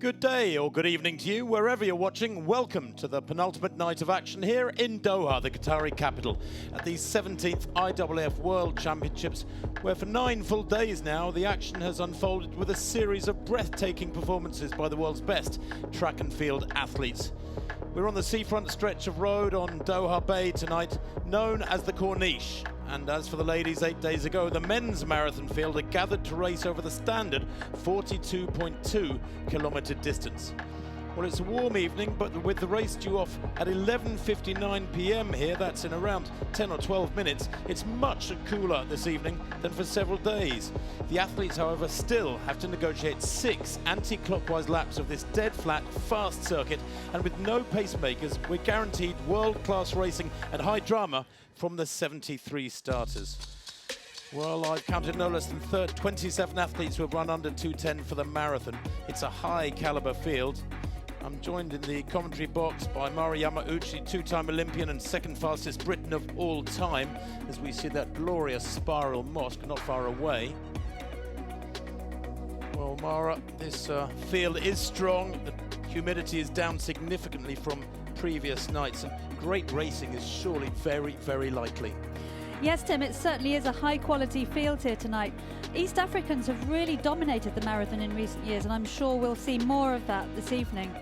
Good day or good evening to you, wherever you're watching. Welcome to the penultimate night of action here in Doha, the Qatari capital, at the 17th IAAF World Championships, where for 9 full days now, the action has unfolded with a series of breathtaking performances by the world's best track and field athletes. We're on the seafront stretch of road on Doha Bay tonight, known as the Corniche. And as for the ladies, 8 days ago, the men's marathon field had gathered to race over the standard 42.2 kilometre distance. Well, it's a warm evening, but with the race due off at 11:59 p.m. here, that's in around 10 or 12 minutes, it's much cooler this evening than for several days. The athletes, however, still have to negotiate 6 anti-clockwise laps of this dead-flat, fast circuit, and with no pacemakers, we're guaranteed world-class racing and high drama from the 73 starters. Well, I've counted no less than 27 athletes who have run under 2:10 for the marathon. It's a high-caliber field. I'm joined in the commentary box by Mari Yamauchi, 2-time Olympian and second fastest Briton of all time, as we see that glorious spiral mosque not far away. Well, Mara, this field is strong. The humidity is down significantly from previous nights, and great racing is surely very, very likely. Yes, Tim, it certainly is a high-quality field here tonight. East Africans have really dominated the marathon in recent years, and I'm sure we'll see more of that this evening.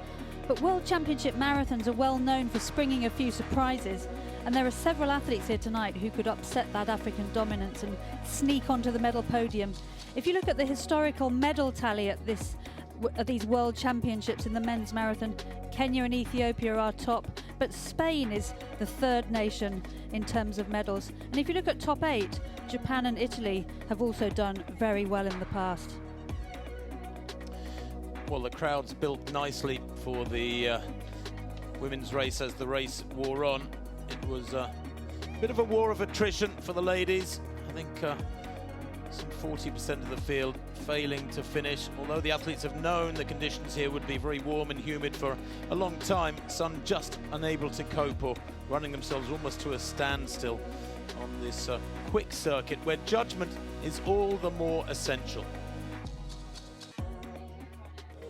But World Championship marathons are well known for springing a few surprises, and there are several athletes here tonight who could upset that African dominance and sneak onto the medal podium. If you look at the historical medal tally at these World Championships in the men's marathon, Kenya and Ethiopia are top, but Spain is the third nation in terms of medals. And if you look at top 8, Japan and Italy have also done very well in the past. Well, the crowds built nicely for the women's race as the race wore on. It was a bit of a war of attrition for the ladies. I think some 40% of the field failing to finish, although the athletes have known the conditions here would be very warm and humid for a long time. Some just unable to cope or running themselves almost to a standstill on this quick circuit where judgment is all the more essential.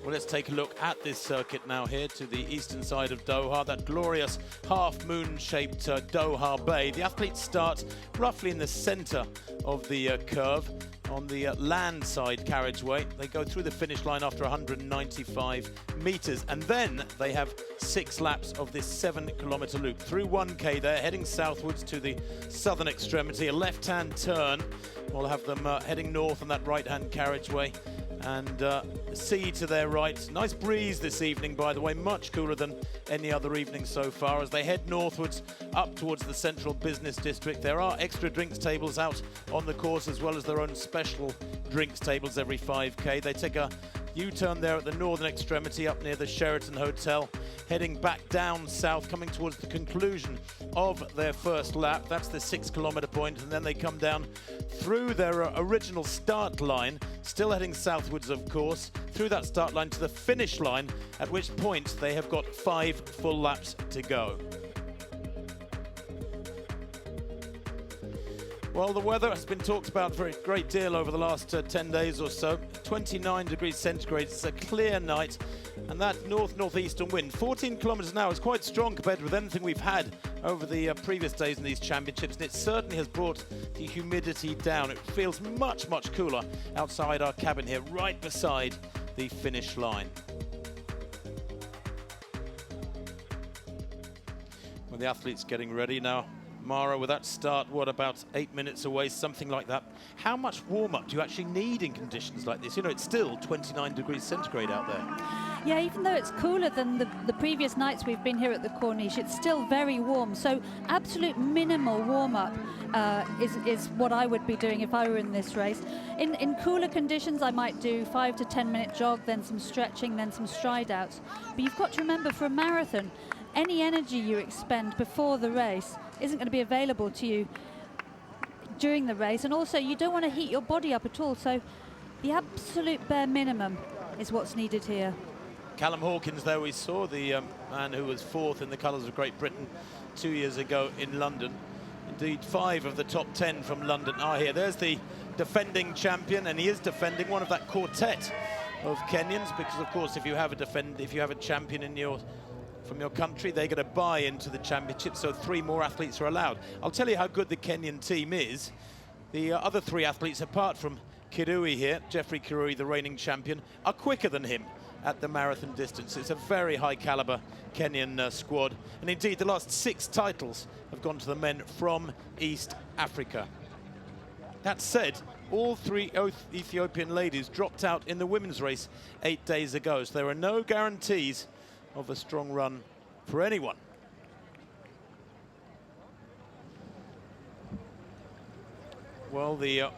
Well, let's take a look at this circuit now here to the eastern side of Doha, that glorious half-moon-shaped Doha Bay. The athletes start roughly in the center of the curve on the land side carriageway. They go through the finish line after 195 meters, and then they have 6 laps of this 7-kilometer loop through 1K there, heading southwards to the southern extremity, a left-hand turn. We'll have them heading north on that right-hand carriageway, and sea to their right. Nice breeze this evening, by the way, much cooler than any other evening so far as they head northwards up towards the central business district. There are extra drinks tables out on the course, as well as their own special drinks tables every 5K. They take a U-turn there at the northern extremity up near the Sheraton Hotel, heading back down south, coming towards the conclusion of their first lap. That's the 6-kilometer point, and then they come down through their original start line, still heading southwards, of course, through that start line to the finish line, at which point they have got 5 full laps to go. Well, the weather has been talked about for a great deal over the last 10 days or so. 29 degrees centigrade, it's a clear night, and that north-northeastern wind, 14 kilometers an hour, is quite strong compared with anything we've had over the previous days in these championships, and it certainly has brought the humidity down. It feels much, much cooler outside our cabin here, right beside the finish line. Well, the athletes getting ready now. Mara, with that start, what, about 8 minutes away, something like that. How much warm-up do you actually need in conditions like this? You know, it's still 29 degrees centigrade out there. Yeah, even though it's cooler than the previous nights we've been here at the Corniche, it's still very warm. So absolute minimal warm-up is what I would be doing if I were in this race. In cooler conditions, I might do 5 to 10 minute jog, then some stretching, then some stride outs. But you've got to remember, for a marathon, any energy you expend before the race isn't going to be available to you during the race, and also you don't want to heat your body up at all, so the absolute bare minimum is what's needed here. Callum Hawkins there we saw, the man who was 4th in the colours of Great Britain 2 years ago in London. Indeed, 5 of the top 10 from London are here. There's the defending champion, and he is defending one of that quartet of Kenyans, because of course if you have a champion from your country, they get a buy into the championship, so 3 more athletes are allowed. I'll tell you how good the Kenyan team is. The other 3 athletes, apart from Kirui here, Geoffrey Kirui, the reigning champion, are quicker than him at the marathon distance. It's a very high caliber Kenyan squad, and indeed the last 6 titles have gone to the men from East Africa. That said, all 3 Ethiopian ladies dropped out in the women's race 8 days ago, so there are no guarantees of a strong run for anyone. Well, the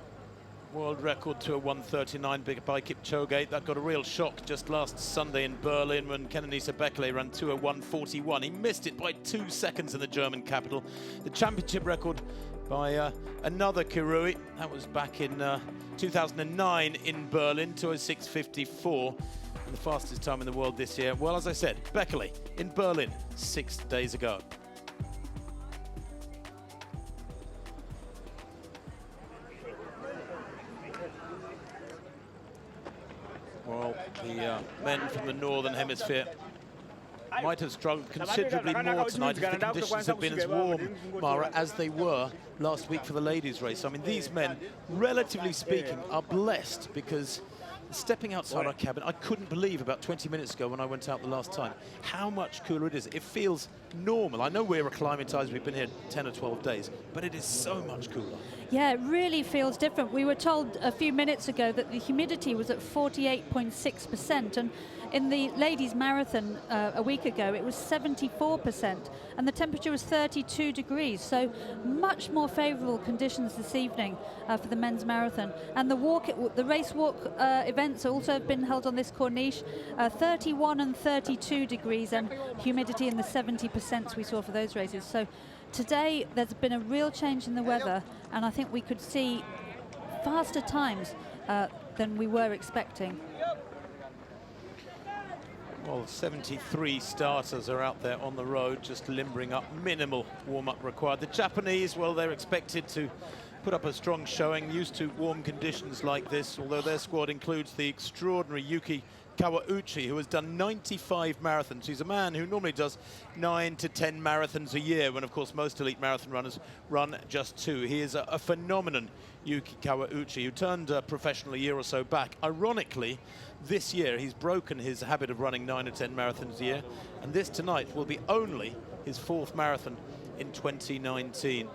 world record to a 1:39 by Kipchoge, that got a real shock just last Sunday in Berlin when Kenenisa Bekele ran to a 1:41. He missed it by 2 seconds in the German capital. The championship record by another Kirui, that was back in 2009 in Berlin, 2:06.54. The fastest time in the world this year. Well, as I said, Bekele in Berlin 6 days ago. Well, the men from the Northern Hemisphere might have struggled considerably more tonight if the conditions have been as warm, Mara, as they were last week for the ladies' race. I mean, these men, relatively speaking, are blessed, because stepping outside our cabin, I couldn't believe about 20 minutes ago when I went out the last time how much cooler it is. It feels normal. I know we're acclimatized, we've been here 10 or 12 days, but it is so much cooler. Yeah, it really feels different. We were told a few minutes ago that the humidity was at 48.6%, and in the ladies' marathon a week ago, it was 74%, and the temperature was 32 degrees, so much more favourable conditions this evening for the men's marathon. And the race walk events also have been held on this corniche, 31 and 32 degrees, and humidity in the 70% we saw for those races. So today there's been a real change in the weather, and I think we could see faster times than we were expecting. Well, 73 starters are out there on the road, just limbering up, minimal warm-up required. The Japanese, well, they're expected to put up a strong showing, used to warm conditions like this, although their squad includes the extraordinary Yuki Kawauchi, who has done 95 marathons. He's a man who normally does 9 to 10 marathons a year, when of course most elite marathon runners run just 2. He is a phenomenon, Yuki Kawauchi, who turned professional a year or so back. Ironically, this year he's broken his habit of running 9 or 10 marathons a year, and this tonight will be only his 4th marathon in 2019.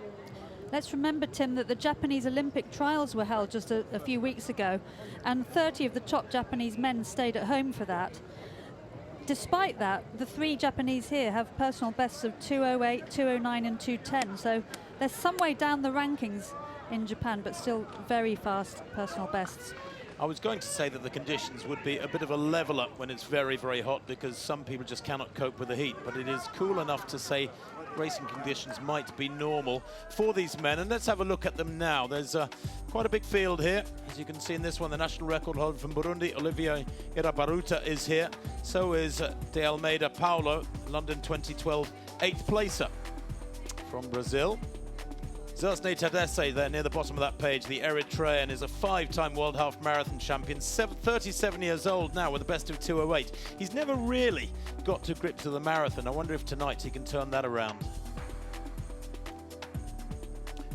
Let's remember, Tim, that the Japanese Olympic trials were held just a few weeks ago, and 30 of the top Japanese men stayed at home for that. Despite that, the 3 Japanese here have personal bests of 2:08, 2:09 and 2:10, so they're some way down the rankings in Japan, but still very fast personal bests. I was going to say that the conditions would be a bit of a level up when it's very, very hot, because some people just cannot cope with the heat, but it is cool enough to say racing conditions might be normal for these men. And let's have a look at them now. There's quite a big field here. As you can see in this one, the national record holder from Burundi, Olivier Irabaruta, is here. So is De Almeida Paulo, London 2012 8th placer. From Brazil, Zersney Tadesse there near the bottom of that page, the Eritrean, is a 5-time world half marathon champion, 37 years old now with a best of 2:08. He's never really got to grips with the marathon. I wonder if tonight he can turn that around.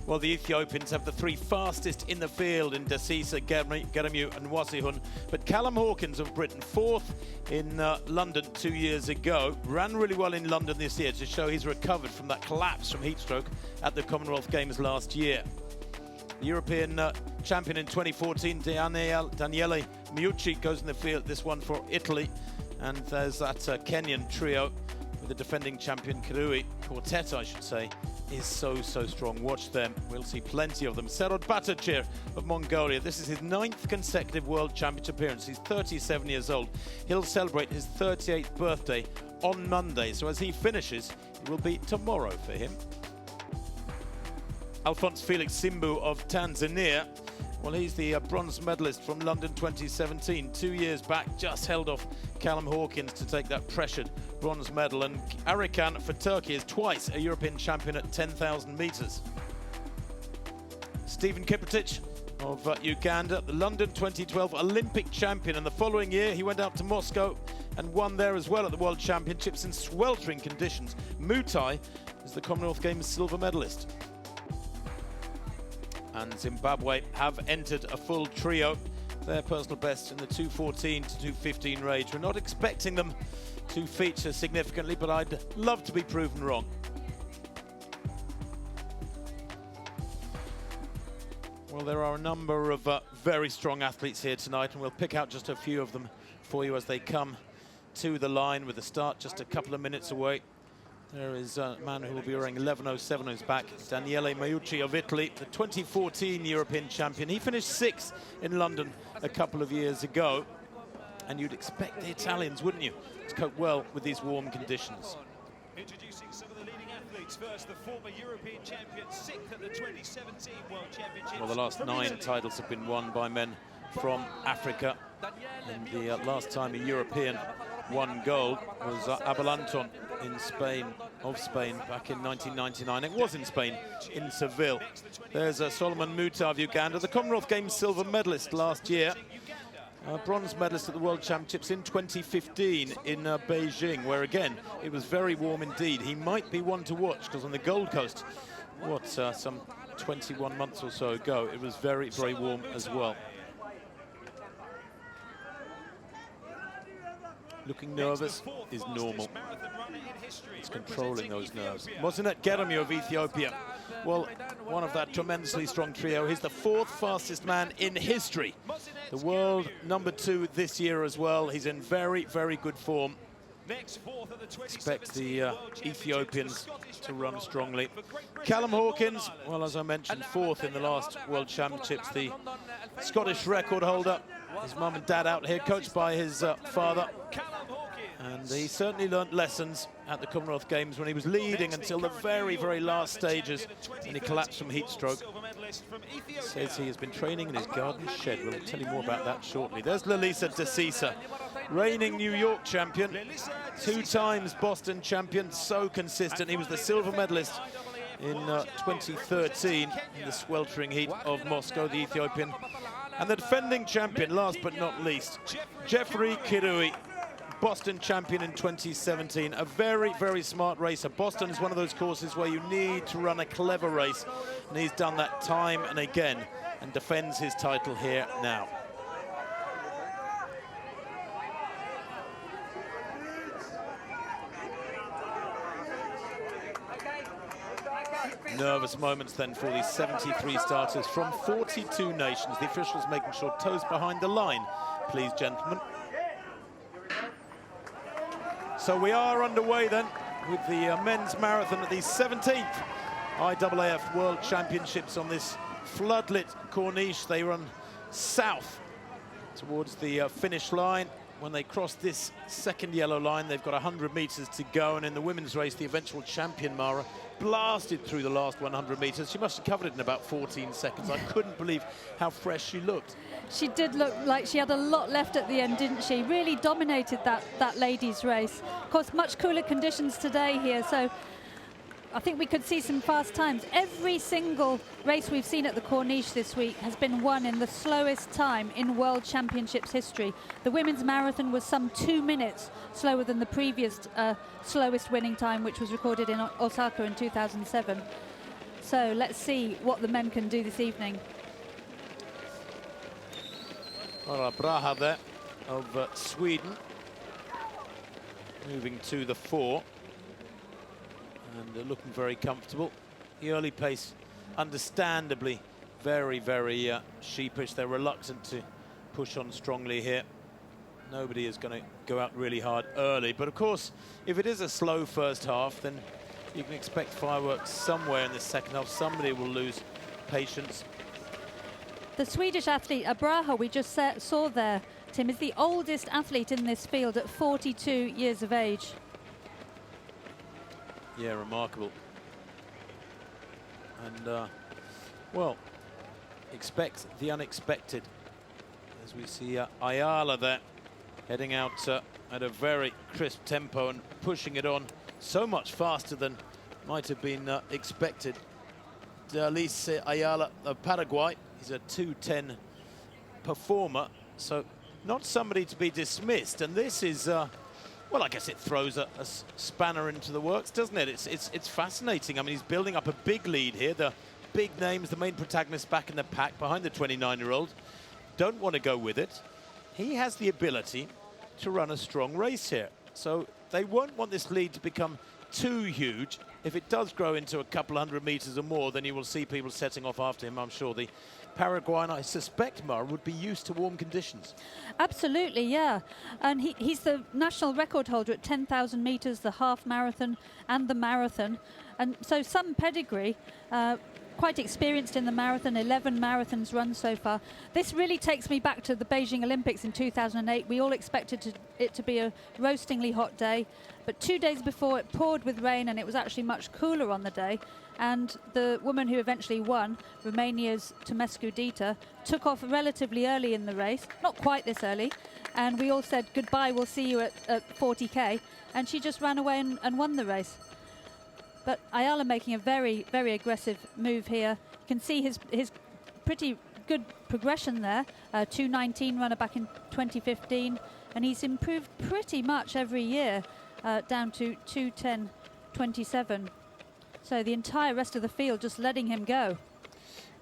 Well, the Ethiopians have the 3 fastest in the field in Desisa, Geremew and Wasihun. But Callum Hawkins of Britain, 4th in London 2 years ago, ran really well in London this year to show he's recovered from that collapse from heat stroke at the Commonwealth Games last year. The European champion in 2014, Daniele Miucci, goes in the field, this one for Italy. And there's that Kenyan trio with the defending champion Kirui, quartet I should say, is so strong. Watch them, we'll see plenty of them. Serod Batachir of Mongolia, this is his 9th consecutive World Championship appearance. He's 37 years old. He'll celebrate his 38th birthday on Monday, so as he finishes, it will be tomorrow for him. Alphonse Felix Simbu of Tanzania, well, he's the bronze medalist from London 2017. 2 years back, just held off Callum Hawkins to take that pressured bronze medal. And Arikan for Turkey is twice a European champion at 10,000 metres. Stephen Kipruto of Uganda, the London 2012 Olympic champion, and the following year he went out to Moscow and won there as well at the World Championships in sweltering conditions. Mutai is the Commonwealth Games silver medalist. And Zimbabwe have entered a full trio. Their personal best in the 2:14 to 2:15 range. We're not expecting them to feature significantly, but I'd love to be proven wrong. Well, there are a number of very strong athletes here tonight, and we'll pick out just a few of them for you as they come to the line, with the start just a couple of minutes away. There is a man who will be wearing 11.07 on his back, Daniele Meucci of Italy, the 2014 European champion. He finished 6th in London a couple of years ago, and you'd expect the Italians, wouldn't you, to cope well with these warm conditions. Introducing some of the leading athletes first, the former European champion, 6th at the 2017 World Championships. Well, the last 9 titles have been won by men from Africa, and the last time a European won gold was Abelanton in Spain, back in 1999. It was in Spain, in Seville. There's Solomon Muta of Uganda, the Commonwealth Games silver medalist last year. Bronze medalist at the World Championships in 2015 in Beijing, where again it was very warm indeed. He might be one to watch, because on the Gold Coast, some 21 months or so ago, it was very, very warm as well. Looking nervous is normal. It's controlling those nerves. Mosinet Geremew of Ethiopia. Well, one of that tremendously strong trio. He's the 4th fastest man in history. The world #2 this year as well. He's in very, very good form. Expect the Ethiopians to run strongly. Callum Hawkins, well, as I mentioned, 4th in the last World Championships. The Scottish record holder. His mum and dad out here, coached by his father. And he certainly learnt lessons at the Commonwealth Games when he was leading until the very, very last stages, and he collapsed from heat stroke. Says he has been training in his garden shed. We'll tell you more about that shortly. There's Lelisa Desisa, reigning New York champion, 2 times Boston champion, so consistent. He was the silver medalist in 2013 in the sweltering heat of Moscow, the Ethiopian. And the defending champion, last but not least, Jeffrey Kirui, Boston champion in 2017. A very, very smart racer. Boston is one of those courses where you need to run a clever race, and he's done that time and again and defends his title here now. Nervous moments then for these 73 starters from 42 nations. The officials making sure toes behind the line, please, gentlemen. So we are underway then with the men's marathon at the 17th IAAF World Championships on this floodlit Corniche. They run south towards the finish line. When they cross this second yellow line, they've got 100 meters to go. And in the women's race, the eventual champion, Mara, blasted through the last 100 meters. She must have covered it in about 14 seconds. I couldn't believe how fresh she looked. She did look like she had a lot left at the end, didn't she? Really dominated that ladies' race. Of course, much cooler conditions today here, so I think we could see some fast times. Every single race we've seen at the Corniche this week has been won in the slowest time in World Championships history. The women's marathon was some 2 minutes slower than the previous slowest winning time, which was recorded in Osaka in 2007. So let's see what the men can do this evening. Well, Braha there of Sweden, moving to the 4. And looking very comfortable. The early pace, understandably, very, very sheepish. They're reluctant to push on strongly here. Nobody is going to go out really hard early. But of course, if it is a slow first half, then you can expect fireworks somewhere in the second half. Somebody will lose patience. The Swedish athlete Braha we just saw there, Tim, is the oldest athlete in this field at 42 years of age. Yeah, remarkable. And, well, expect the unexpected. As we see Ayala there, heading out at a very crisp tempo and pushing it on so much faster than might have been expected. Lelisa Ayala of Paraguay He's a 2:10 performer, so not somebody to be dismissed. And this is, well, I guess it throws a spanner into the works, doesn't it? It's fascinating. I mean, he's building up a big lead here. The big names, the main protagonists back in the pack behind the 29-year-old, don't want to go with it. He has the ability to run a strong race here. So they won't want this lead to become too huge. If it does grow into a couple 100 meters or more, then you will see people setting off after him. I'm sure the Paraguayan, I suspect, Mara, would be used to warm conditions. Absolutely, yeah. And he's the national record holder at 10,000 meters, the half marathon and the marathon. And so some pedigree, quite experienced in the marathon, 11 marathons run so far. This really takes me back to the Beijing Olympics in 2008. We all expected it to be a roastingly hot day, but 2 days before it poured with rain and it was actually much cooler on the day. And the woman who eventually won, Romania's Tomescu Dita, took off relatively early in the race, not quite this early, and we all said goodbye, we'll see you at 40k, and she just ran away and won the race. But Ayala making a very, very aggressive move here. You can see his pretty good progression there. 2:19 runner back in 2015, and he's improved pretty much every year down to 2:10.27. So the entire rest of the field just letting him go.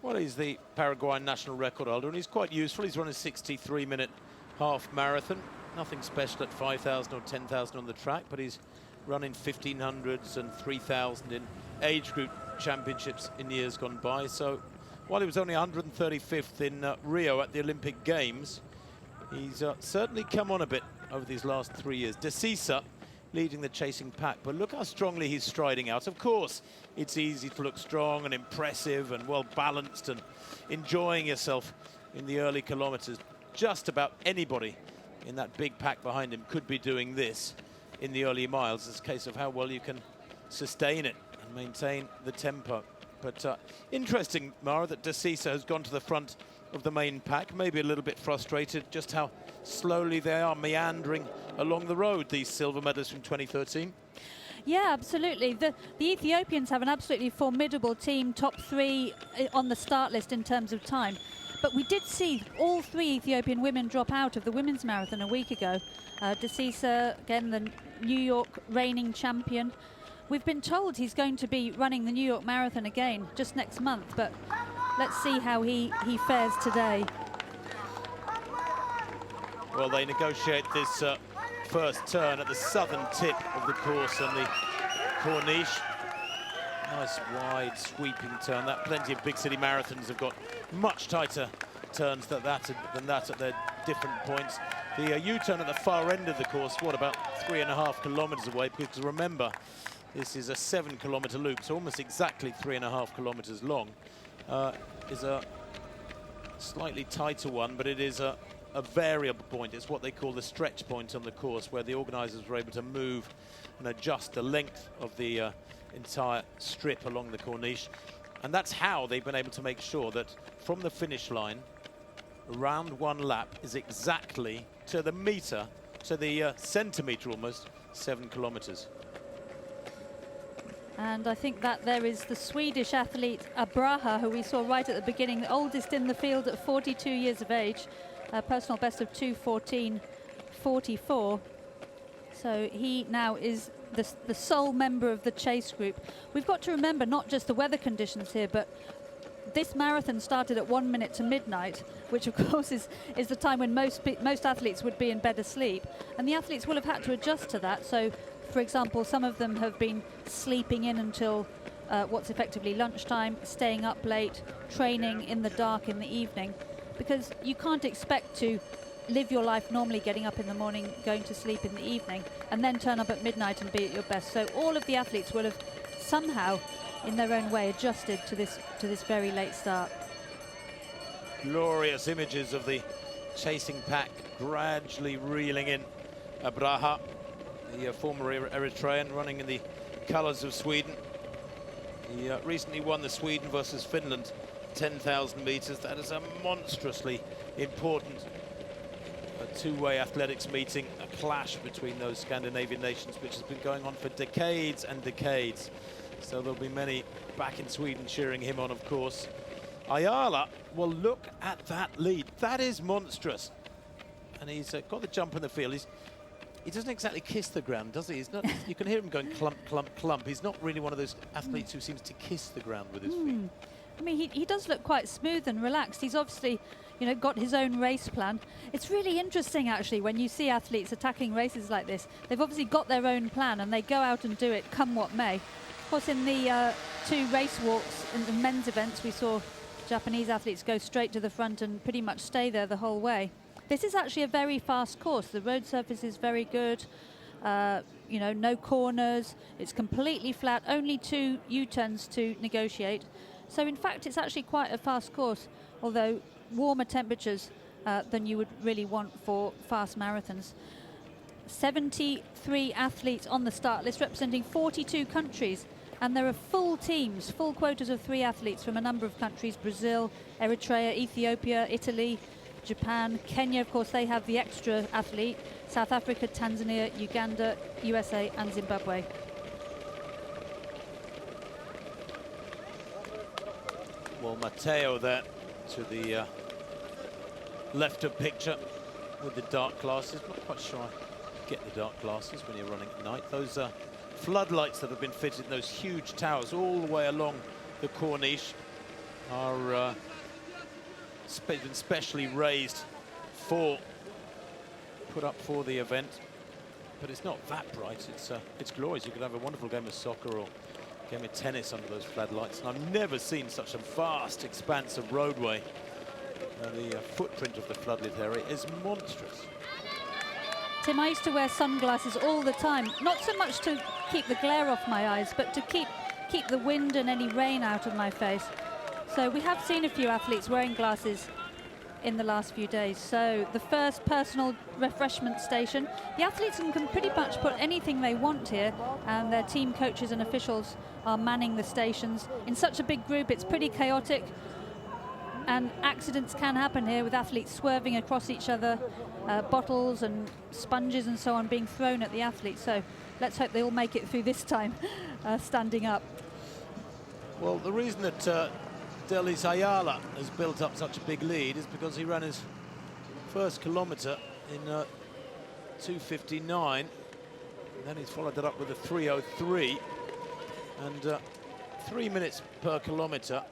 Well, he's the Paraguayan national record holder, and he's quite useful. He's run a 63-minute half marathon. Nothing special at 5,000 or 10,000 on the track, but he's running 1,500s and 3,000 in age group championships in years gone by. So while he was only 135th in Rio at the Olympic Games, he's certainly come on a bit over these last 3 years. Desisa leading the chasing pack, but look how strongly he's striding out. Of course, it's easy to look strong and impressive and well balanced and enjoying yourself in the early kilometers. Just about anybody in that big pack behind him could be doing this in the early miles. It's a case of how well you can sustain it and maintain the tempo. But interesting, Mara, that Desisa has gone to the front of the main pack, maybe a little bit frustrated just how slowly they are meandering along the road, these silver medals from 2013. Yeah, absolutely. The Ethiopians have an absolutely formidable team, top 3 on the start list in terms of time. But we did see all 3 Ethiopian women drop out of the women's marathon a week ago. Desisa, again, the New York reigning champion. We've been told he's going to be running the New York Marathon again just next month, but let's see how he fares today. Well, they negotiate this first turn at the southern tip of the course on the Corniche. Nice wide sweeping turn. That plenty of big city marathons have got much tighter turns than that at their different points. The U-turn at the far end of the course, what, about 3.5 kilometers away, because remember, this is a 7-kilometer loop, so almost exactly 3.5 kilometers long. Is a slightly tighter one, but it is a variable point. It's what they call the stretch point on the course, where the organisers were able to move and adjust the length of the entire strip along the Corniche. And that's how they've been able to make sure that from the finish line, around one lap is exactly to the meter, to the centimetre almost, 7 kilometres. And I think that there is the Swedish athlete Abraha, who we saw right at the beginning, the oldest in the field at 42 years of age, a personal best of 2:14.44. So he now is the sole member of the chase group. We've got to remember not just the weather conditions here, but this marathon started at 1 minute to midnight, which of course is the time when most athletes would be in bed asleep. And the athletes will have had to adjust to that. So, for example, some of them have been sleeping in until what's effectively lunchtime, staying up late, training in the dark in the evening, because you can't expect to live your life normally getting up in the morning, going to sleep in the evening, and then turn up at midnight and be at your best. So all of the athletes will have somehow, in their own way, adjusted to this very late start. Glorious images of the chasing pack gradually reeling in. Abraha, the former Eritrean, running in the colours of Sweden. He recently won the Sweden versus Finland 10,000 meters. That is a monstrously important two-way athletics meeting, a clash between those Scandinavian nations, which has been going on for decades and decades. So there'll be many back in Sweden cheering him on, of course. Ayala, well, look at that lead. That is monstrous. And he's got the jump in the field. He doesn't exactly kiss the ground, does he? He's not. You can hear him going clump, clump, clump. He's not really one of those athletes who seems to kiss the ground with his feet. I mean, he does look quite smooth and relaxed. He's obviously, you know, got his own race plan. It's really interesting, actually, when you see athletes attacking races like this. They've obviously got their own plan and they go out and do it come what may. Of course, in the 2 race walks in the men's events, we saw Japanese athletes go straight to the front and pretty much stay there the whole way. This is actually a very fast course. The road surface is very good. You know, no corners. It's completely flat, only 2 U-turns to negotiate. So in fact, it's actually quite a fast course, although warmer temperatures than you would really want for fast marathons. 73 athletes on the start list, representing 42 countries. And there are full teams, full quotas of 3 athletes from a number of countries: Brazil, Eritrea, Ethiopia, Italy, Japan, Kenya. Of course, they have the extra athlete. South Africa, Tanzania, Uganda, USA and Zimbabwe. Well, Matteo there to the left of picture with the dark glasses. Not quite sure I get the dark glasses when you're running at night. Those floodlights that have been fitted in those huge towers all the way along the corniche are been specially raised put up for the event. But it's not that bright. It's glorious. You could have a wonderful game of soccer or game of tennis under those floodlights. And I've never seen such a vast expanse of roadway. The footprint of the floodlit area is monstrous. Tim, I used to wear sunglasses all the time, not so much to keep the glare off my eyes, but to keep the wind and any rain out of my face. So we have seen a few athletes wearing glasses in the last few days. So the first personal refreshment station. The athletes can pretty much put anything they want here, and their team coaches and officials are manning the stations. In such a big group, it's pretty chaotic, and accidents can happen here with athletes swerving across each other, bottles and sponges and so on being thrown at the athletes. So let's hope they all make it through this time standing up. Well, the reason that Delis Ayala has built up such a big lead is because he ran his first kilometre in 2:59, and then he's followed that up with a 3:03, and 3 minutes per kilometre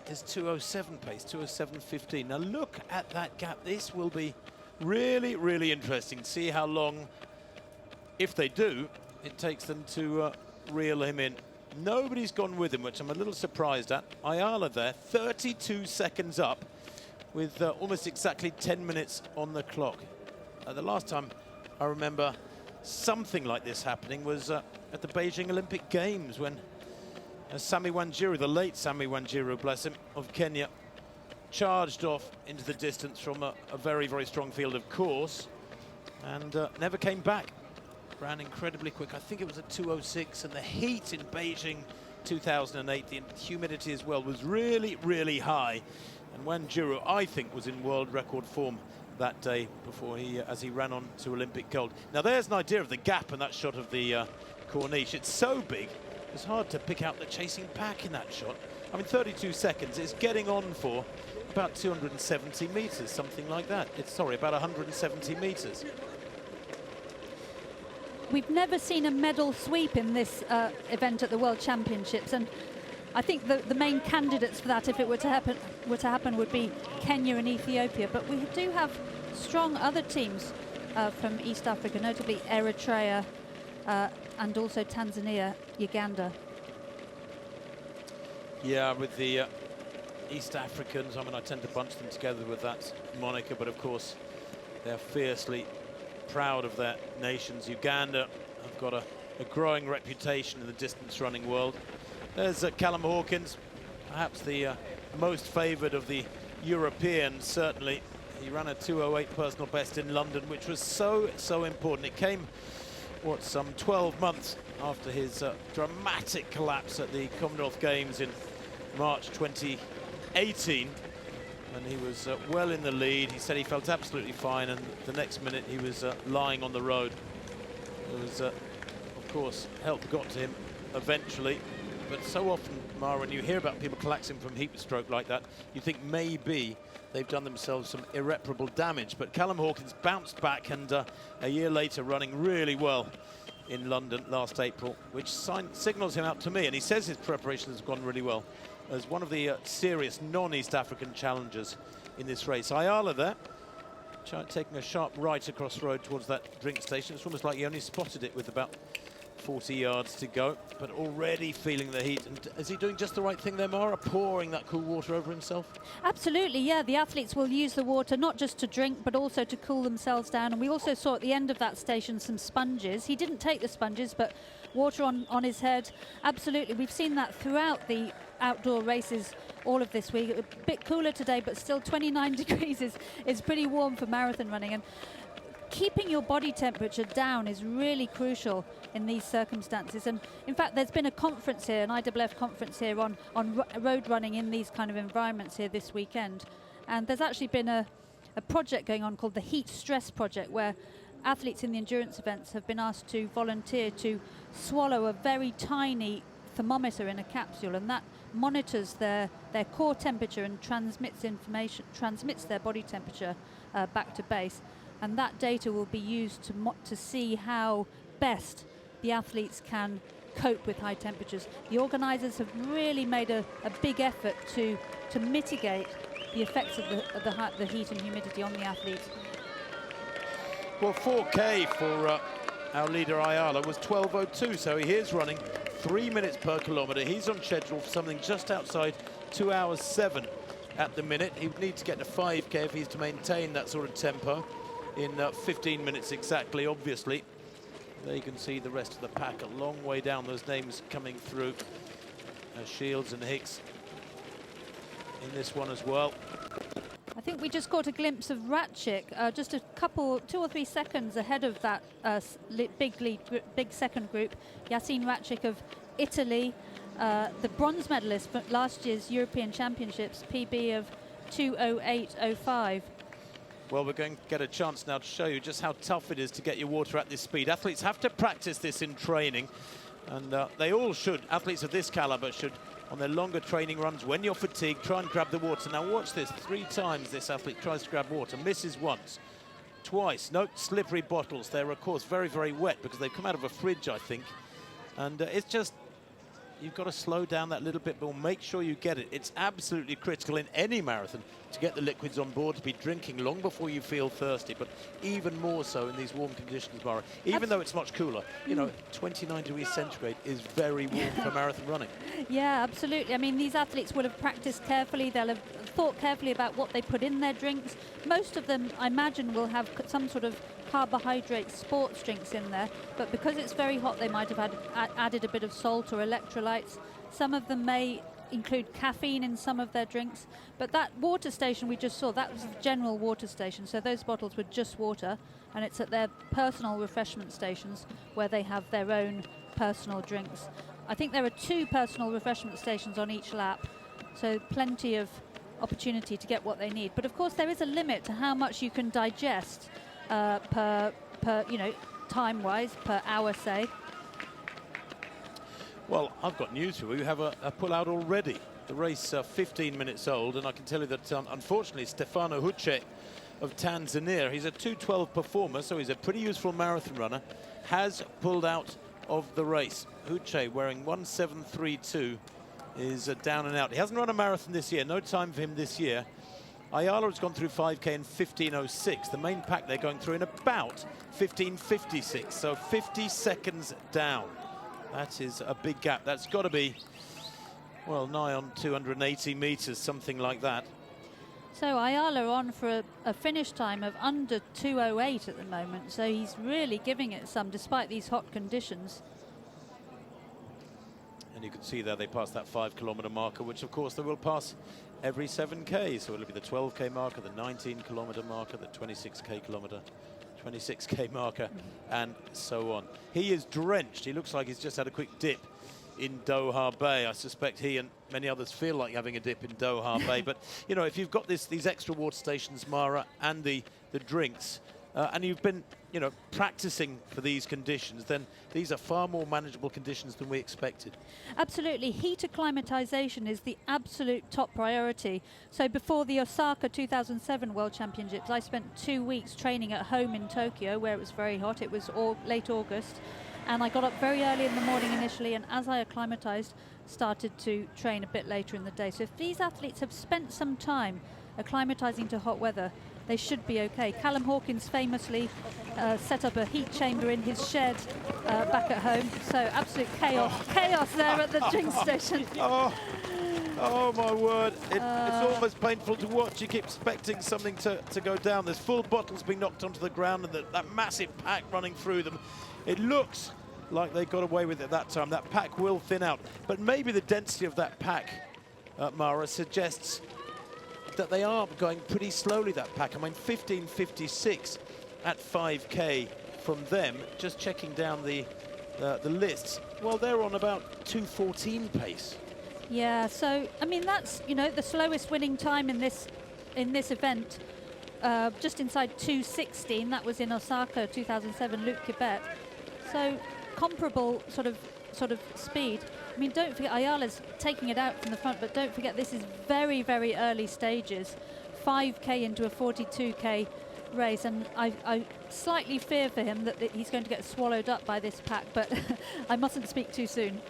is 2:07 pace, 2:07.15. Now look at that gap. This will be really, really interesting to see how long, if they do, it takes them to reel him in. Nobody's gone with him, which I'm a little surprised at. Ayala there, 32 seconds up with almost exactly 10 minutes on the clock. The last time I remember something like this happening was at the Beijing Olympic Games, when Sammy Wanjiru, the late Sammy Wanjiru, bless him, of Kenya, charged off into the distance from a very, very strong field, of course, and never came back. Ran incredibly quick. I think it was a 2:06, and the heat in Beijing 2008, the humidity as well, was really, really high. And Wanjiru, I think, was in world record form that day before as he ran on to Olympic gold. Now there's an idea of the gap in that shot of the corniche. It's so big, it's hard to pick out the chasing pack in that shot. I mean, 32 seconds is getting on for about 270 meters, something like that. Sorry, about 170 meters. We've never seen a medal sweep in this event at the World Championships, and I think the main candidates for that, if it were to happen, would be Kenya and Ethiopia. But we do have strong other teams from East Africa, notably Eritrea and also Tanzania, Uganda. Yeah, with the East Africans, I mean, I tend to bunch them together with that moniker, but of course they're fiercely proud of their nations. Uganda have got a growing reputation in the distance running world. There's Callum Hawkins, perhaps the most favoured of the Europeans, certainly. He ran a 2:08 personal best in London, which was so important. It came, what, some 12 months after his dramatic collapse at the Commonwealth Games in March 2018. And he was well in the lead. He said he felt absolutely fine, and the next minute he was lying on the road. It was, of course, help got to him eventually. but so often, Mara, when you hear about people collapsing from heat stroke like that, you think maybe they've done themselves some irreparable damage. But Callum Hawkins bounced back, and a year later running really well in London last April, which signals him out to me, and he says his preparation has gone really well, as one of the serious non-East African challengers in this race. Ayala there, taking a sharp right across the road towards that drink station. It's almost like he only spotted it with about 40 yards to go, but already feeling the heat. And is he doing just the right thing there, Mara, pouring that cool water over himself? Absolutely, yeah. The athletes will use the water not just to drink, but also to cool themselves down. And we also saw at the end of that station some sponges. He didn't take the sponges, but water on his head. Absolutely, we've seen that throughout the outdoor races all of this week. A bit cooler today, but still 29 degrees is pretty warm for marathon running. And keeping your body temperature down is really crucial in these circumstances. And in fact, there's been a conference here, an IAAF conference here on road running in these kind of environments here this weekend. And there's actually been a project going on called the Heat Stress Project, where athletes in the endurance events have been asked to volunteer to swallow a very tiny thermometer in a capsule, and that monitors their core temperature and transmits their body temperature back to base. And that data will be used to see how best the athletes can cope with high temperatures. The organisers have really made a big effort to mitigate the effects of the heat and humidity on the athletes. Well, 4K for our leader Ayala was 12:02, so he is running 3 minutes per kilometre. He's on schedule for something just outside 2 hours 7 at the minute. He would need to get to 5K if he's to maintain that sort of tempo in 15 minutes exactly, obviously. There you can see the rest of the pack a long way down, those names coming through. Shields and Hicks in this one as well. I think we just caught a glimpse of Ratchik, just 2 or 3 seconds ahead of that big second group. Yasin Ratchik of Italy, the bronze medalist for last year's European Championships, PB of 2:08:05. Well, we're going to get a chance now to show you just how tough it is to get your water at this speed. Athletes have to practice this in training, and they all should. Athletes of this caliber should, on their longer training runs, when you're fatigued, try and grab the water. Now watch this, 3 times this athlete tries to grab water, misses once, twice. Note slippery bottles. They're, of course, very, very wet because they've come out of a fridge, I think. And it's just, you've got to slow down that little bit, but make sure you get it. It's absolutely critical in any marathon to get the liquids on board, to be drinking long before you feel thirsty, but even more so in these warm conditions, Mara. Even though it's much cooler, you know, 29 degrees centigrade is very warm for marathon running. Yeah, absolutely. I mean, these athletes will have practiced carefully. They'll have thought carefully about what they put in their drinks. Most of them, I imagine, will have some sort of carbohydrate sports drinks in there, but because it's very hot, they might have added a bit of salt or electrolytes. Some of them may include caffeine in some of their drinks, but that water station we just saw, that was the general water station, so those bottles were just water, and it's at their personal refreshment stations where they have their own personal drinks. I think there are 2 personal refreshment stations on each lap, so plenty of opportunity to get what they need. But of course there is a limit to how much you can digest per you know, time-wise, per hour, say. Well, I've got news for you. We have a pull-out already. The race 15 minutes old, and I can tell you that, unfortunately, Stefano Huche of Tanzania, he's a 2:12 performer, so he's a pretty useful marathon runner, has pulled out of the race. Huche, wearing 1732, is down and out. He hasn't run a marathon this year, no time for him this year. Ayala has gone through 5K in 15:06. The main pack they're going through in about 15:56, so 50 seconds down. That is a big gap. That's got to be, well, nigh on 280 meters, something like that. So Ayala on for a finish time of under 2:08 at the moment, so he's really giving it some despite these hot conditions. And you can see there they passed that 5 kilometer marker, which of course they will pass every 7K. So it'll be the 12K marker, the 19 kilometer marker, the 26K marker, and so on. He is drenched. He looks like he's just had a quick dip in Doha Bay. I suspect he and many others feel like having a dip in Doha Bay. But, you know, if you've got these extra water stations, Mara, and the drinks, and you've been you know, practicing for these conditions, then these are far more manageable conditions than we expected. Absolutely. Heat acclimatization is the absolute top priority. So before the Osaka 2007 World Championships, I spent 2 weeks training at home in Tokyo, where it was very hot. It was late August. And I got up very early in the morning initially, and as I acclimatized, started to train a bit later in the day. So if these athletes have spent some time acclimatizing to hot weather, they should be okay. Callum Hawkins famously set up a heat chamber in his shed back at home. So absolute chaos there at the drink station. Oh my word, it's almost painful to watch. You keep expecting something to go down. There's full bottles being knocked onto the ground and that massive pack running through them. It looks like they got away with it that time. That pack will thin out, but maybe the density of that pack, Mara, suggests that they are going pretty slowly, that pack. I mean, 15:56 at 5K from them. Just checking down the lists. Well, they're on about 2:14 pace. Yeah, so I mean that's, you know, the slowest winning time in this event, just inside 2:16. That was in Osaka 2007, Luke Kibet. So comparable sort of speed. I mean, don't forget, Ayala's taking it out from the front, but don't forget this is very, very early stages. 5K into a 42K race, and I slightly fear for him that he's going to get swallowed up by this pack, but I mustn't speak too soon.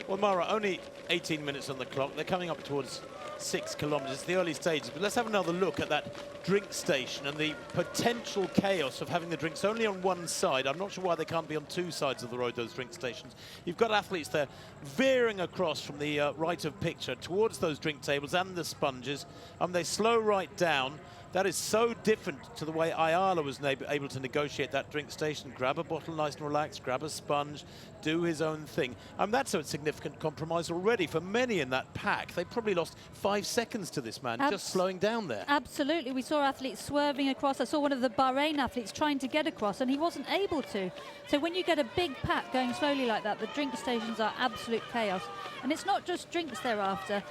Well, Mara, only 18 minutes on the clock. They're coming up towards 6 kilometres, the early stages. But let's have another look at that drink station and the potential chaos of having the drinks only on one side. I'm not sure why they can't be on two sides of the road, those drink stations. You've got athletes there veering across from the right of picture towards those drink tables and the sponges. They slow right down. That is so different to the way Ayala was able to negotiate that drink station. Grab a bottle nice and relaxed, grab a sponge, do his own thing. That's a significant compromise already for many in that pack. They probably lost 5 seconds to this man, just slowing down there. Absolutely. We saw athletes swerving across. I saw one of the Bahrain athletes trying to get across, and he wasn't able to. So when you get a big pack going slowly like that, the drink stations are absolute chaos. And it's not just drinks thereafter.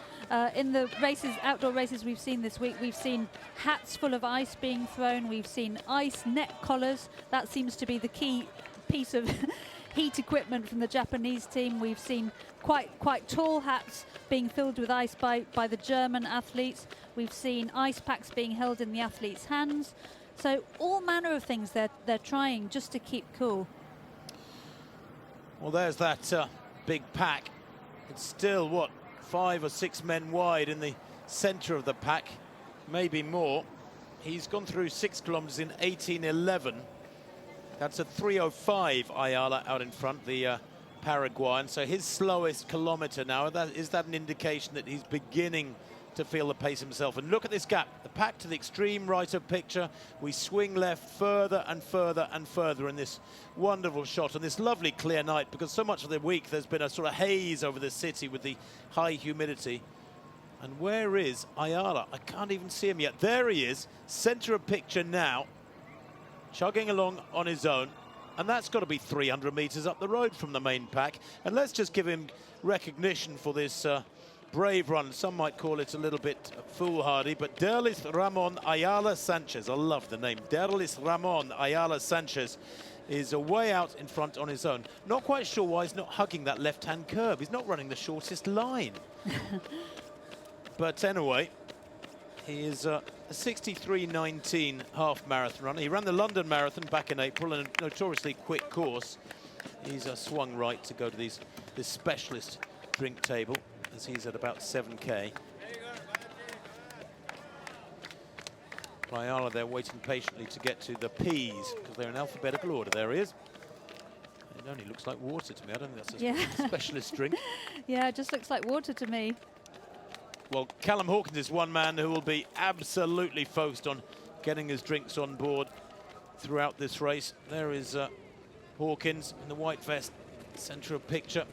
In the races, outdoor races we've seen this week, we've seen hats full of ice being thrown. We've seen ice neck collars. That seems to be the key piece of heat equipment from the Japanese team. We've seen quite tall hats being filled with ice by the German athletes. We've seen ice packs being held in the athletes' hands. So all manner of things they're trying just to keep cool. Well, there's that big pack. It's still, what, 5 or 6 men wide in the center of the pack, maybe more. He's gone through 6 kilometers in 18:11. That's a 3:05 Ayala out in front, the Paraguayan. So his slowest kilometer now. Is that an indication that he's beginning to feel the pace himself? And look at this gap. The pack to the extreme right of picture. We swing left further and further and further in this wonderful shot on this lovely clear night, because so much of the week there's been a sort of haze over the city with the high humidity. And where is Ayala? I can't even see him yet. There he is, center of picture now, chugging along on his own. And that's got to be 300 meters up the road from the main pack. And let's just give him recognition for this brave run. Some might call it a little bit foolhardy, but Derlis Ramon Ayala Sanchez, I love the name, Derlis Ramon Ayala Sanchez is way out in front on his own. Not quite sure why he's not hugging that left-hand curve. He's not running the shortest line. But anyway, he is a 63:19 half marathon runner. He ran the London Marathon back in April in a notoriously quick course. He's swung right to go to this specialist drink table, as he's at about 7K. Ayala there waiting patiently to get to the P's, because they're in alphabetical order. There he is. It only looks like water to me. I don't think that's a specialist drink. Yeah, it just looks like water to me. Well, Callum Hawkins is one man who will be absolutely focused on getting his drinks on board throughout this race. There is Hawkins in the white vest, centre of picture.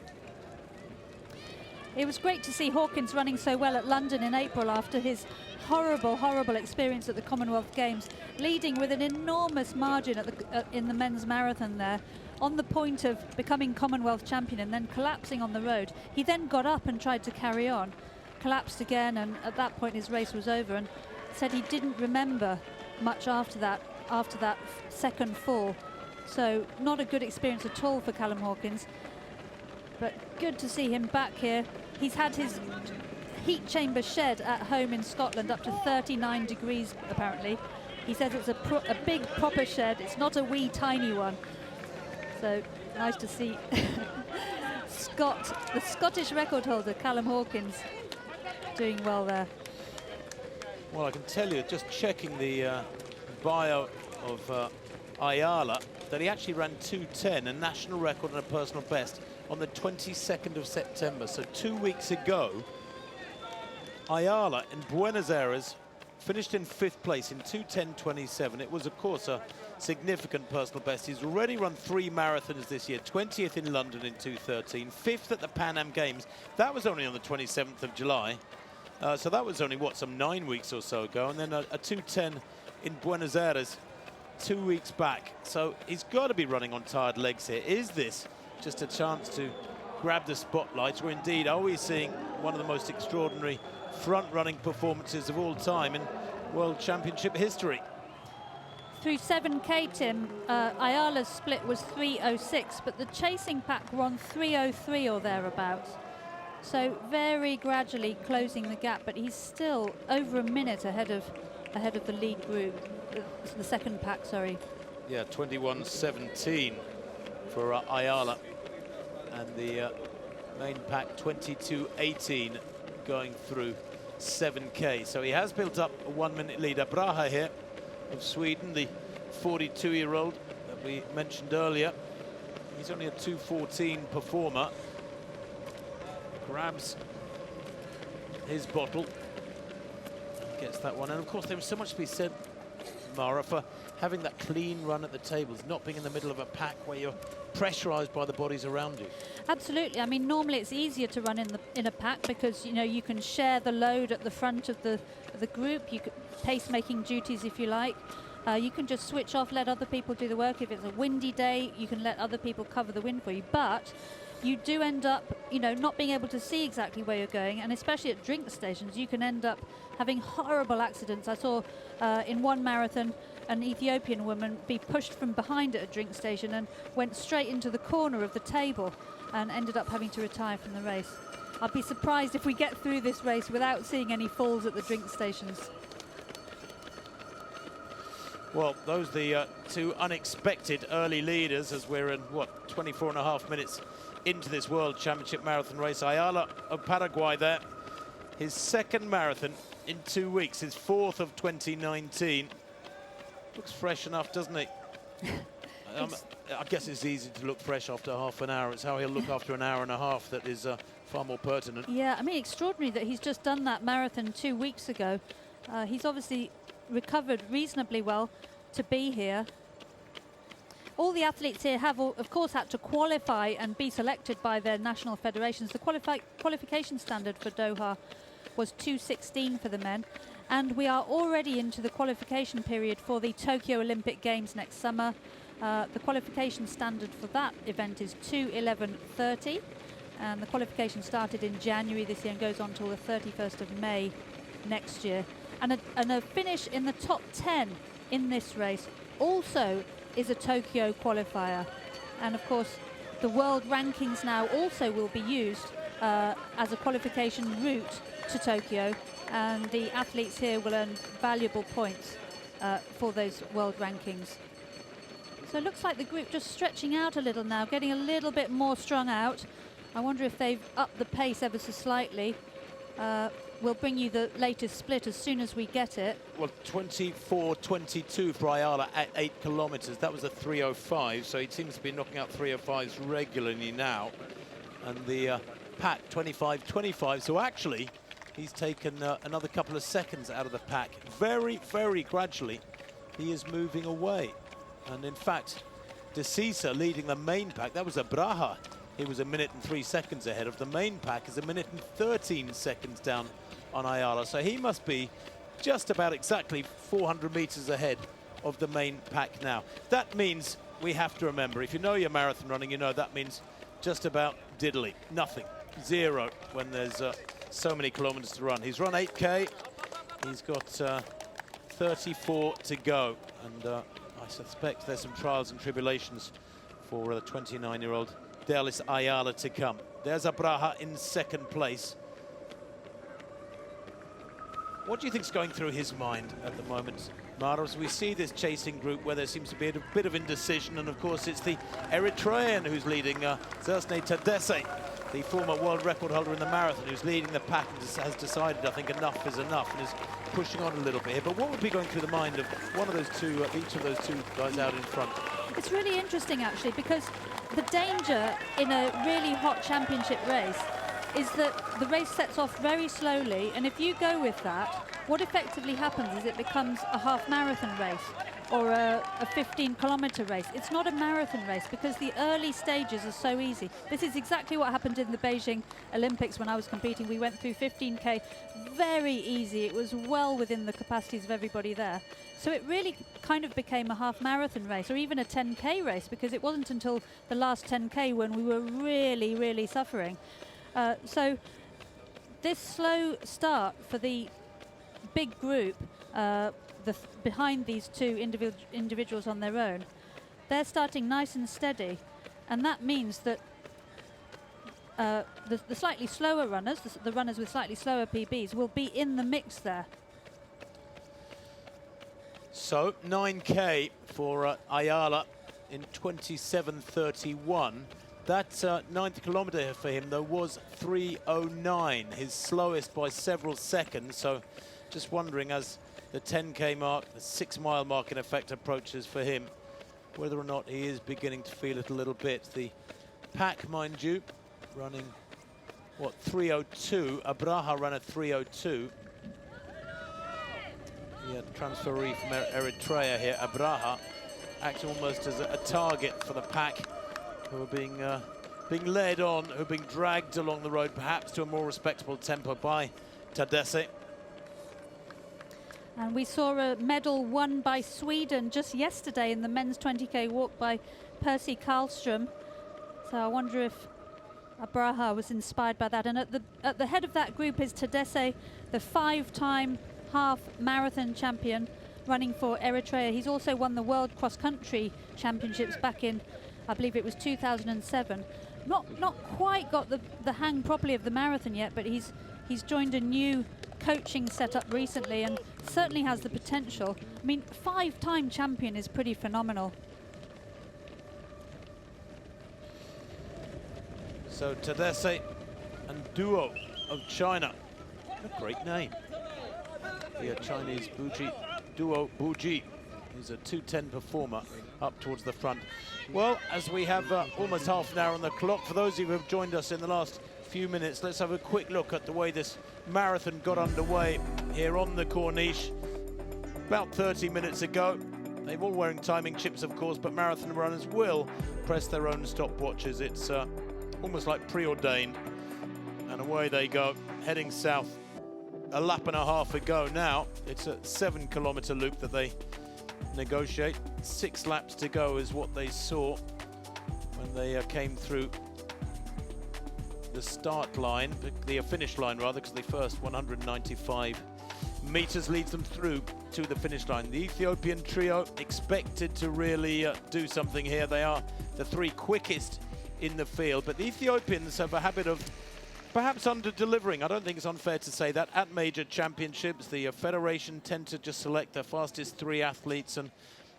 It was great to see Hawkins running so well at London in April after his horrible experience at the Commonwealth Games, leading with an enormous margin in the men's marathon there, on the point of becoming Commonwealth champion and then collapsing on the road. He then got up and tried to carry on, collapsed again, and at that point his race was over, and said he didn't remember much after that second fall. So not a good experience at all for Callum Hawkins. But good to see him back here. He's had his heat chamber shed at home in Scotland up to 39 degrees apparently. He says it's a big proper shed, it's not a wee tiny one. So nice to see the Scottish record holder Callum Hawkins doing well there. Well, I can tell you, just checking the bio of Ayala, that he actually ran 2:10, a national record and a personal best, on the 22nd of September. So 2 weeks ago, Ayala in Buenos Aires finished in 5th place in 2:10.27. It was, of course, a significant personal best. He's already run 3 marathons this year, 20th in London in 2:13, 5th at the Pan Am Games. That was only on the 27th of July. So that was only, what, some 9 weeks or so ago. And then a 2:10 in Buenos Aires 2 weeks back. So he's got to be running on tired legs here. Is this just a chance to grab the spotlight, or indeed are we seeing one of the most extraordinary front-running performances of all time in World Championship history? Through 7K, Tim, Ayala's split was 3:06, but the chasing pack were on 3:03 or thereabouts. So very gradually closing the gap, but he's still over a minute ahead of the lead group, the second pack, sorry. Yeah, 21:17 for Ayala, and the main pack 22:18 going through 7K. So he has built up a 1 minute lead. Braha here of Sweden, the 42-year-old that we mentioned earlier. He's only a 2:14 performer. Grabs his bottle and gets that one. And of course, there was so much to be said, Mara, for having that clean run at the tables, not being in the middle of a pack where you're pressurized by the bodies around you. Absolutely. I mean, normally it's easier to run in a pack because, you know, you can share the load at the front of the group. You could pace-making duties, if you like. You can just switch off, let other people do the work. If it's a windy day, you can let other people cover the wind for you. But you do end up, you know, not being able to see exactly where you're going, and especially at drink stations, you can end up having horrible accidents. I saw in one marathon an Ethiopian woman be pushed from behind at a drink station and went straight into the corner of the table and ended up having to retire from the race. I'd be surprised if we get through this race without seeing any falls at the drink stations. Well, those are the two unexpected early leaders as we're in, what, 24.5 minutes into this World Championship marathon race. Ayala of Paraguay there, his second marathon in 2 weeks, his 4th of 2019. Looks fresh enough, doesn't he? I guess it's easy to look fresh after half an hour. It's how he'll look after an hour and a half that is far more pertinent. Yeah, I mean, extraordinary that he's just done that marathon 2 weeks ago. He's obviously recovered reasonably well to be here. All the athletes here have, of course, had to qualify and be selected by their national federations. The qualification standard for Doha was 2:16 for the men, and we are already into the qualification period for the Tokyo Olympic Games next summer. The qualification standard for that event is 2:11:30, and the qualification started in January this year and goes on till the 31st of May next year. And a finish in the top 10 in this race also is a Tokyo qualifier. And of course, the world rankings now also will be used as a qualification route to Tokyo, and the athletes here will earn valuable points for those world rankings. So it looks like the group just stretching out a little now, getting a little bit more strung out. I wonder if they've upped the pace ever so slightly. We'll bring you the latest split as soon as we get it. Well, 24:22 for Ayala at 8 kilometers. That was a 3:05, so he seems to be knocking out 3:05s regularly now. And the pack 25:25, so actually he's taken another couple of seconds out of the pack. Very, very gradually he is moving away. And in fact, Desisa leading the main pack, that was a Braha. He was 1 minute and 3 seconds ahead of. The main pack is 1 minute and 13 seconds down on Ayala. So he must be just about exactly 400 meters ahead of the main pack now. That means we have to remember, if you know your marathon running, you know that means just about diddly, nothing, zero when there's so many kilometers to run. He's run 8K, he's got 34 to go, and I suspect there's some trials and tribulations for the 29-year-old Delis Ayala to come. There's Abraha in second place. What do you think's going through his mind at the moment, Maros? We see this chasing group where there seems to be a bit of indecision, and of course it's the Eritrean who's leading, Zersne Tadesse, the former world record holder in the marathon, who's leading the pack and has decided, I think, enough is enough, and is pushing on a little bit here. But what would be going through the mind of one of those two, each of those two guys out in front? It's really interesting, actually, because the danger in a really hot championship race is that the race sets off very slowly, and if you go with that, what effectively happens is it becomes a half marathon race or a 15-kilometer race. It's not a marathon race because the early stages are so easy. This is exactly what happened in the Beijing Olympics when I was competing. We went through 15K, very easy. It was well within the capacities of everybody there. So it really kind of became a half marathon race or even a 10K race, because it wasn't until the last 10K when we were really, really suffering. So this slow start for the big group, behind these two individuals on their own, they're starting nice and steady, and that means that the slightly slower runners, the runners with slightly slower PBs, will be in the mix there. So 9K for Ayala in 27:31. That 9th kilometre for him, though, was 3:09, his slowest by several seconds. So just wondering, as the 10K mark, the 6-mile mark in effect approaches for him, whether or not he is beginning to feel it a little bit. The pack, mind you, running, what, 3:02. Abraha ran at 3:02. The transferee from Eritrea here, Abraha, acting almost as a target for the pack, who are being led on, who are being dragged along the road, perhaps to a more respectable tempo by Tadesse. And we saw a medal won by Sweden just yesterday in the men's 20K walk by Percy Karlström. So I wonder if Abraha was inspired by that. And at the head of that group is Tadesse, the 5-time half marathon champion running for Eritrea. He's also won the World Cross Country Championships back in, I believe it was 2007. Not quite got the hang properly of the marathon yet, but he's joined a new coaching setup recently and certainly has the potential. I mean, 5-time champion is pretty phenomenal. So Tadesse and Duo of China. A great name. The Chinese Buji, Duo Buji, is a 2:10 performer up towards the front. Well, as we have almost half an hour on the clock, for those of you who have joined us in the last few minutes, let's have a quick look at the way this marathon got underway here on the Corniche about 30 minutes ago. They're all wearing timing chips, of course, but marathon runners will press their own stopwatches. It's almost like preordained, and away they go, heading south. A lap and a half ago now. It's a 7-kilometre loop that they negotiate. 6 laps to go is what they saw when they came through the start line, the finish line rather, because the first 195 meters leads them through to the finish line. The Ethiopian trio expected to really do something here. They are the 3 quickest in the field, but the Ethiopians have a habit of perhaps under-delivering. I don't think it's unfair to say that. At major championships, the federation tend to just select their fastest 3 athletes, and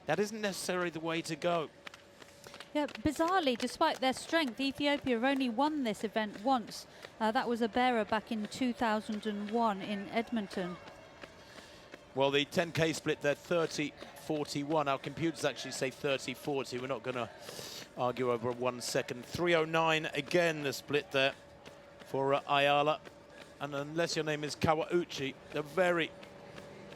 that isn't necessarily the way to go. Yeah, bizarrely, despite their strength, Ethiopia have only won this event once. That was a bearer back in 2001 in Edmonton. Well, the 10K split, they're 30:41. Our computers actually say 30:40. We're not going to argue over 1 second. 3:09 again, the split there for Ayala. And unless your name is Kawauchi, the very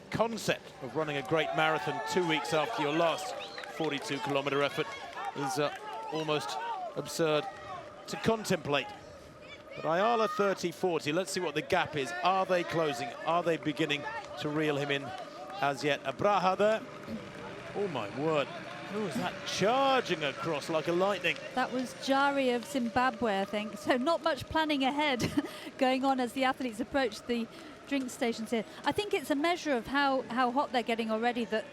concept of running a great marathon 2 weeks after your last 42-kilometer effort is almost absurd to contemplate. But Ayala 30:40, let's see what the gap is. Are they closing? Are they beginning to reel him in as yet? Abraha there. Oh my word. Who is that charging across like a lightning? That was Jari of Zimbabwe, I think. So not much planning ahead going on as the athletes approach the drink stations here. I think it's a measure of how hot they're getting already, that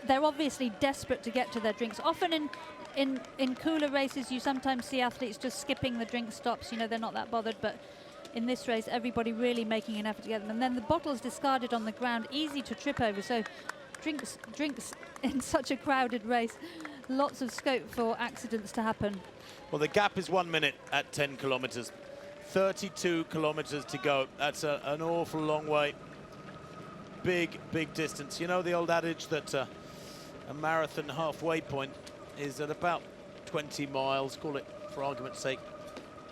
they're obviously desperate to get to their drinks. Often in cooler races, you sometimes see athletes just skipping the drink stops. You know, they're not that bothered, but in this race, everybody really making an effort to get them. And then the bottles discarded on the ground, easy to trip over. So drinks in such a crowded race, lots of scope for accidents to happen. Well, the gap is 1 minute at 10 kilometres. 32 kilometres to go. That's an awful long way. Big distance. You know the old adage that a marathon halfway point is at about 20 miles, call it for argument's sake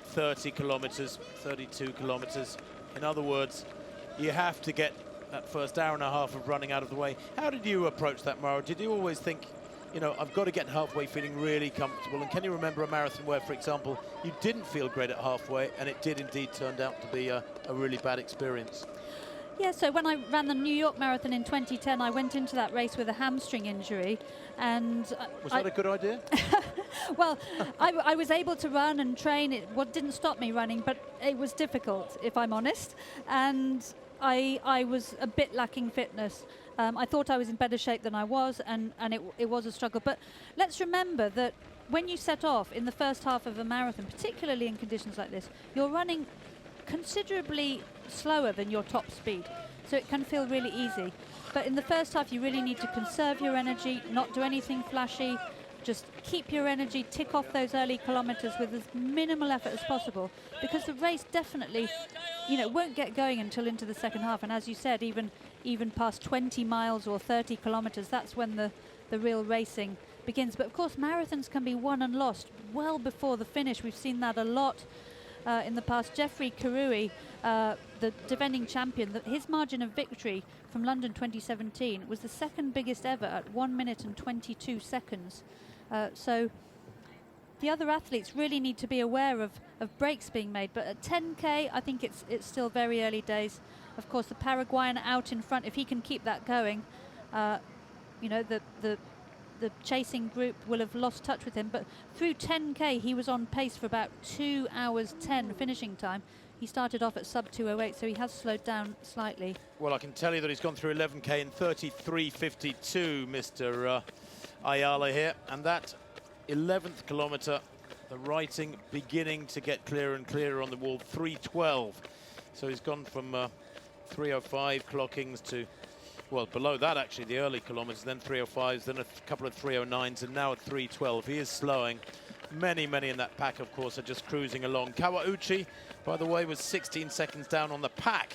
30 kilometres, 32 kilometres. In other words, you have to get that first hour and a half of running out of the way. How did you approach that, Mara? Did you always think, you know, I've got to get halfway feeling really comfortable? And can you remember a marathon where, for example, you didn't feel great at halfway and it did indeed turn out to be a really bad experience? Yeah, so when I ran the New York Marathon in 2010, I went into that race with a hamstring injury. And was that a good idea? Well, I was able to run and train. It didn't stop me running, but it was difficult, if I'm honest. And I was a bit lacking fitness. I thought I was in better shape than I was, and it was a struggle. But let's remember that when you set off in the first half of a marathon, particularly in conditions like this, you're running considerably slower than your top speed, so it can feel really easy. But in the first half, you really need to conserve your energy, not do anything flashy, just keep your energy, tick off those early kilometers with as minimal effort as possible, because the race definitely, you know, won't get going until into the second half. And as you said, even past 20 miles or 30 kilometers, that's when the real racing begins. But of course, marathons can be won and lost well before the finish. We've seen that a lot in the past. Geoffrey Kirui, the defending champion, his margin of victory from London 2017 was the second biggest ever at 1 minute and 22 seconds. So the other athletes really need to be aware of breaks being made. But at 10K, I think it's still very early days. Of course, the Paraguayan out in front, if he can keep that going, you know, the chasing group will have lost touch with him. But through 10K, he was on pace for about 2 hours 10 finishing time. He started off at sub 2:08, so he has slowed down slightly. Well, I can tell you that he's gone through 11K in 33:52, Mr. Ayala here. And that 11th kilometre, the writing beginning to get clearer and clearer on the wall, 3:12. So he's gone from 3:05 clockings to, well, below that actually, the early kilometres, then 3:05s, then a couple of 3:09s, and now at 3:12. He is slowing. Many in that pack, of course, are just cruising along. Kawauchi, by the way, was 16 seconds down on the pack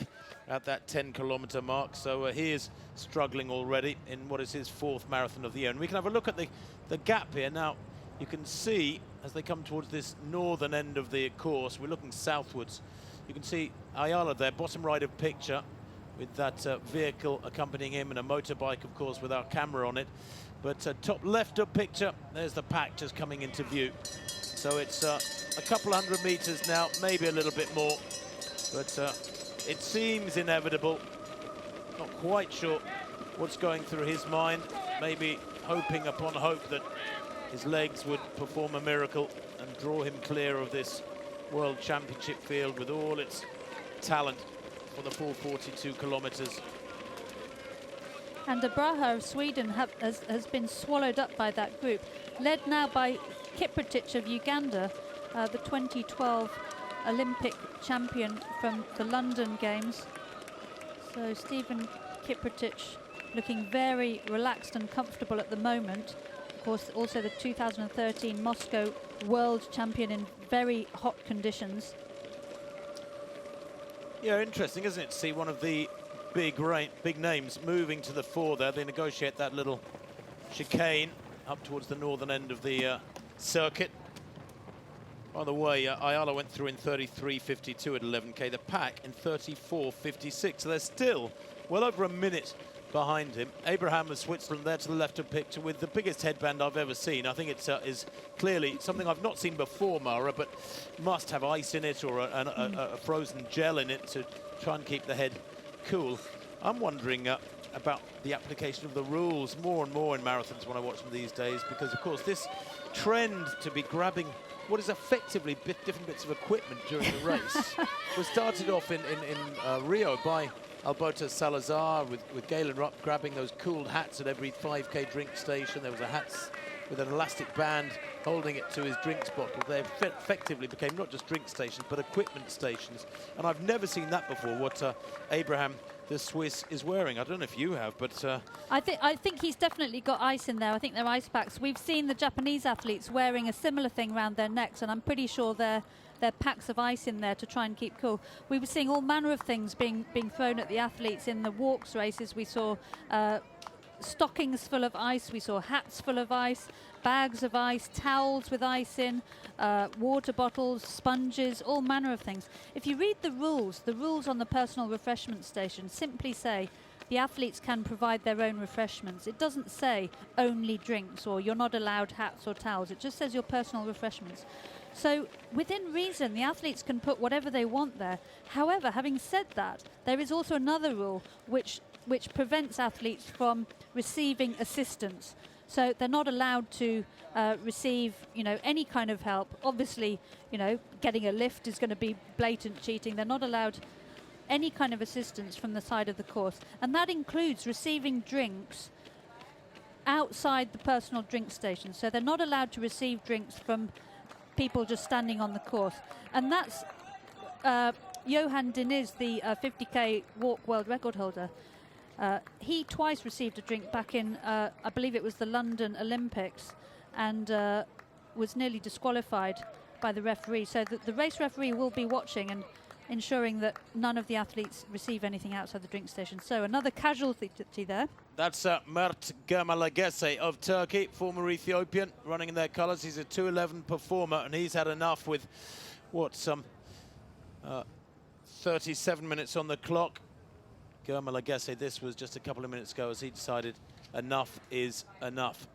at that 10-kilometre mark. So he is struggling already in what is his 4th marathon of the year. And we can have a look at the gap here. Now, you can see as they come towards this northern end of the course, we're looking southwards. You can see Ayala there, bottom right of picture, with that vehicle accompanying him, and a motorbike, of course, with our camera on it. But top left of picture, there's the pack just coming into view. So it's a couple 100 meters now, maybe a little bit more, but it seems inevitable. Not quite sure what's going through his mind. Maybe hoping upon hope that his legs would perform a miracle and draw him clear of this World Championship field with all its talent for the full 42 kilometers. And Braha of Sweden has been swallowed up by that group, led now by Kipruto of Uganda, the 2012 Olympic champion from the London Games. So Stephen Kipruto looking very relaxed and comfortable at the moment. Of course, also the 2013 Moscow world champion in very hot conditions. Yeah, interesting, isn't it, to see one of the big names moving to the fore there. They negotiate that little chicane up towards the northern end of the circuit. By the way, Ayala went through in 33:52 at 11K. The pack in 34:56. So they're still well over a minute behind him. Abraham of Switzerland there to the left of picture with the biggest headband I've ever seen. I think it is clearly something I've not seen before, Mara, but must have ice in it or a frozen gel in it to try and keep the head cool. I'm wondering about the application of the rules more and more in marathons when I watch them these days, because of course this trend to be grabbing what is effectively different bits of equipment during the race was started off in Rio by Alberto Salazar with Galen Rupp grabbing those cooled hats at every 5K drink station. There was a hats with an elastic band holding it to his drinks bottle. They effectively became not just drink stations, but equipment stations. And I've never seen that before, what Abraham, the Swiss, is wearing. I don't know if you have, but... I think he's definitely got ice in there. I think they're ice packs. We've seen the Japanese athletes wearing a similar thing around their necks, and I'm pretty sure they're packs of ice in there to try and keep cool. We were seeing all manner of things being thrown at the athletes in the walks races. We saw stockings full of ice, we saw hats full of ice, bags of ice, towels with ice in, water bottles, sponges, all manner of things. If you read the rules on the personal refreshment station simply say the athletes can provide their own refreshments. It doesn't say only drinks or you're not allowed hats or towels. It just says your personal refreshments. So within reason, the athletes can put whatever they want there. However, having said that, there is also another rule which prevents athletes from receiving assistance. So they're not allowed to receive, any kind of help. Obviously, getting a lift is going to be blatant cheating. They're not allowed any kind of assistance from the side of the course. And that includes receiving drinks outside the personal drink station. So they're not allowed to receive drinks from people just standing on the course. And that's Johan Dean, the 50K walk world record holder. He twice received a drink back in, I believe it was the London Olympics, and was nearly disqualified by the referee. So the race referee will be watching and ensuring that none of the athletes receive anything outside the drink station. So another casualty there. That's Mert Geremew of Turkey, former Ethiopian, running in their colours. He's a 2:11 performer, and he's had enough with, some 37 minutes on the clock. Geremew, this was just a couple of minutes ago as he decided enough is enough.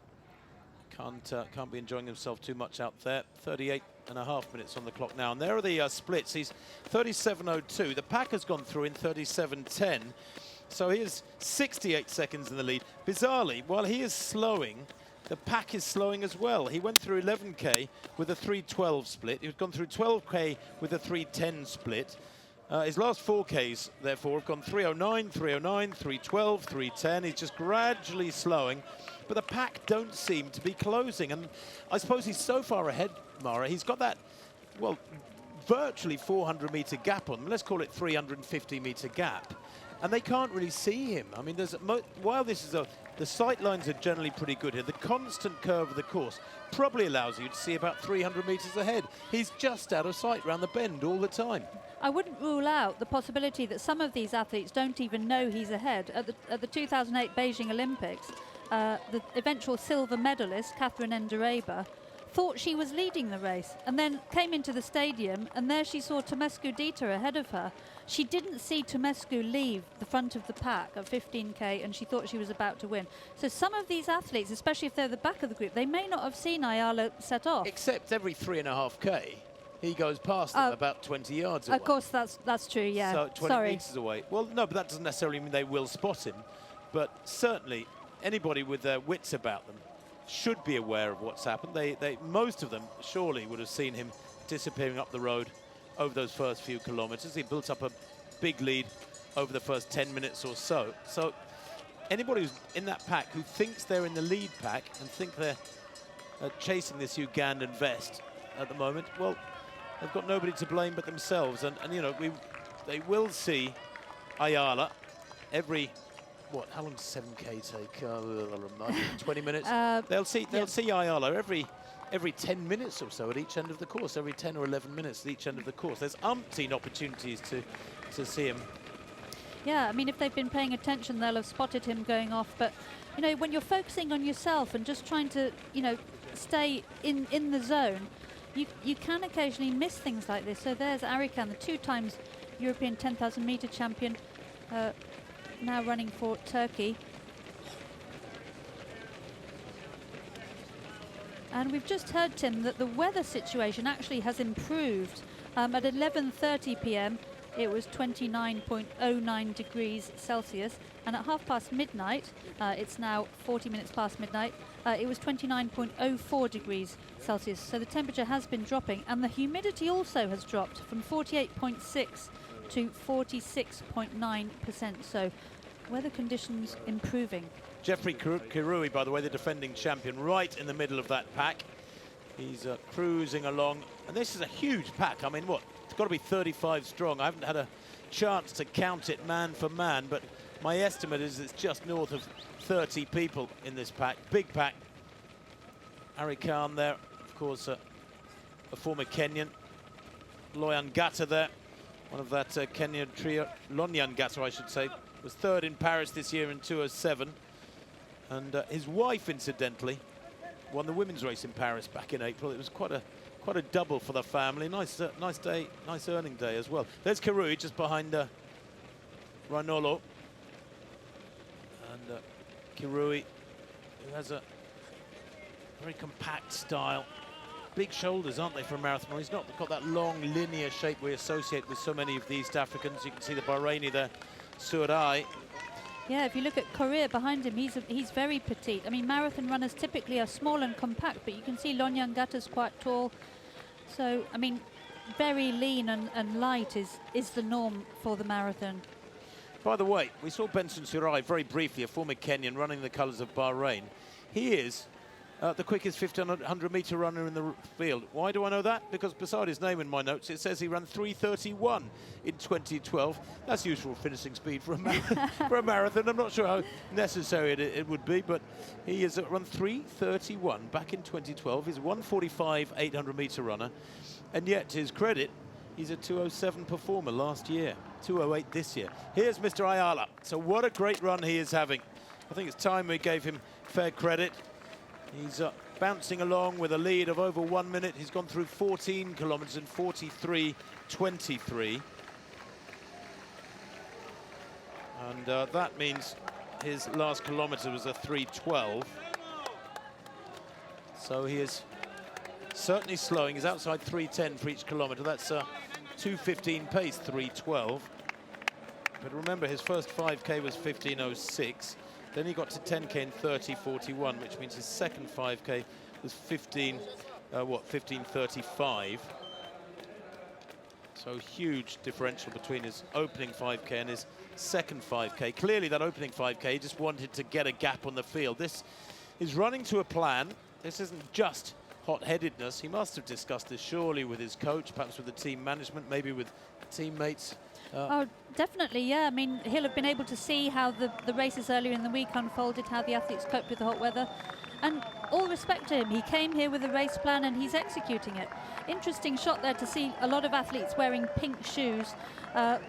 Can't be enjoying himself too much out there. 38.5 minutes on the clock now. And there are the splits. He's 37.02. The pack has gone through in 37.10. So he is 68 seconds in the lead. Bizarrely, while he is slowing, the pack is slowing as well. He went through 11K with a 3:12 split. He's gone through 12K with a 3:10 split. His last 4Ks, therefore, have gone 3:09, 3:09, 3:12, 3:10. He's just gradually slowing, but the pack don't seem to be closing. And I suppose he's so far ahead, Mara. He's got that, virtually 400-meter gap on them. Let's call it 350-meter gap. And they can't really see him. I mean, while this is the sight lines are generally pretty good here, the constant curve of the course probably allows you to see about 300 meters ahead. He's just out of sight round the bend all the time. I wouldn't rule out the possibility that some of these athletes don't even know he's ahead. At the 2008 Beijing Olympics, the eventual silver medalist, Catherine Ndereba, thought she was leading the race and then came into the stadium, and there she saw Tomescu Dieter ahead of her. She didn't see Tomescu leave the front of the pack at 15K, and she thought she was about to win. So some of these athletes, especially if they're the back of the group, they may not have seen Ayala set off. Except every 3.5K, he goes past them about 20 yards away. Of course, that's true, yeah. So 20 meters away. Well, no, but that doesn't necessarily mean they will spot him. But certainly, anybody with their wits about them should be aware of what's happened. Most of them surely would have seen him disappearing up the road over those first few kilometers. He built up a big lead over the first 10 minutes or so. So anybody who's in that pack who thinks they're in the lead pack and think they're chasing this Ugandan vest at the moment, well, they've got nobody to blame but themselves. And they will see Ayala every, how long does 7K take? 20 minutes? They'll see Ayala every 10 minutes or so at each end of the course, every 10 or 11 minutes at each end of the course. There's umpteen opportunities to see him. Yeah, I mean, if they've been paying attention, they'll have spotted him going off. But, when you're focusing on yourself and just trying to, stay in the zone, you can occasionally miss things like this. So there's Arikan, the 2 times European 10,000 meter champion, now running for Turkey. And we've just heard, Tim, that the weather situation actually has improved. At 11:30 p.m. it was 29.09 degrees Celsius, and at midnight, it's now 40 minutes past midnight, it was 29.04 degrees Celsius. So the temperature has been dropping, and the humidity also has dropped from 48.6 to 46.9%. So weather conditions improving. Jeffrey Kirui, by the way, the defending champion, right in the middle of that pack. He's cruising along, and this is a huge pack. I mean, what? It's got to be 35 strong. I haven't had a chance to count it man for man, but my estimate is it's just north of 30 people in this pack. Big pack. Harry Khan there, of course, a former Kenyan. Loyan Gata there, one of that Kenyan trio. Lonyan Gata, I should say, was third in Paris this year in 2:07. And his wife, incidentally, won the women's race in Paris back in April. It was quite a double for the family. Nice day, nice earning day as well. There's Kirui just behind Rainolo. And Kirui, who has a very compact style. Big shoulders, aren't they, for a marathoner? He's not got that long linear shape we associate with so many of the East Africans. You can see the Bahraini there, Surai. Yeah, if you look at Korea behind him, he's very petite. I mean, marathon runners typically are small and compact, but you can see Lonyan Gata's quite tall. So, I mean, very lean and light is the norm for the marathon. By the way, we saw Benson Surai very briefly, a former Kenyan, running the colours of Bahrain. He is the quickest 1500-metre runner in the field. Why do I know that? Because beside his name in my notes, it says he ran 3:31 in 2012. That's useful finishing speed for a marathon. I'm not sure how necessary it would be, but he has run 3:31 back in 2012. He's a 1:45 800-metre runner, and yet, to his credit, he's a 2:07 performer last year, 2:08 this year. Here's Mr. Ayala. So what a great run he is having. I think it's time we gave him fair credit. He's bouncing along with a lead of over 1 minute. He's gone through 14 kilometres in 43:23. And that means his last kilometre was a 3:12. So he is certainly slowing. He's outside 3:10 for each kilometre. That's 2:15 pace, 3:12. But remember, his first 5K was 15:06. Then he got to 10K in 30:41, which means his second 5K was 15:35. So huge differential between his opening 5K and his second 5K. Clearly that opening 5K, he just wanted to get a gap on the field. This is running to a plan. This isn't just hot-headedness. He must have discussed this surely with his coach, perhaps with the team management, maybe with teammates. Oh, definitely, yeah. I mean, he'll have been able to see how the races earlier in the week unfolded, how the athletes coped with the hot weather. And all respect to him, he came here with a race plan and he's executing it. Interesting shot there to see a lot of athletes wearing pink shoes. Of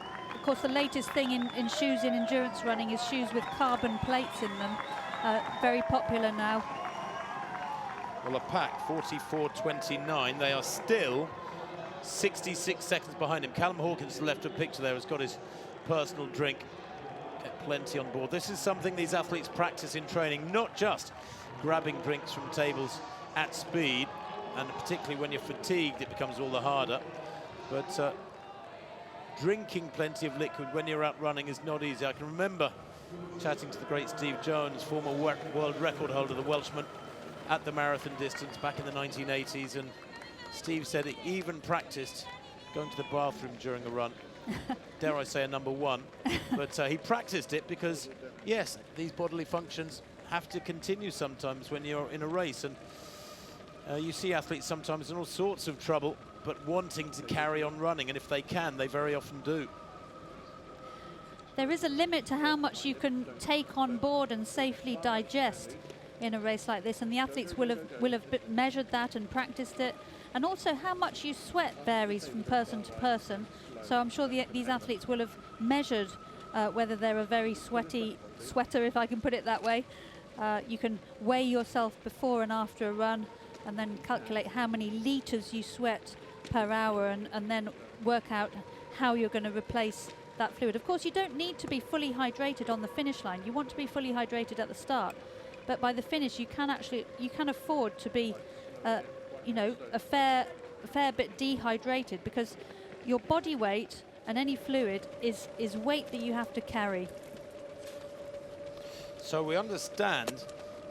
course, the latest thing in shoes in endurance running is shoes with carbon plates in them. Very popular now. Well, a pack, 44:29. They are still 66 seconds behind him. Callum Hawkins, the left of picture there, has got his personal drink. Get plenty on board. This is something these athletes practice in training, not just grabbing drinks from tables at speed, and particularly when you're fatigued, it becomes all the harder. But drinking plenty of liquid when you're out running is not easy. I can remember chatting to the great Steve Jones, former world record holder, the Welshman, at the marathon distance back in the 1980s, and Steve said he even practiced going to the bathroom during a run. Dare I say a number one. But he practiced it because, yes, these bodily functions have to continue sometimes when you're in a race. And you see athletes sometimes in all sorts of trouble, but wanting to carry on running. And if they can, they very often do. There is a limit to how much you can take on board and safely digest in a race like this. And the athletes will have measured that and practiced it. And also how much you sweat varies from person to person. So I'm sure these athletes will have measured whether they're a very sweaty sweater, if I can put it that way. You can weigh yourself before and after a run and then calculate how many litres you sweat per hour and then work out how you're going to replace that fluid. Of course, you don't need to be fully hydrated on the finish line. You want to be fully hydrated at the start. But by the finish, you can afford to be you know, a fair bit dehydrated, because your body weight and any fluid is weight that you have to carry. So we understand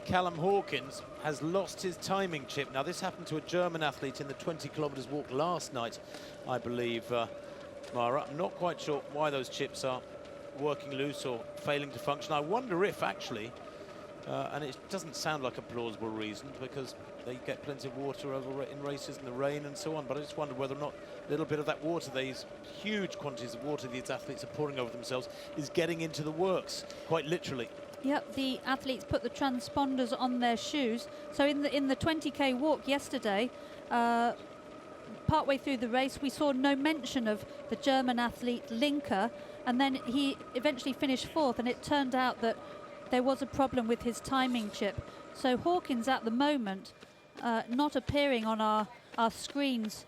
Callum Hawkins has lost his timing chip. Now, this happened to a German athlete in the 20 kilometres walk last night, I believe. Mara. I'm not quite sure why those chips are working loose or failing to function. I wonder if actually, and it doesn't sound like a plausible reason because they get plenty of water over in races in the rain and so on, but I just wonder whether or not a little bit of that water, these huge quantities of water these athletes are pouring over themselves, is getting into the works, quite literally. Yep, the athletes put the transponders on their shoes. So in the 20k walk yesterday, partway through the race, we saw no mention of the German athlete Linker, and then he eventually finished fourth, and it turned out that there was a problem with his timing chip. So Hawkins at the moment not appearing on our screens,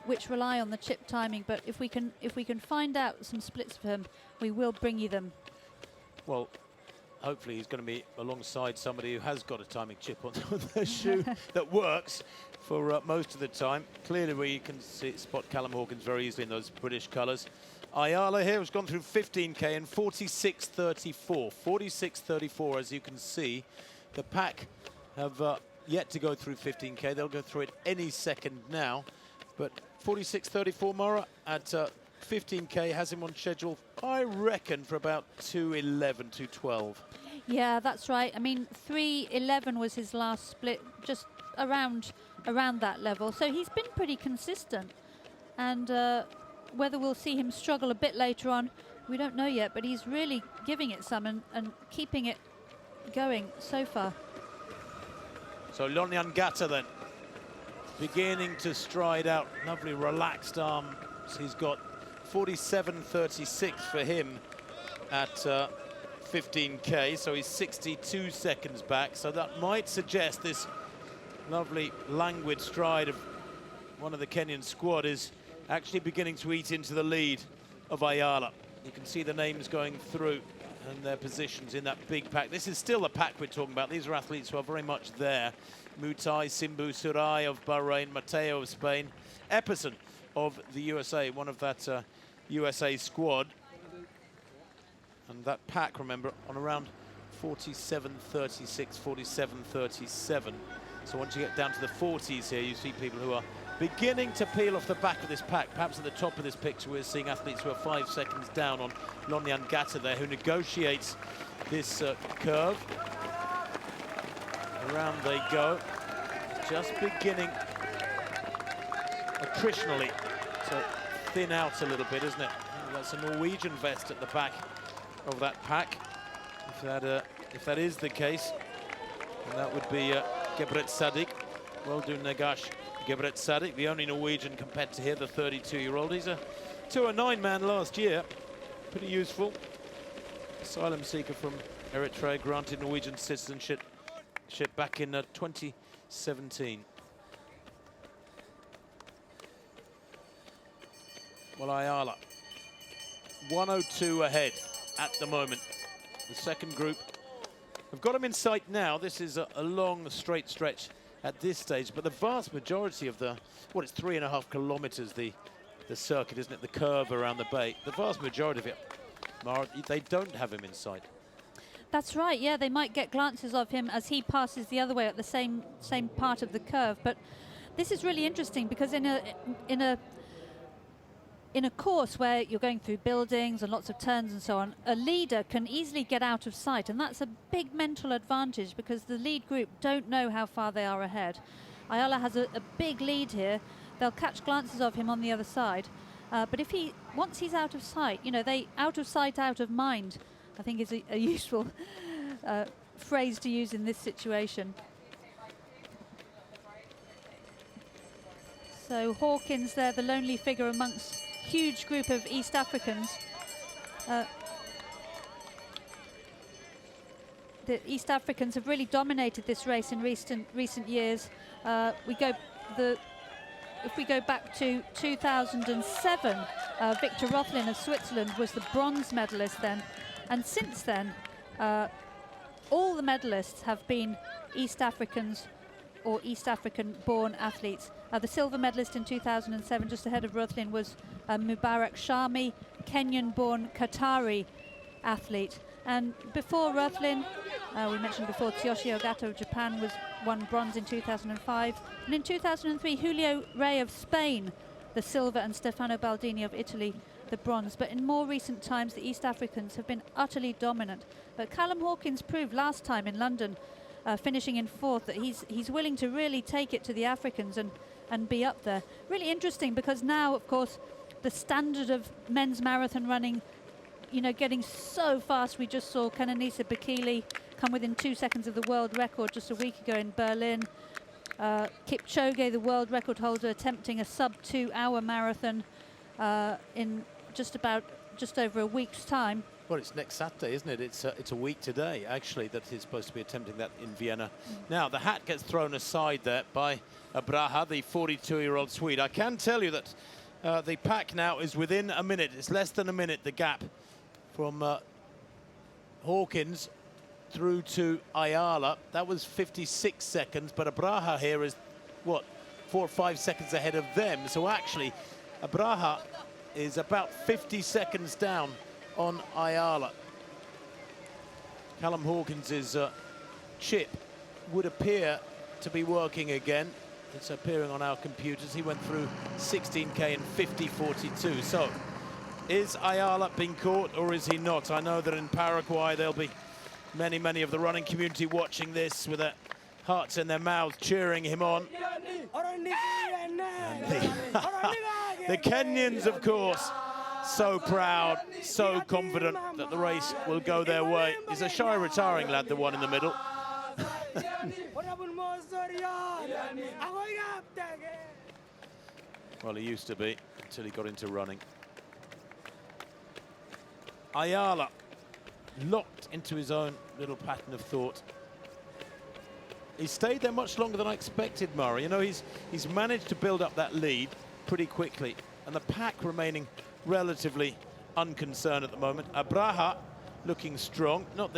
which rely on the chip timing, but if we can find out some splits for him, we will bring you them. Well, hopefully he's going to be alongside somebody who has got a timing chip on their shoe that works for most of the time. Clearly we can spot Callum Hawkins very easily in those British colours. Ayala here has gone through 15k in 46.34. 46.34, as you can see. The pack have yet to go through 15k. They'll go through it any second now. But 46.34, Mara, at 15k has him on schedule, I reckon, for about 2:11, 2:12. Yeah, that's right. I mean, 3:11 was his last split, just around that level. So he's been pretty consistent. And whether we'll see him struggle a bit later on, we don't know yet. But he's really giving it some and keeping it going so far. So Lonyangata then, beginning to stride out. Lovely relaxed arms he's got. 47.36 for him at 15k, so he's 62 seconds back. So that might suggest this lovely languid stride of one of the Kenyan squad is actually beginning to eat into the lead of Ayala. You can see the names going through and their positions in that big pack. This is still a pack we're talking about. These are athletes who are very much there. Mutai, Simbu, Surai of Bahrain, Mateo of Spain, Epperson of the USA, one of that USA squad. And that pack, remember, on around 47.36, 47.37. So once you get down to the 40s here, you see people who are beginning to peel off the back of this pack. Perhaps at the top of this picture, we're seeing athletes who are 5 seconds down on Lonyangata there, who negotiates this curve. Around they go, just beginning attritionally to thin out a little bit, isn't it? That's a Norwegian vest at the back of that pack. If that is the case, then that would be Gebret Sadik. Well done, Nagash Gebret Sadik, the only Norwegian competitor here, the 32-year-old. He's a 209 man last year, pretty useful. Asylum seeker from Eritrea, granted Norwegian citizenship back in 2017. Well, Ayala, 102 ahead at the moment. The second group have got him in sight now. This is a long, straight stretch at this stage, but the vast majority of the, well, it's 3.5 kilometers, the circuit, isn't it? The curve around the bay. The vast majority of it, Mara, they don't have him in sight. That's right, yeah, they might get glances of him as he passes the other way at the same part of the curve. But this is really interesting because in a course where you're going through buildings and lots of turns and so on, a leader can easily get out of sight, and that's a big mental advantage because the lead group don't know how far they are ahead. Ayala has a big lead here. They'll catch glances of him on the other side, but once he's out of sight, you know, out of sight, out of mind, I think is a useful phrase to use in this situation. So Hawkins there, the lonely figure amongst huge group of East Africans. The East Africans have really dominated this race in recent years. If we go back to 2007, Victor Rothlin of Switzerland was the bronze medalist then, and since then all the medalists have been East Africans or East African-born athletes. The silver medalist in 2007, just ahead of Rothlin, was Mubarak Shami, Kenyan-born Qatari athlete. And before Rothlin, we mentioned before, Tsuyoshi Ogata of Japan won bronze in 2005. And in 2003, Julio Rey of Spain the silver, and Stefano Baldini of Italy the bronze. But in more recent times, the East Africans have been utterly dominant. But Callum Hawkins proved last time in London, finishing in 4th, that he's willing to really take it to the Africans and be up there. Really interesting, because now, of course, the standard of men's marathon running, you know, getting so fast. We just saw Kenenisa Bekele come within 2 seconds of the world record just a week ago in Berlin. Kipchoge, the world record holder, attempting a sub-2 hour marathon in just over a week's time. Well, it's next Saturday, isn't it? It's a week today, actually, that he's supposed to be attempting that in Vienna. Now, the hat gets thrown aside there by Braha, the 42-year-old Swede. I can tell you that the pack now is within a minute. It's less than a minute, the gap from Hawkins through to Ayala. That was 56 seconds, but Braha here is, what, 4 or 5 seconds ahead of them. So actually, Braha is about 50 seconds down on Ayala. Callum Hawkins' chip would appear to be working again. It's appearing on our computers. He went through 16K in 50:42. So, is Ayala being caught or is he not? I know that in Paraguay there'll be many of the running community watching this with their hearts in their mouths, cheering him on. And the Kenyans, of course, so proud, so confident that the race will go their way. He's a shy retiring lad, the one in the middle. Well, he used to be until he got into running. Ayala locked into his own little pattern of thought. He stayed there much longer than I expected, Murray. You know, he's managed to build up that lead pretty quickly, and the pack remaining relatively unconcerned at the moment. Braha looking strong, not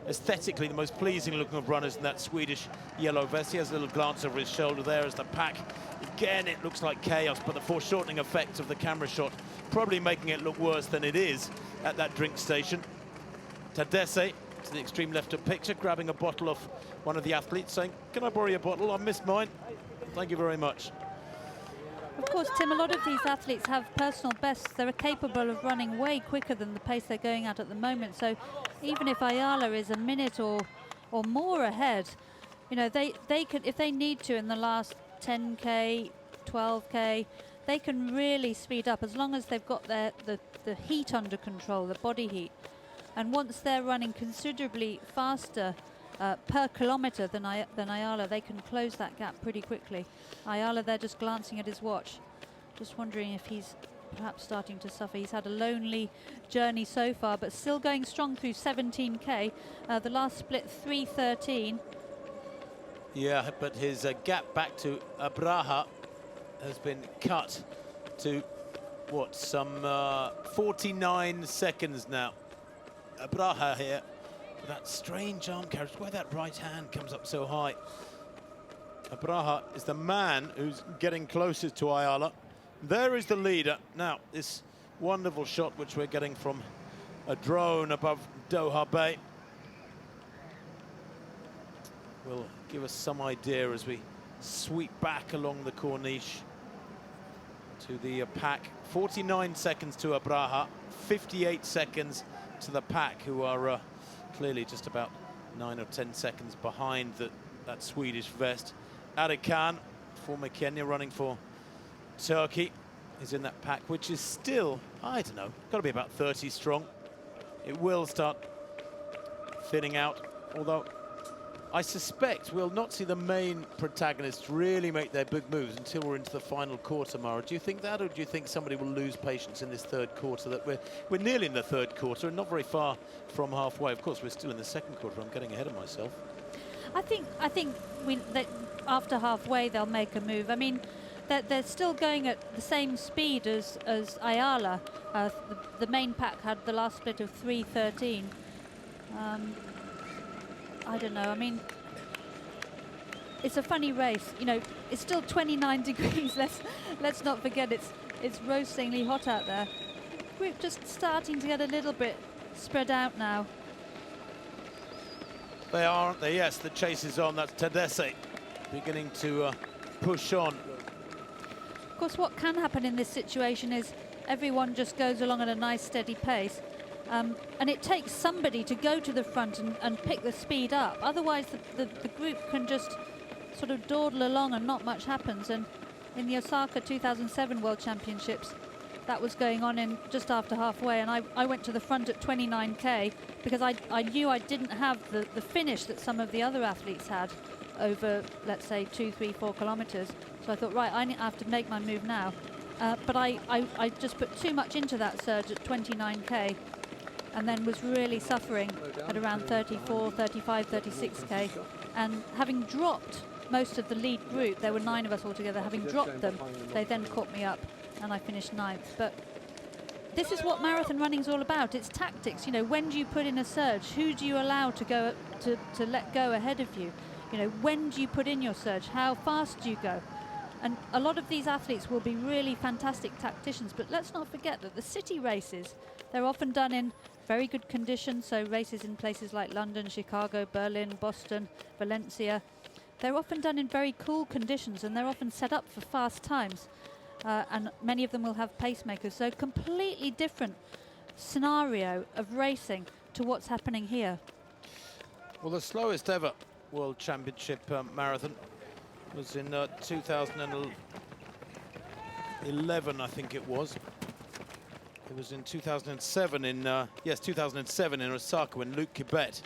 aesthetically the most pleasing looking of runners in that Swedish yellow vest. He has a little glance over his shoulder there as the pack, again, it looks like chaos, but the foreshortening effect of the camera shot probably making it look worse than it is at that drink station. Tadesse to the extreme left of picture, grabbing a bottle off one of the athletes, saying, "Can I borrow your bottle? I missed mine. Thank you very much." Of course, Tim, a lot of these athletes have personal bests. They're capable of running way quicker than the pace they're going at the moment. So even if Ayala is a minute or more ahead, you know, they could, if they need to in the last 10K, 12K, they can really speed up as long as they've got the heat under control, the body heat. And once they're running considerably faster per kilometre than Ayala, they can close that gap pretty quickly. Ayala there just glancing at his watch, just wondering if he's perhaps starting to suffer. He's had a lonely journey so far, but still going strong through 17K. The last split 3:13. Yeah, but his gap back to Braha has been cut to, what, some 49 seconds now. Braha here, that strange arm carriage, where that right hand comes up so high. Braha is the man who's getting closest to Ayala. There is the leader. Now, this wonderful shot which we're getting from a drone above Doha Bay will give us some idea as we sweep back along the Corniche to the pack. 49 seconds to Braha, 58 seconds to the pack, who are clearly just about 9 or 10 seconds behind that Swedish vest. Arikan, former Kenya, running for Turkey, is in that pack, which is still, I don't know, got to be about 30 strong. It will start thinning out, although I suspect we'll not see the main protagonists really make their big moves until we're into the final quarter, Mara. Do you think that, or do you think somebody will lose patience in this third quarter? That we're nearly in the third quarter and not very far from halfway. Of course, we're still in the second quarter. I'm getting ahead of myself. I think that after halfway they'll make a move. I mean, they're still going at the same speed as Ayala. The main pack had the last split of 3:13. I don't know. I mean, it's a funny race. You know, it's still 29 degrees. Let's not forget it's roastingly hot out there. We're just starting to get a little bit spread out now. They are, aren't they? Yes, the chase is on. That's Tadesse beginning to push on. Of course, what can happen in this situation is everyone just goes along at a nice steady pace. And it takes somebody to go to the front and pick the speed up. Otherwise, the group can just sort of dawdle along and not much happens. And in the Osaka 2007 World Championships, that was going on in just after halfway. And I went to the front at 29k because I knew I didn't have the finish that some of the other athletes had over, let's say, 2, 3, 4 kilometers. So I thought, right, I have to make my move now. But I just put too much into that surge at 29k. And then was really suffering at around 34, 35, 36k. And having dropped most of the lead group, there were 9 of us altogether, having dropped them, they then caught me up and I finished 9th. But this is what marathon running is all about. It's tactics. You know, when do you put in a surge? Who do you allow to go to let go ahead of you? You know, when do you put in your surge? How fast do you go? And a lot of these athletes will be really fantastic tacticians, but let's not forget that the city races, they're often done in very good conditions, so races in places like London, Chicago, Berlin, Boston, Valencia. They're often done in very cool conditions and they're often set up for fast times. And many of them will have pacemakers, so completely different scenario of racing to what's happening here. Well, the slowest ever World Championship marathon was in 2011, I think it was. It was in 2007 in 2007 in Osaka when Luke Kibet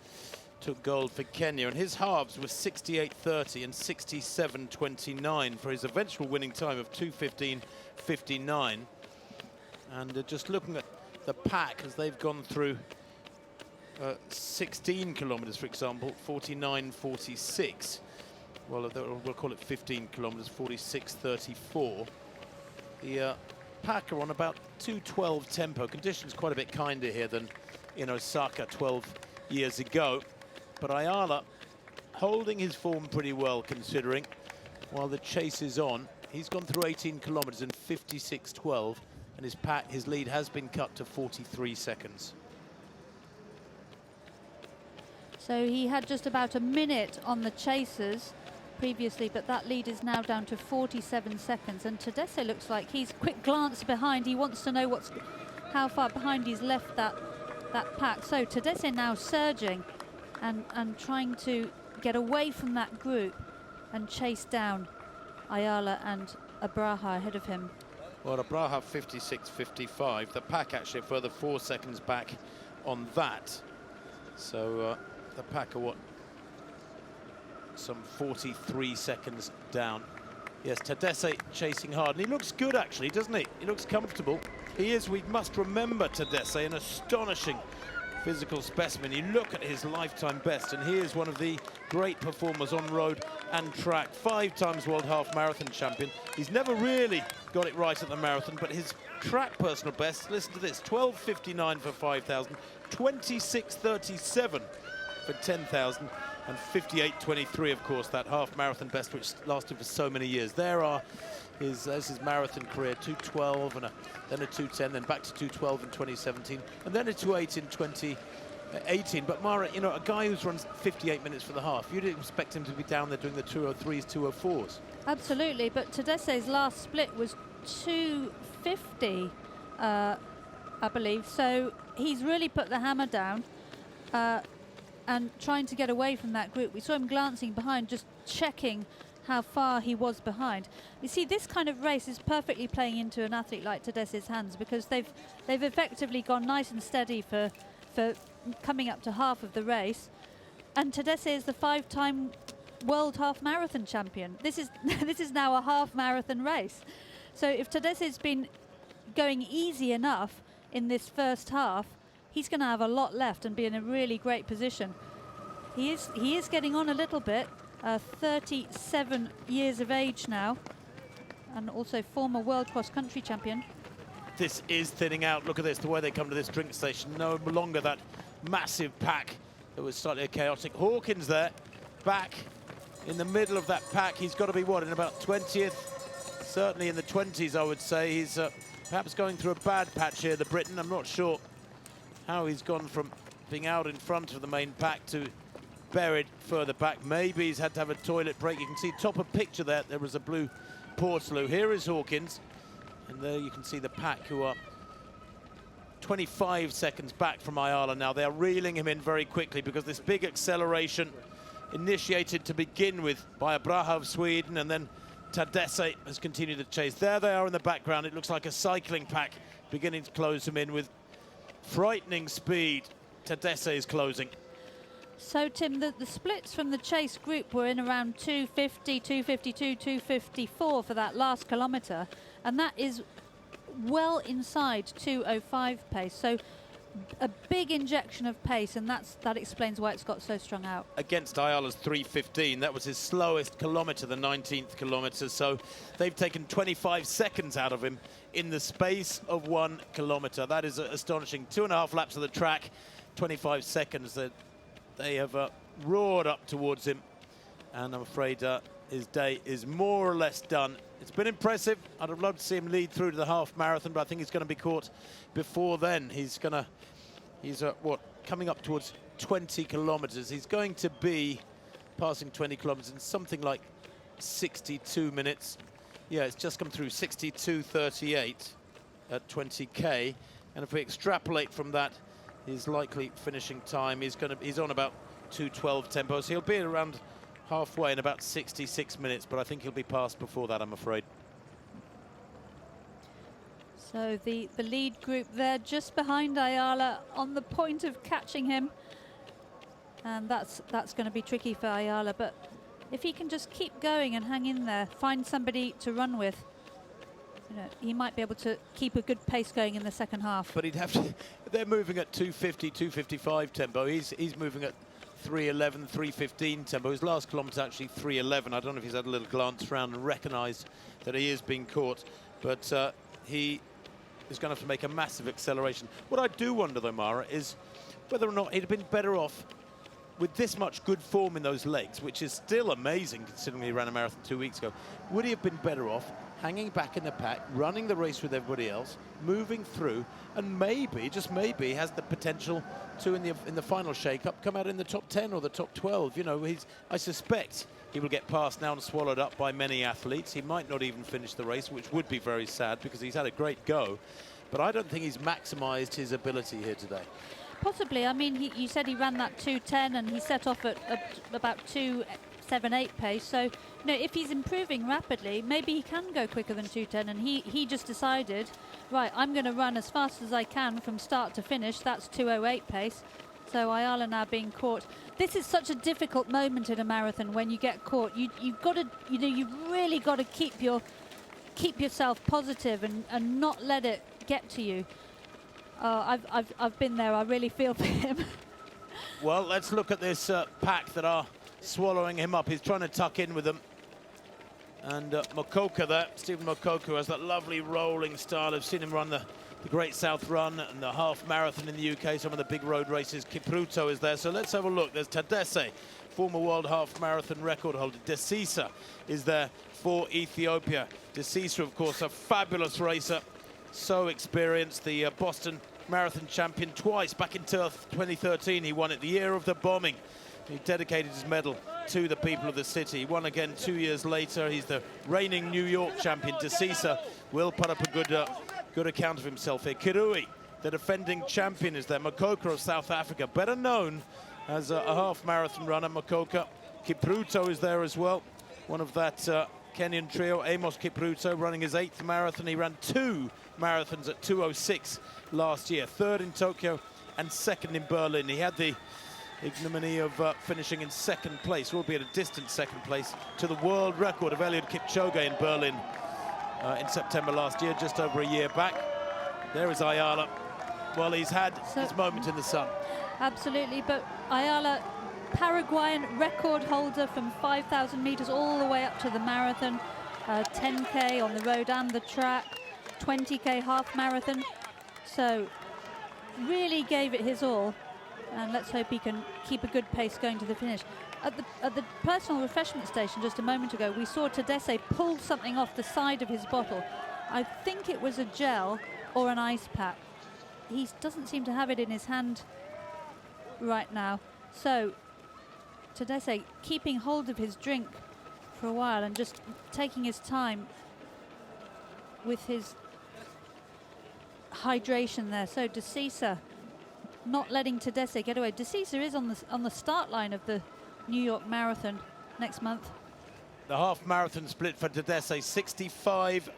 took gold for Kenya, and his halves were 68.30 and 67.29 for his eventual winning time of 2:15.59. And just looking at the pack as they've gone through 16 kilometers, for example, 49.46. Well, we'll call it 15 kilometers, 46.34. The pack are on about 2:12 tempo. Conditions quite a bit kinder here than in Osaka 12 years ago. But Ayala holding his form pretty well, considering, while the chase is on. He's gone through 18 kilometers in 56.12, and his lead has been cut to 43 seconds. So he had just about a minute on the chasers previously, but that lead is now down to 47 seconds. And Tadesse looks like he's quick glance behind. He wants to know how far behind he's left that pack. So Tadesse now surging and trying to get away from that group and chase down Ayala and Abraha ahead of him. Well, Abraha 56.55. The pack actually a further 4 seconds back on that. So the pack are some 43 seconds down. Yes, Tadesse chasing hard, and he looks good actually, doesn't he? He looks comfortable. He is, we must remember, Tadesse, an astonishing physical specimen. You look at his lifetime best, and he is one of the great performers on road and track. 5 times world half marathon champion. He's never really got it right at the marathon, but his track personal best, listen to this, 12:59 for 5,000, 26:37 for 10,000, and 58.23, of course, that half marathon best, which lasted for so many years. There's his marathon career, 2:12 and then a 2:10, then back to 2:12 in 2017, and then a 2:08 in 2018. But Mara, you know, a guy who's run 58 minutes for the half, you'd expect him to be down there doing the 2:03s, 2:04s. Absolutely, but Tadesse's last split was 2:50, I believe. So he's really put the hammer down. And trying to get away from that group. We saw him glancing behind, just checking how far he was behind. You see, this kind of race is perfectly playing into an athlete like Tadesse's hands, because they've effectively gone nice and steady for coming up to half of the race. And Tadesse is the 5-time world half marathon champion. This is this is now a half marathon race. So if Tadesse's been going easy enough in this first half, he's going to have a lot left and be in a really great position. He is getting on a little bit. 37 years of age now, and also former world cross-country champion. This is thinning out. Look at this, the way they come to this drink station. No longer that massive pack that was slightly chaotic. Hawkins there, back in the middle of that pack. He's got to be, what, in about 20th? Certainly in the 20s, I would say. He's perhaps going through a bad patch here, the Briton. I'm not sure how he's gone from being out in front of the main pack to buried further back. Maybe he's had to have a toilet break. You can see top of picture there was a blue Portaloo. Here is Hawkins, and there you can see the pack, who are 25 seconds back from Ayala now. They're reeling him in very quickly because this big acceleration, initiated to begin with by Abraha of Sweden, and then Tadesse has continued the chase. There they are in the background. It looks like a cycling pack beginning to close him in with frightening speed. Tadesse is closing. So, Tim, the splits from the chase group were in around 250, 252, 254 for that last kilometre, and that is well inside 205 pace. So a big injection of pace, and that explains why it's got so strung out. Against Ayala's 3:15, that was his slowest kilometre, the 19th kilometre, so they've taken 25 seconds out of him in the space of 1 kilometre. That is astonishing. 2.5 laps of the track, 25 seconds. That they have roared up towards him, and I'm afraid his day is more or less done. It's been impressive. I'd have loved to see him lead through to the half marathon, but I think he's going to be caught before then. He's coming up towards 20 kilometers. He's going to be passing 20 kilometers in something like 62 minutes. Yeah, it's just come through 62:38 at 20k, and if we extrapolate from that, his likely finishing time is he's on about 2:12 tempo, so he'll be around halfway in about 66 minutes, but I think he'll be passed before that, I'm afraid. So the lead group there just behind Ayala, on the point of catching him, and that's going to be tricky for Ayala, but if he can just keep going and hang in there, find somebody to run with, you know, he might be able to keep a good pace going in the second half. But he'd have to, they're moving at 250, 255 tempo. He's moving at 3:11, 3:15 tempo. His last kilometre actually 3:11. I don't know if he's had a little glance around and recognised that he is being caught, but he is going to have to make a massive acceleration. What I do wonder, though, Mara, is whether or not he'd have been better off with this much good form in those legs, which is still amazing considering he ran a marathon 2 weeks ago. Would he have been better off hanging back in the pack, running the race with everybody else, moving through, and maybe, just maybe, has the potential to, in the final shake-up, come out in the top 10 or the top 12. You know, I suspect he will get passed now and swallowed up by many athletes. He might not even finish the race, which would be very sad because he's had a great go. But I don't think he's maximised his ability here today. Possibly. I mean, you said he ran that 2:10 and he set off at about 2:78 pace. So, you know, if he's improving rapidly, maybe he can go quicker than 2:10. And he just decided, right, I'm going to run as fast as I can from start to finish. That's 2:08 pace. So Ayala now being caught. This is such a difficult moment in a marathon when you get caught. You've got to, you know, you've really got to keep yourself positive and not let it get to you. I've been there. I really feel for him. Well, let's look at this pack that are swallowing him up. He's trying to tuck in with them. And Mokoka there, Stephen Mokoka, has that lovely rolling style. I've seen him run the Great South Run and the half marathon in the UK, some of the big road races. Kipruto is there. So let's have a look. There's Tadesse, former world half marathon record holder. Desisa is there for Ethiopia. Desisa, of course, a fabulous racer. So experienced, the Boston Marathon champion twice. Back in 2013, he won it, the year of the bombing. He dedicated his medal to the people of the city. He won again 2 years later. He's the reigning New York champion. Desisa will put up a good account of himself here. Kirui, the defending champion, is there. Mokoka of South Africa, better known as a half marathon runner. Mokoka. Kipruto is there as well, one of that Kenyan trio. Amos Kipruto running his 8th marathon. He ran 2 marathons at 2:06 last year, 3rd in Tokyo and 2nd in Berlin. He had the ignominy of finishing in 2nd place, albeit a distant 2nd place, to the world record of Eliud Kipchoge in Berlin in September last year, just over a year back. There is Ayala. Well, he's had his moment in the sun. Absolutely, but Ayala, Paraguayan record holder from 5,000 meters all the way up to the marathon, 10k on the road and the track, 20k half marathon. So really gave it his all, and let's hope he can keep a good pace going to the finish. At the personal refreshment station just a moment ago, we saw Tadesse pull something off the side of his bottle. I think it was a gel or an ice pack. He doesn't seem to have it in his hand right now. So Tadesse keeping hold of his drink for a while and just taking his time with his hydration there. So Desisa not letting Tadesse get away. Desisa is on the start line of the New York Marathon next month. The half marathon split for Tadesse, 65.56.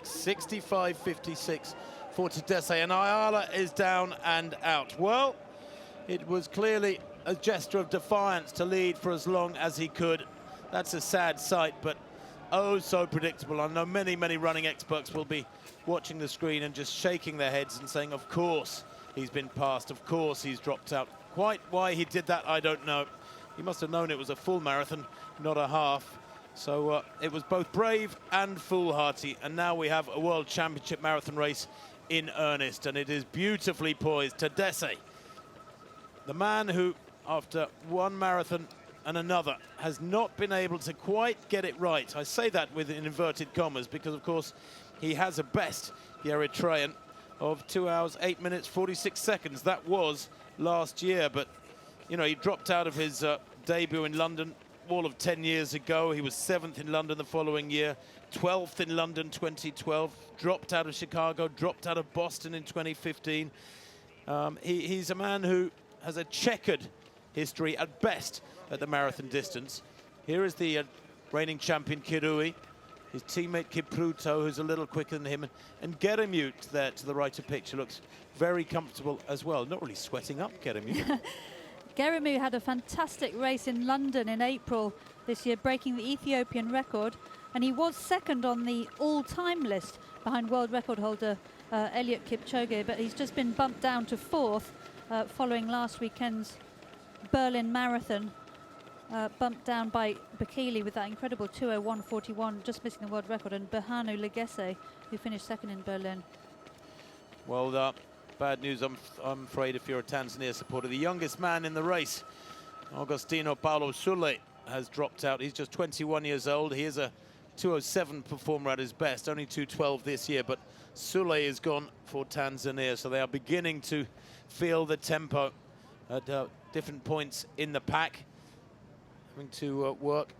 65.56 for Tadesse, and Ayala is down and out. Well, it was clearly a gesture of defiance to lead for as long as he could. That's a sad sight, but oh so predictable. I know many running experts will be watching the screen and just shaking their heads and saying, of course he's been passed, of course he's dropped out. Quite why he did that, I don't know. He must have known it was a full marathon, not a half. So it was both brave and foolhardy, and now we have a World Championship marathon race in earnest, and it is beautifully poised. Tadesse, the man who, after one marathon and another, has not been able to quite get it right. I say that with inverted commas because, of course, he has a best, the Eritrean, of 2 hours, 8 minutes, 46 seconds. That was last year, but, you know, he dropped out of his debut in London all of 10 years ago. He was 7th in London the following year, 12th in London 2012, dropped out of Chicago, dropped out of Boston in 2015. He's a man who has a checkered history at best at the marathon distance. Here is the reigning champion Kirui, his teammate Kipruto, who's a little quicker than him, and Geremew there to the right of picture looks very comfortable as well. Not really sweating up, Geremew. Geremew had a fantastic race in London in April this year, breaking the Ethiopian record, and he was second on the all-time list behind world record holder Eliud Kipchoge, but he's just been bumped down to 4th following last weekend's Berlin Marathon, bumped down by Bekele with that incredible 2:01:41, just missing the world record, and Berhanu Legesse, who finished second in Berlin. Well, bad news, I'm afraid, if you're a Tanzania supporter. The youngest man in the race, Agostino Paulo Sule, has dropped out. He's just 21 years old. He is a 2:07 performer at his best, only 2:12 this year, but Sule is gone for Tanzania, so they are beginning to feel the tempo at different points in the pack, having to work.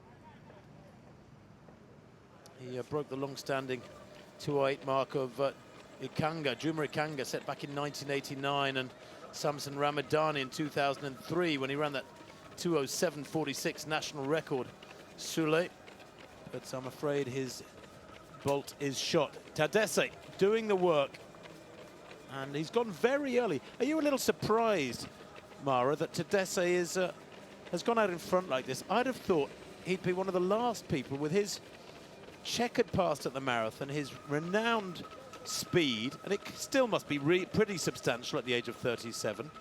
He broke the long-standing 2:08 mark of Juma Ikanga, set back in 1989, and Samson Ramadani in 2003 when he ran that 2:07:46 national record. Sule, but I'm afraid his bolt is shot. Tadesse doing the work, and he's gone very early. Are you a little surprised, Mara, that Tadesse has gone out in front like this? I'd have thought he'd be one of the last people with his checkered past at the marathon, his renowned speed, and it still must be pretty substantial at the age of 37,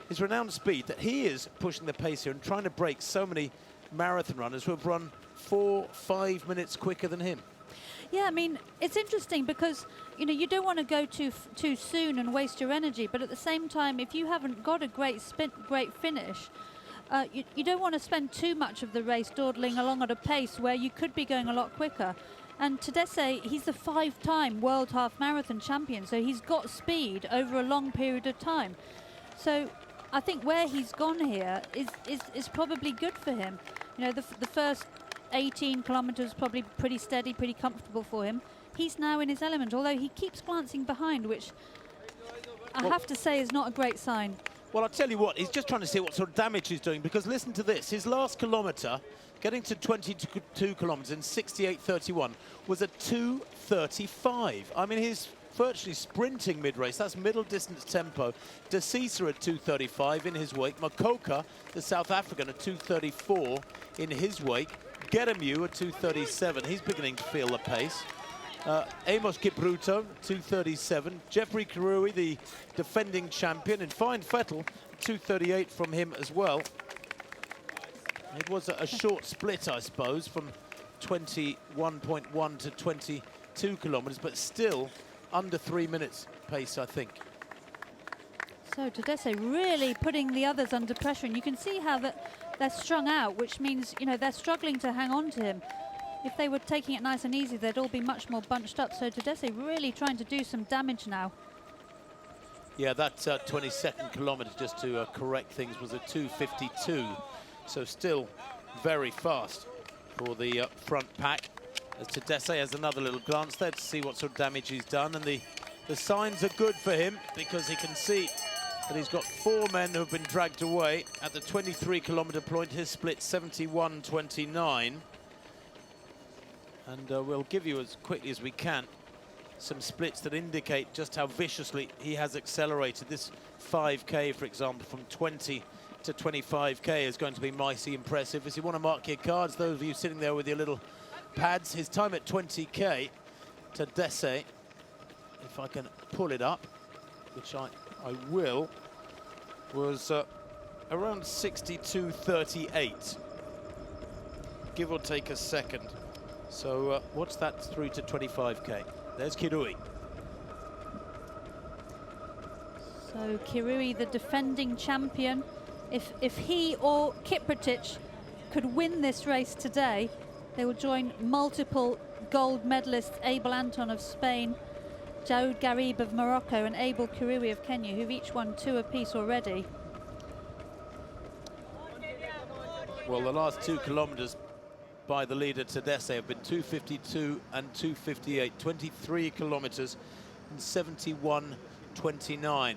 his renowned speed, that he is pushing the pace here and trying to break so many marathon runners who have run 4-5 minutes quicker than him. Yeah, I mean, it's interesting because, you know, you don't want to go too soon and waste your energy, but at the same time, if you haven't got a great finish, you don't want to spend too much of the race dawdling along at a pace where you could be going a lot quicker. And Tadesse, he's the 5-time world half marathon champion, so he's got speed over a long period of time. So I think where he's gone here is probably good for him. You know, the first 18 kilometers probably pretty steady, pretty comfortable for him. He's now in his element, although he keeps glancing behind, which I have to say is not a great sign. Well, I'll tell you what, he's just trying to see what sort of damage he's doing, because listen to this. His last kilometre, getting to 22 kilometres in 68:31, was a 2:35. I mean, he's virtually sprinting mid-race. That's middle distance tempo. Desisa at 2:35 in his wake. Makoka, the South African, at 2:34 in his wake. Geremew at 2:37. He's beginning to feel the pace. Amos Kipruto, 2:37. Jeffrey Kirui, the defending champion, and fine Fettel, 2:38 from him as well. It was a short split, I suppose, from 21.1 to 22 kilometres, but still under 3 minutes pace, I think. So Tadesse really putting the others under pressure, and you can see how they're strung out, which means, you know, they're struggling to hang on to him. If they were taking it nice and easy, they'd all be much more bunched up. So Tadesse really trying to do some damage now. Yeah, that 22nd kilometre, just to correct things, was a 2:52. So still very fast for the front pack. As Tadesse has another little glance there to see what sort of damage he's done, and the signs are good for him because he can see that he's got 4 men who have been dragged away. At the 23-kilometre point, his split 71.29. And we'll give you as quickly as we can some splits that indicate just how viciously he has accelerated. This 5K, for example, from 20 to 25K is going to be mighty impressive. If you want to mark your cards, those of you sitting there with your little pads, his time at 20K, Tadesse, if I can pull it up, which I will, was around 62.38, give or take a second. So what's that through to 25K? There's Kirui. So Kirui, the defending champion, if he or Kipruto could win this race today, they will join multiple gold medalists, Abel Anton of Spain, Jaoud Garib of Morocco and Abel Kirui of Kenya, who've each won 2 apiece already. Well, the last 2 kilometres by the leader Tadesse have been 2:52 and 2:58, 23 kilometres and 71.29.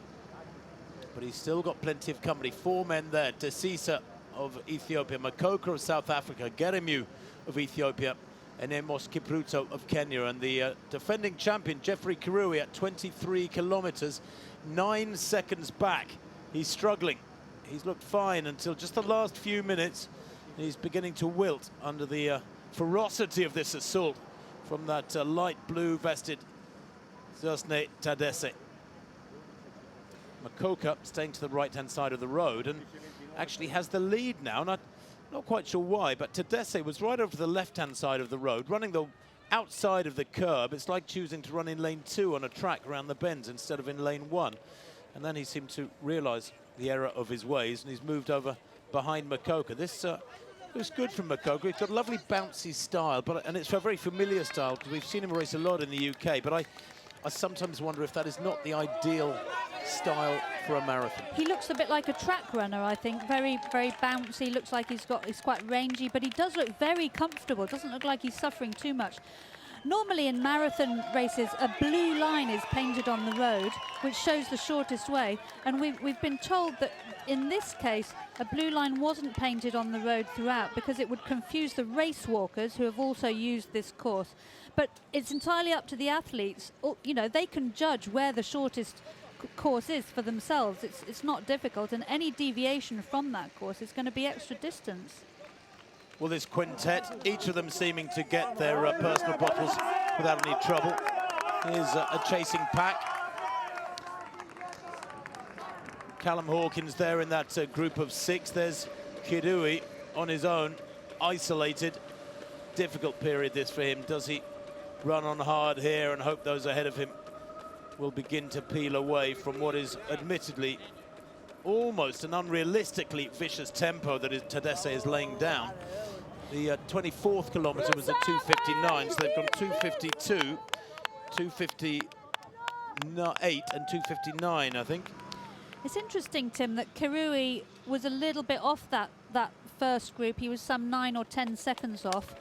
But he's still got plenty of company. 4 men there: Desisa of Ethiopia, Makoka of South Africa, Geremew of Ethiopia, and Amos Kipruto of Kenya. And the defending champion, Geoffrey Kirui, at 23 kilometres, 9 seconds back. He's struggling. He's looked fine until just the last few minutes. He's beginning to wilt under the ferocity of this assault from that light blue vested Mosinet Tadesse. Makoka staying to the right-hand side of the road and actually has the lead now. Not quite sure why, but Tadesse was right over the left-hand side of the road, running the outside of the curb. It's like choosing to run in lane 2 on a track around the bends instead of in lane 1. And then he seemed to realise the error of his ways, and he's moved over behind Makoka. This looks good from Makoka. He's got a lovely bouncy style, and it's a very familiar style because we've seen him race a lot in the UK, but I sometimes wonder if that is not the ideal style for a marathon. He looks a bit like a track runner, I think. Very, very bouncy. Looks like he's quite rangy, but he does look very comfortable. Doesn't look like he's suffering too much. Normally in marathon races, a blue line is painted on the road, which shows the shortest way. And we've been told that in this case, a blue line wasn't painted on the road throughout because it would confuse the race walkers who have also used this course. But it's entirely up to the athletes. You know, they can judge where the shortest course is for themselves. It's not difficult, and any deviation from that course is going to be extra distance. Well, this quintet, each of them seeming to get their personal bottles without any trouble. Here's a chasing pack. Callum Hawkins there in that group of 6. There's Kirui on his own, isolated. Difficult period this for him. Does he run on hard here and hope those ahead of him will begin to peel away from what is admittedly almost an unrealistically vicious tempo that Tadesse is laying down. The 24th kilometre was at 2:59, so they've gone 2:52, 2:58 and 2:59, I think. It's interesting, Tim, that Kirui was a little bit off that first group. He was some 9 or 10 seconds off,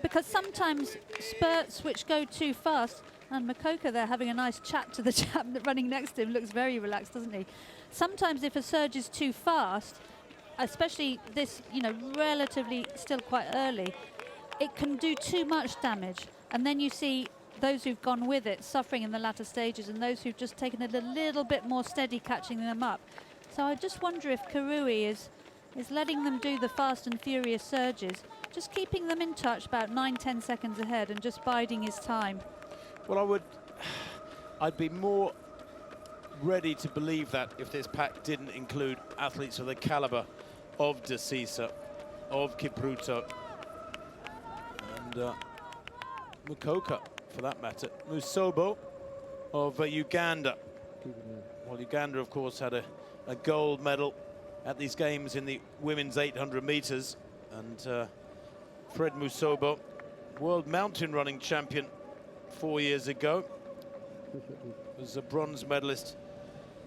because sometimes spurts which go too fast, and Makoka there having a nice chat to the chap running next to him, looks very relaxed, doesn't he? Sometimes if a surge is too fast, especially this, you know, relatively still quite early, it can do too much damage. And then you see those who've gone with it suffering in the latter stages, and those who've just taken it a little bit more steady catching them up. So I just wonder if Kirui is letting them do the fast and furious surges, just keeping them in touch about 9-10 seconds ahead and just biding his time. Well, I'd be more ready to believe that if this pack didn't include athletes of the caliber of Desisa, of Kipruto, and Makoka, for that matter. Musobo of Uganda. Well, Uganda, of course, had a gold medal at these games in the women's 800 meters, and Fred Musobo, world mountain running champion 4 years ago, was a bronze medalist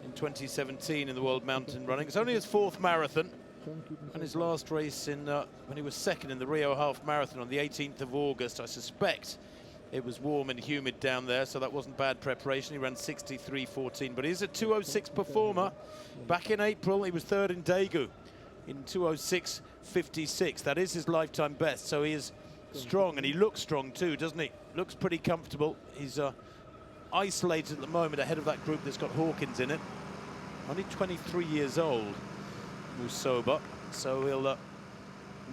in 2017 in the world mountain running. It's only his 4th marathon, And his last race in when he was second in the Rio Half Marathon on the 18th of August. I suspect it was warm and humid down there, so that wasn't bad preparation. He ran 63.14, but he's a 2:06 performer. Back in April, he was third in Daegu in 2:06.56. That is his lifetime best, so he is strong, and he looks strong too, doesn't he? Looks pretty comfortable. He's isolated at the moment ahead of that group that's got Hawkins in it. Only 23 years old, Musoba, so he'll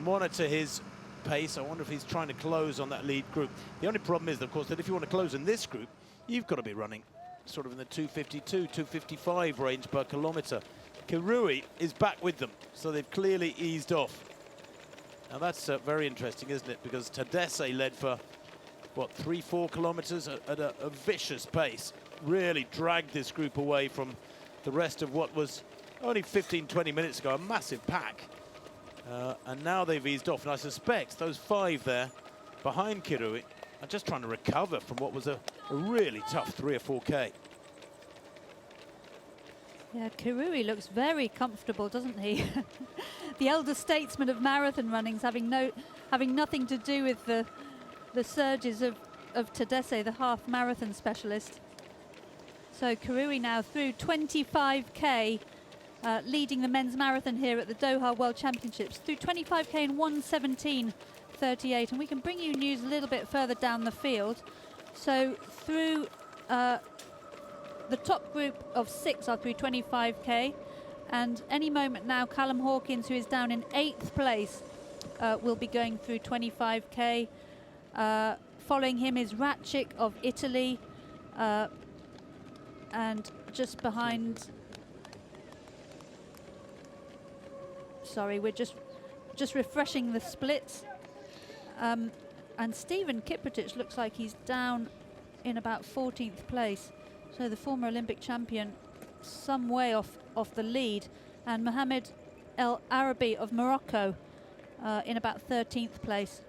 monitor his pace. I wonder if he's trying to close on that lead group. The only problem is, of course, that if you want to close in this group, you've got to be running sort of in the 2:52, 2:55 range per kilometre. Kirui is back with them, so they've clearly eased off. Now that's very interesting, isn't it? Because Tadesse led for, what, 3-4 kilometres at a vicious pace. Really dragged this group away from the rest of what was only 15-20 minutes ago, a massive pack. And now they've eased off, and I suspect those 5 there behind Kirui are just trying to recover from what was a really tough 3 or 4K. Yeah, Kirui looks very comfortable, doesn't he? The elder statesman of marathon runnings, having nothing to do with the surges of Tadesse, the half marathon specialist. So Kirui now through 25K, leading the men's marathon here at the Doha World Championships through 25K in 1:17.38, and we can bring you news a little bit further down the field. So through the top group of 6 are through 25K, and any moment now Callum Hawkins, who is down in 8th place, will be going through 25K. Following him is Ratchik of Italy, and just behind, sorry, we're just refreshing the splits, and Stephen Kipruto looks like he's down in about 14th place, so the former Olympic champion some way off the lead, and Mohamed El Arabi of Morocco in about 13th place.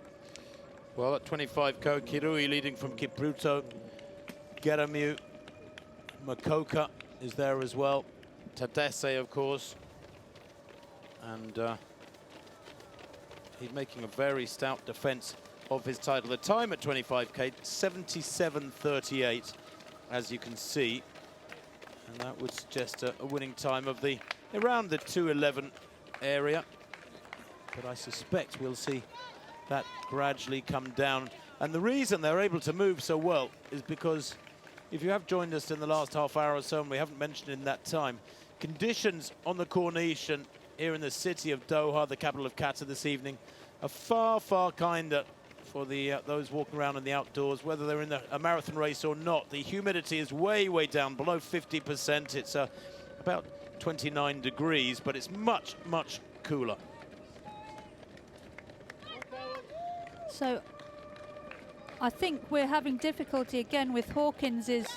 Well, at 25K, Kirui leading from Kipruto. Geremew, Makoka is there as well. Tadesse, of course. And he's making a very stout defense of his title. The time at 25K, 77.38, as you can see. And that would suggest a winning time of around the 2:11 area. But I suspect we'll see that gradually come down. And the reason they're able to move so well is because, if you have joined us in the last half hour or so, and we haven't mentioned in that time, conditions on the Corniche and here in the city of Doha, the capital of Qatar this evening, are far, far kinder for those walking around in the outdoors, whether they're in a marathon race or not. The humidity is way, way down, below 50%. It's about 29 degrees, but it's much, much cooler. So I think we're having difficulty again with Hawkins's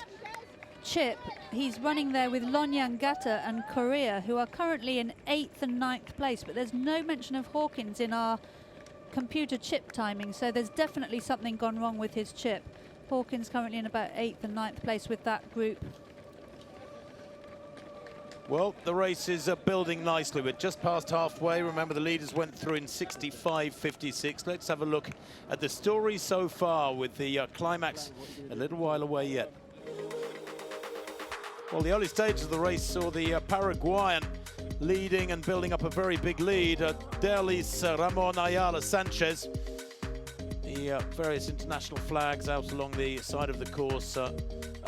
chip. He's running there with Lonyangata and Korea, who are currently in 8th and 9th place, but there's no mention of Hawkins in our computer chip timing, so there's definitely something gone wrong with his chip. Hawkins currently in about 8th and 9th place with that group. Well, the race is building nicely. We're just past halfway. Remember, the leaders went through in 65.56. Let's have a look at the story so far, with the climax a little while away yet. Well, the early stages of the race saw the Paraguayan leading and building up a very big lead. Derlis Ramon Ayala Sanchez. The various international flags out along the side of the course are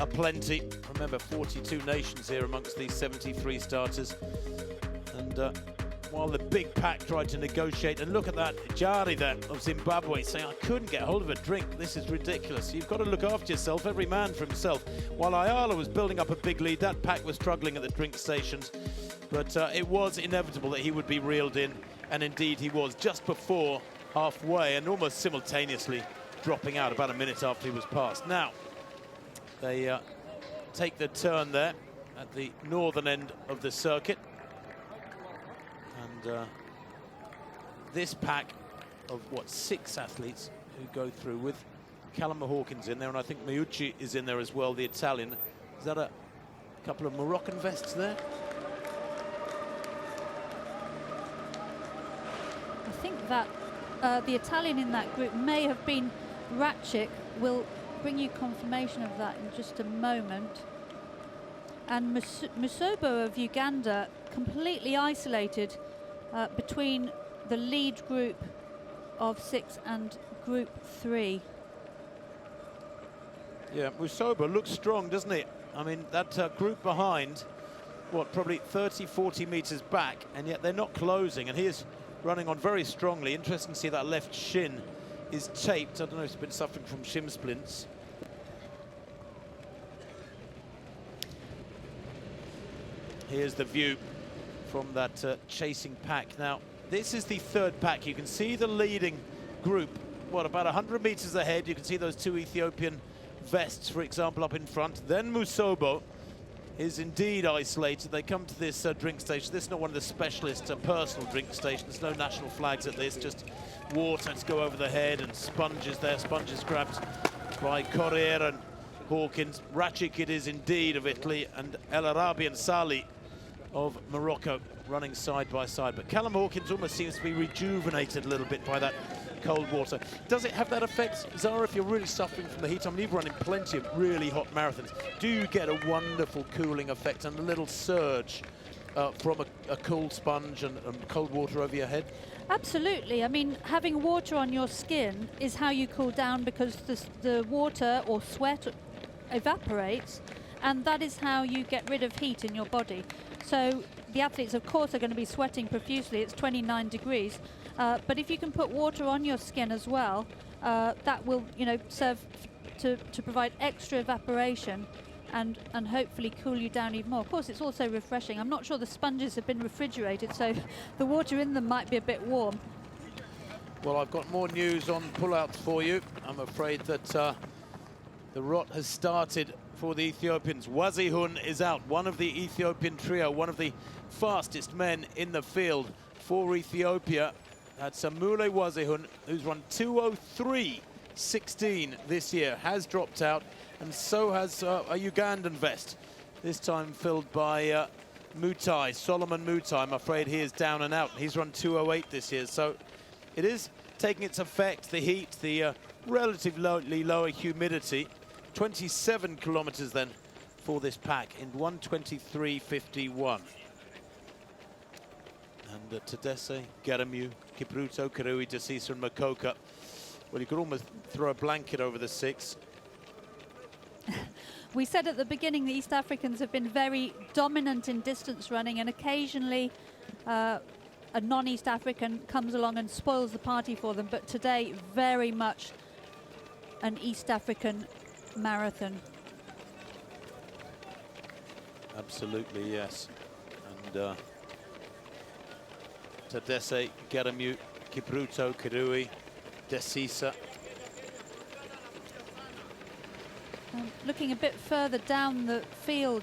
plenty. Remember, 42 nations here amongst these 73 starters. And while the big pack tried to negotiate, and look at that, Jari there of Zimbabwe saying, I couldn't get hold of a drink, this is ridiculous. You've got to look after yourself, every man for himself. While Ayala was building up a big lead, that pack was struggling at the drink stations. But it was inevitable that he would be reeled in, and indeed he was, just before halfway, and almost simultaneously dropping out about a minute after he was passed. Now, they take the turn there at the northern end of the circuit. And this pack of, what, 6 athletes who go through, with Callum Hawkins in there, and I think Miucci is in there as well, the Italian. Is that a couple of Moroccan vests there? I think that the Italian in that group may have been Ratchik. We'll bring you confirmation of that in just a moment. And Musobo of Uganda completely isolated between the lead group of 6 and group 3. Yeah, Musobo looks strong, doesn't he? I mean, that group behind, what, probably 30, 40 meters back, and yet they're not closing, and he is running on very strongly. Interesting to see that left shin is taped. I don't know if he's been suffering from shin splints. Here's the view from that chasing pack. Now, this is the third pack. You can see the leading group, what, about 100 meters ahead. You can see those two Ethiopian vests, for example, up in front. Then Musobo is indeed isolated. They come to this drink station. This is not one of the specialist personal drink stations. No national flags at this, just water to go over the head and sponges there. Sponges grabbed by Corriere and Hawkins. Ratchik it is indeed of Italy, and El Arabi and Sali of Morocco running side by side. But Callum Hawkins almost seems to be rejuvenated a little bit by that cold water. Does it have that effect, Zara, if you're really suffering from the heat? I mean, you've run in plenty of really hot marathons. Do you get a wonderful cooling effect and a little surge from a cool sponge and cold water over your head? Absolutely. I mean, having water on your skin is how you cool down, because the water or sweat evaporates, and that is how you get rid of heat in your body. So the athletes, of course, are going to be sweating profusely. It's 29 degrees. But if you can put water on your skin as well, that will, serve to provide extra evaporation and hopefully cool you down even more. Of course, it's also refreshing. I'm not sure the sponges have been refrigerated, so the water in them might be a bit warm. Well, I've got more news on pullouts for you. I'm afraid that the rot has started for the Ethiopians. Wazihun is out, one of the Ethiopian trio, one of the fastest men in the field for Ethiopia. That's Samule Wazihun, who's run 2:03.16 this year, has dropped out, and so has a Ugandan vest, this time filled by Mutai, Solomon Mutai. I'm afraid he is down and out. He's run 2:08 this year, so it is taking its effect, the heat, the relatively lower humidity. 27 kilometers then for this pack in 1:23.51. And Tadesse, Geremew, Kipruto, Kirui, Desisa and Makoka. Well, you could almost throw a blanket over the 6. We said at the beginning the East Africans have been very dominant in distance running, and occasionally a non-East African comes along and spoils the party for them. But today, very much an East African marathon. Absolutely, yes. And Tadesse, Geremew, Kipruto, Kirui, Desisa. Looking a bit further down the field,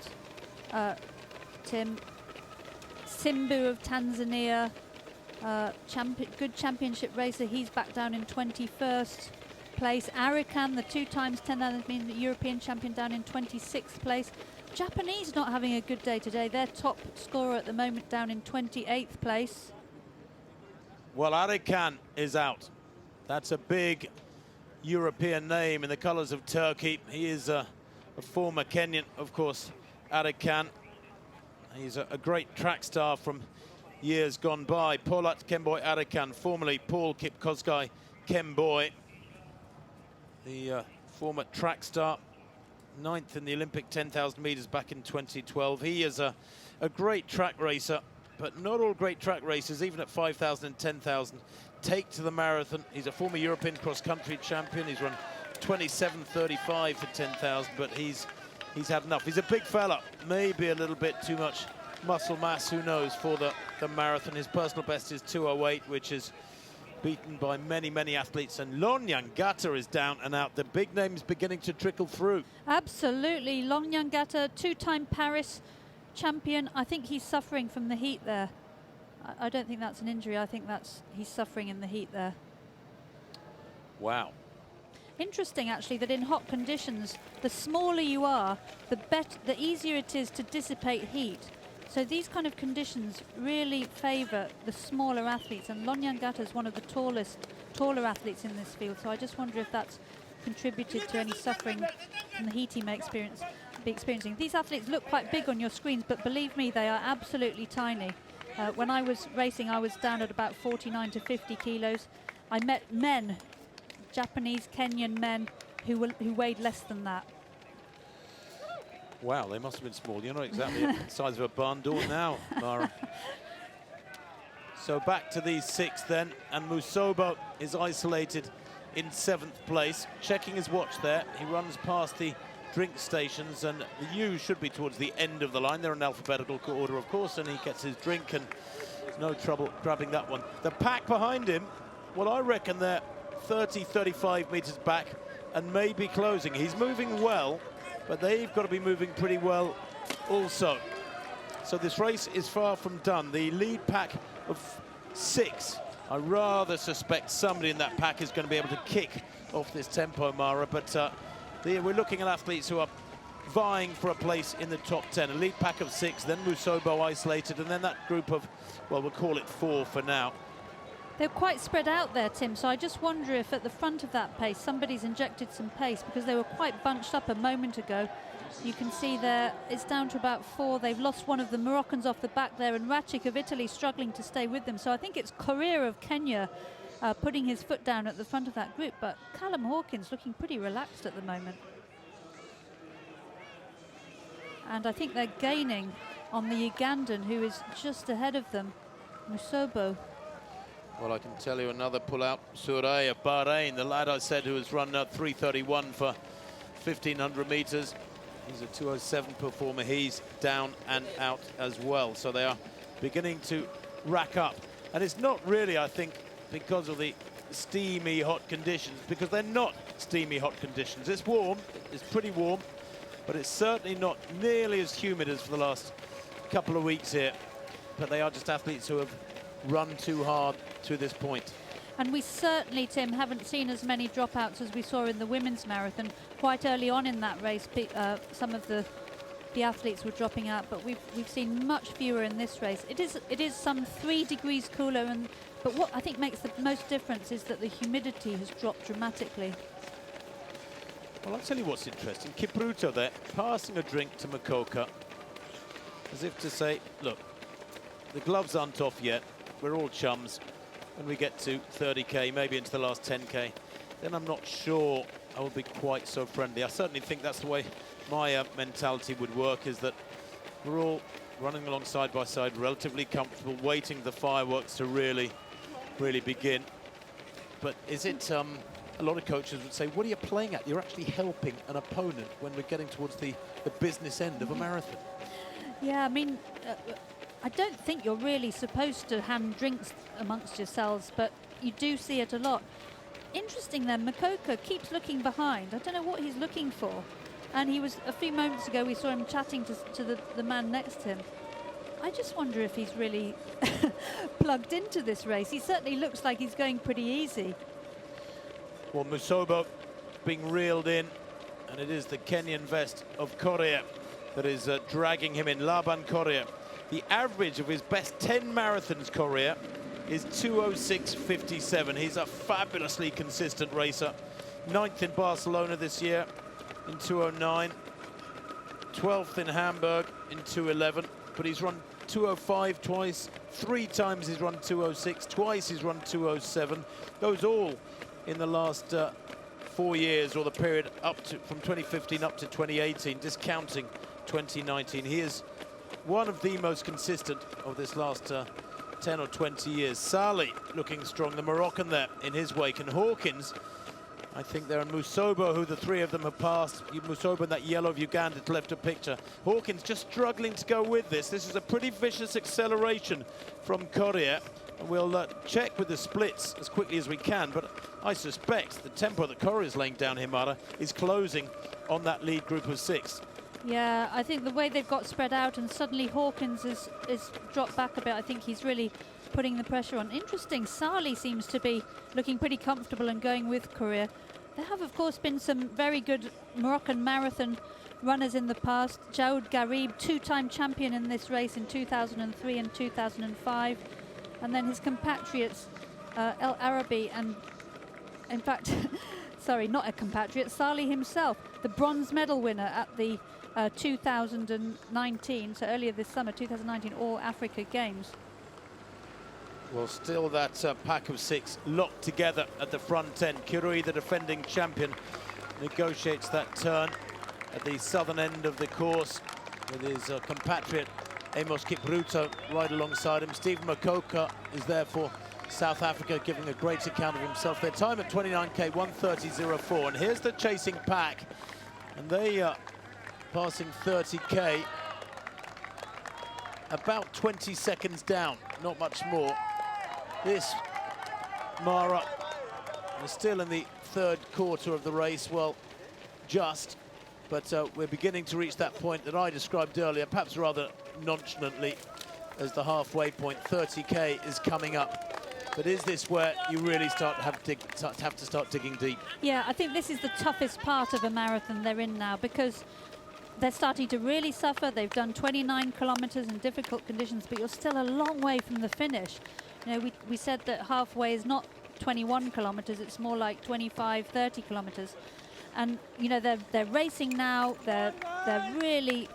Tim, Simbu of Tanzania, good championship racer, he's back down in 21st place. Arikan, the 2 times 10,000 meter European champion, down in 26th place. Japanese not having a good day today. Their top scorer at the moment down in 28th place. Well, Arikan is out. That's a big European name in the colours of Turkey. He is a former Kenyan, of course, Arikan. He's a great track star from years gone by. Polat Kemboy Arikan, formerly Paul Kipkosgei Kemboy. The former track star, 9th in the Olympic 10,000 meters back in 2012. He is a great track racer, but not all great track racers, even at 5,000 and 10,000, take to the marathon. He's a former European cross-country champion. He's run 27:35 for 10,000, but he's had enough. He's a big fella, maybe a little bit too much muscle mass, who knows, for the marathon. His personal best is 2:08, which is beaten by many, many athletes. And Lonyangata is down and out. The big names beginning to trickle through. Absolutely. Lonyangata, 2-time Paris champion. I think he's suffering from the heat there. I don't think that's an injury. I think he's suffering in the heat there. Wow. Interesting, actually, that in hot conditions, the smaller you are, the easier it is to dissipate heat. So these kind of conditions really favour the smaller athletes, and Lonyangata is one of the taller athletes in this field. So I just wonder if that's contributed to any suffering from the heat he may be experiencing. These athletes look quite big on your screens, but believe me, they are absolutely tiny. When I was racing, I was down at about 49 to 50 kilos. I met men, Japanese, Kenyan men, who weighed less than that. Wow, they must have been small. You're not exactly the size of a barn door now, Mara. So back to these 6 then, and Musobo is isolated in 7th place. Checking his watch there, he runs past the drink stations, and the U should be towards the end of the line. They're in alphabetical order, of course, and he gets his drink, and no trouble grabbing that one. The pack behind him, well, I reckon they're 30, 35 meters back and maybe closing. He's moving well, but they've got to be moving pretty well also. So this race is far from done. The lead pack of 6, I rather suspect somebody in that pack is going to be able to kick off this tempo, Mara, but we're looking at athletes who are vying for a place in the top 10. A lead pack of 6, then Musobo isolated, and then that group of, well, we'll call it 4 for now. They're quite spread out there, Tim, so I just wonder if at the front of that pace somebody's injected some pace, because they were quite bunched up a moment ago. You can see there it's down to about 4. They've lost one of the Moroccans off the back there, and Ratchik of Italy struggling to stay with them. So I think it's Correa of Kenya putting his foot down at the front of that group, but Callum Hawkins looking pretty relaxed at the moment. And I think they're gaining on the Ugandan, who is just ahead of them, Musobo. Well, I can tell you another pull-out, Surey of Bahrain, the lad I said who has run 3:31 for 1,500 meters. He's a 2:07 performer. He's down and out as well. So they are beginning to rack up. And it's not really, I think, because of the steamy hot conditions, because they're not steamy hot conditions. It's warm, it's pretty warm, but it's certainly not nearly as humid as for the last couple of weeks here. But they are just athletes who have run too hard to this point. And we certainly, Tim, haven't seen as many dropouts as we saw in the women's marathon. Quite early on in that race, some of the athletes were dropping out, but we've seen much fewer in this race. It is some 3 degrees cooler, but what I think makes the most difference is that the humidity has dropped dramatically. Well, I'll tell you what's interesting. Kipruto there, passing a drink to Makoka, as if to say, look, the gloves aren't off yet. We're all chums. When we get to 30k, maybe into the last 10k, then I'm not sure I will be quite so friendly. I certainly think that's the way my mentality would work, is that we're all running along side by side, relatively comfortable, waiting for the fireworks to really begin. But is it, a lot of coaches would say, what are you playing at? You're actually helping an opponent when we're getting towards the business end of a marathon. Yeah, I mean, I don't think you're really supposed to hand drinks amongst yourselves, but you do see it a lot. Interesting then, Makoka keeps looking behind. I don't know what he's looking for. And he was, a few moments ago, we saw him chatting to the man next to him. I just wonder if he's really plugged into this race. He certainly looks like he's going pretty easy. Well, Musobo being reeled in, and it is the Kenyan vest of Correa that is dragging him in. Laban Correa. The average of his best 10 marathons, Correa, is 2:06.57. He's a fabulously consistent racer. 9th in Barcelona this year in 2:09. 12th in Hamburg in 2:11. But he's run 2:05 twice. 3 times he's run 2:06. Twice he's run 2:07. Those all in the last 4 years, or the period up to from 2015 up to 2018, discounting 2019. He is one of the most consistent of this last 10 or 20 years. Salih looking strong, the Moroccan there in his wake, and Hawkins, I think there, and Musobo, who the 3 of them have passed. Musobo in that yellow of Uganda left a picture. Hawkins just struggling to go with this. This is a pretty vicious acceleration from Correa, and we'll check with the splits as quickly as we can, but I suspect the tempo that Correa is laying down here, Mara, is closing on that lead group of 6. Yeah, I think the way they've got spread out, and suddenly Hawkins is dropped back a bit. I think he's really putting the pressure on. Interesting, Salih seems to be looking pretty comfortable and going with Correa. There have, of course, been some very good Moroccan marathon runners in the past. Johan Dean, two-time champion in this race in 2003 and 2005. And then his compatriots, El Arabi, and in fact, sorry, not a compatriot, Salih himself, the bronze medal winner at the 2019, so earlier this summer, 2019 All Africa Games. Well, still that pack of 6 locked together at the front end. Kipruto, the defending champion, negotiates that turn at the southern end of the course with his compatriot Amos Kipruto right alongside him. Stephen Mokoka is there for South Africa, giving a great account of himself. Their time at 29k, 1:30.04. And here's the chasing pack, and they are passing 30k, about 20 seconds down, not much more. This Mara is still in the 3rd quarter of the race, well, just, but we're beginning to reach that point that I described earlier, perhaps rather nonchalantly, as the halfway point. 30k is coming up. But is this where you really have to start digging deep? Yeah, I think this is the toughest part of a marathon they're in now, because they're starting to really suffer. They've done 29 kilometers in difficult conditions, but you're still a long way from the finish. You know, we said that halfway is not 21 kilometers, it's more like 25, 30 kilometers. And, you know, they're racing now, they're really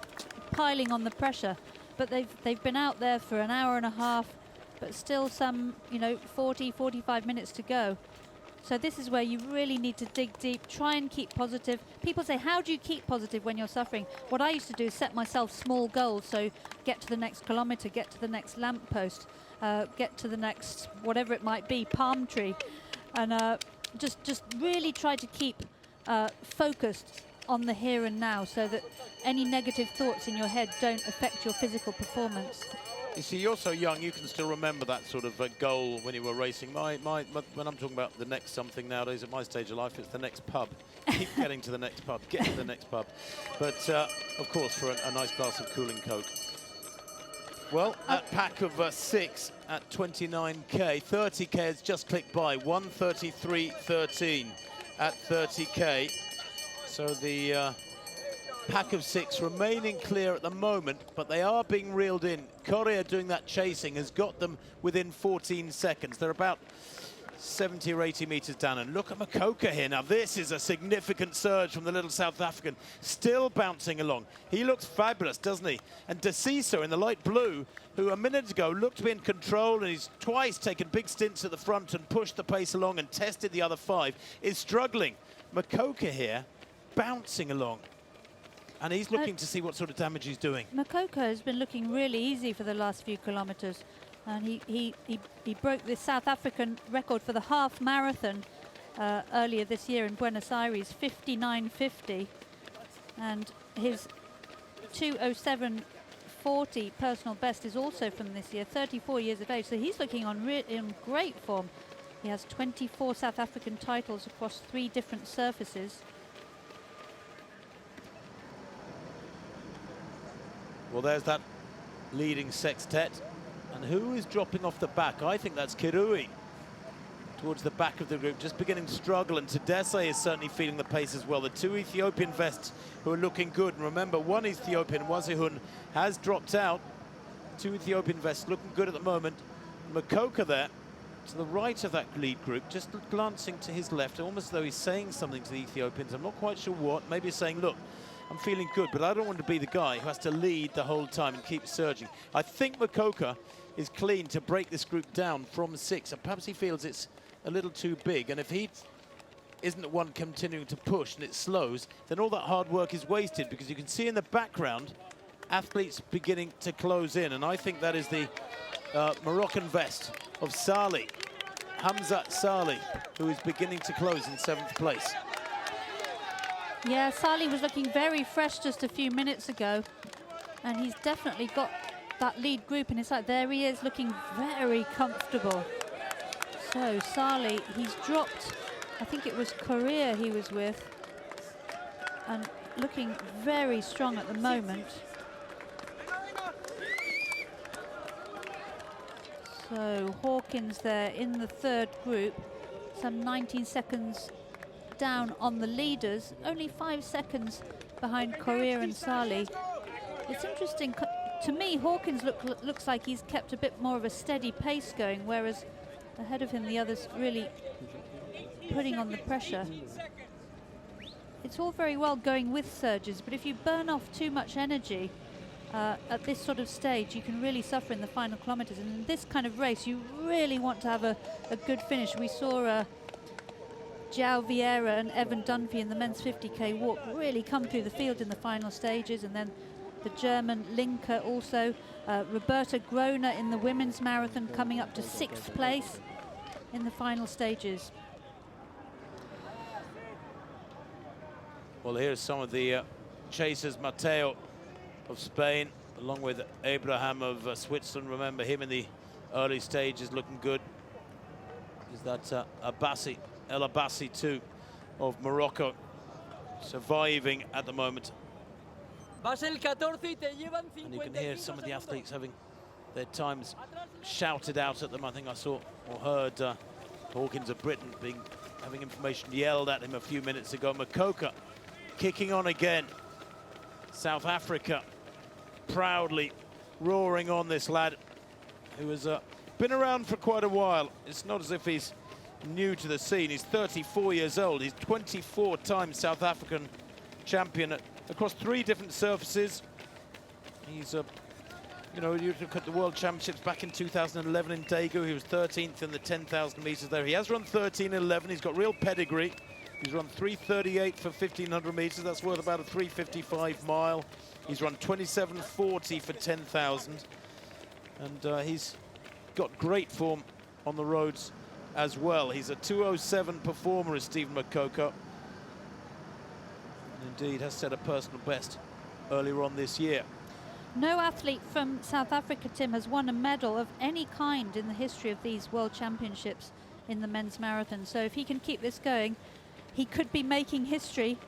piling on the pressure, but they've been out there for an hour and a half, but still some, you know, 40, 45 minutes to go. So this is where you really need to dig deep, try and keep positive. People say, how do you keep positive when you're suffering? What I used to do is set myself small goals. So get to the next kilometer, get to the next lamppost, get to the next, whatever it might be, palm tree. And just really try to keep focused on the here and now, so that any negative thoughts in your head don't affect your physical performance. You see, you're so young, you can still remember that sort of goal when you were racing. When I'm talking about the next something nowadays, at my stage of life, it's the next pub. Keep getting to the next pub, get to the next pub. But, of course, for a nice glass of cooling Coke. Well, that pack of 6 at 29k, 30k has just clicked by, 1:33.13 at 30k. So the pack of 6 remaining clear at the moment, but they are being reeled in. Korea doing that chasing has got them within 14 seconds. They're about 70 or 80 meters down. And look at Mokoka here. Now, this is a significant surge from the little South African, still bouncing along. He looks fabulous, doesn't he? And Desisa in the light blue, who a minute ago looked to be in control, and he's twice taken big stints at the front and pushed the pace along and tested the other 5, is struggling. Mokoka here, bouncing along. And he's looking to see what sort of damage he's doing. Mokoka has been looking really easy for the last few kilometers. And he broke the South African record for the half marathon earlier this year in Buenos Aires, 59.50. And his 2:07.40 personal best is also from this year, 34 years of age. So he's looking in great form. He has 24 South African titles across 3 different surfaces. Well, there's that leading sextet. And who is dropping off the back? I think that's Kipruto towards the back of the group, just beginning to struggle. And Tadesse is certainly feeling the pace as well. The 2 Ethiopian vests who are looking good. And remember, one Ethiopian, Wazihun, has dropped out. 2 Ethiopian vests looking good at the moment. Mokoka there to the right of that lead group, just glancing to his left, almost as though he's saying something to the Ethiopians. I'm not quite sure what. Maybe he's saying, look, I'm feeling good, but I don't want to be the guy who has to lead the whole time and keep surging. I think Mokoka is clean to break this group down from 6, and perhaps he feels it's a little too big. And if he isn't the one continuing to push and it slows, then all that hard work is wasted, because you can see in the background athletes beginning to close in. And I think that is the Moroccan vest of Salih, Hamza Salih, who is beginning to close in 7th place. Yeah, Salih was looking very fresh just a few minutes ago, and he's definitely got that lead group in his sight. There he is, looking very comfortable. So Salih, he's dropped, I think it was Korea he was with, and looking very strong at the moment. So Hawkins there in the 3rd group, some 19 seconds down on the leaders, only 5 seconds behind Korea and Sali. It's interesting, to me, Hawkins looks like he's kept a bit more of a steady pace going, whereas ahead of him the others really putting on the pressure. It's all very well going with surges, but if you burn off too much energy at this sort of stage, you can really suffer in the final kilometres. And in this kind of race, you really want to have a good finish. We saw João Vieira and Evan Dunphy in the men's 50k walk really come through the field in the final stages, and then the German Linker also. Roberta Groner in the women's marathon coming up to 6th place in the final stages. Well, here's some of the chasers. Mateo of Spain, along with Abraham of Switzerland. Remember him in the early stages, looking good. Is that Abbasi, El Abbasi too, of Morocco, surviving at the moment. And you can hear some of the athletes having their times shouted out at them. I think I saw or heard Hawkins of Britain having information yelled at him a few minutes ago. Makoka kicking on again. South Africa proudly roaring on this lad who has been around for quite a while. It's not as if he's new to the scene. He's 34 years old. He's 24-time South African champion across 3 different surfaces. He's you know, you look at the World Championships back in 2011 in Daegu. He was 13th in the 10,000 meters there. He has run 13:11. He's got real pedigree. He's run 3:38 for 1,500 meters. That's worth about a 3:55 mile. He's run 27:40 for 10,000. And he's got great form on the roads as well. He's a 2:07 performer, is Stephen Makoka. Indeed, has set a personal best earlier on this year. No athlete from South Africa, Tim, has won a medal of any kind in the history of these World Championships in the men's marathon. So if he can keep this going, he could be making history.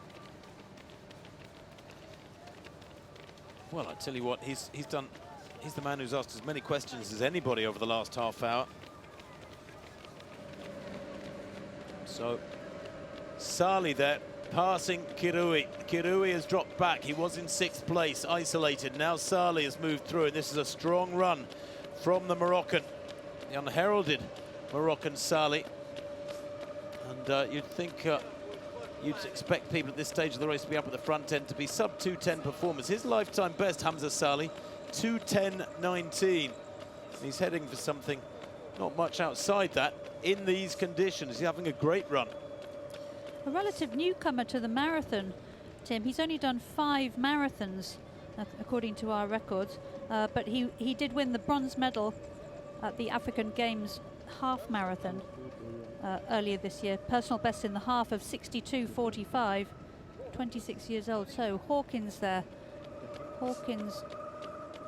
Well, I tell you what, he's the man who's asked as many questions as anybody over the last half hour. So, Sali there, passing Kirui. Kirui has dropped back. He was in 6th place, isolated. Now Sali has moved through, and this is a strong run from the Moroccan, the unheralded Moroccan Sali. And you'd think, you'd expect people at this stage of the race to be up at the front end to be sub 2:10 performers. His lifetime best, Hamza Sali, 2:10.19. He's heading for something not much outside that in these conditions. He's having a great run. A relative newcomer to the marathon, Tim. He's only done 5 marathons, according to our records, but he did win the bronze medal at the African Games half marathon earlier this year. Personal best in the half of 62:45, 26 years old. So Hawkins there. Hawkins,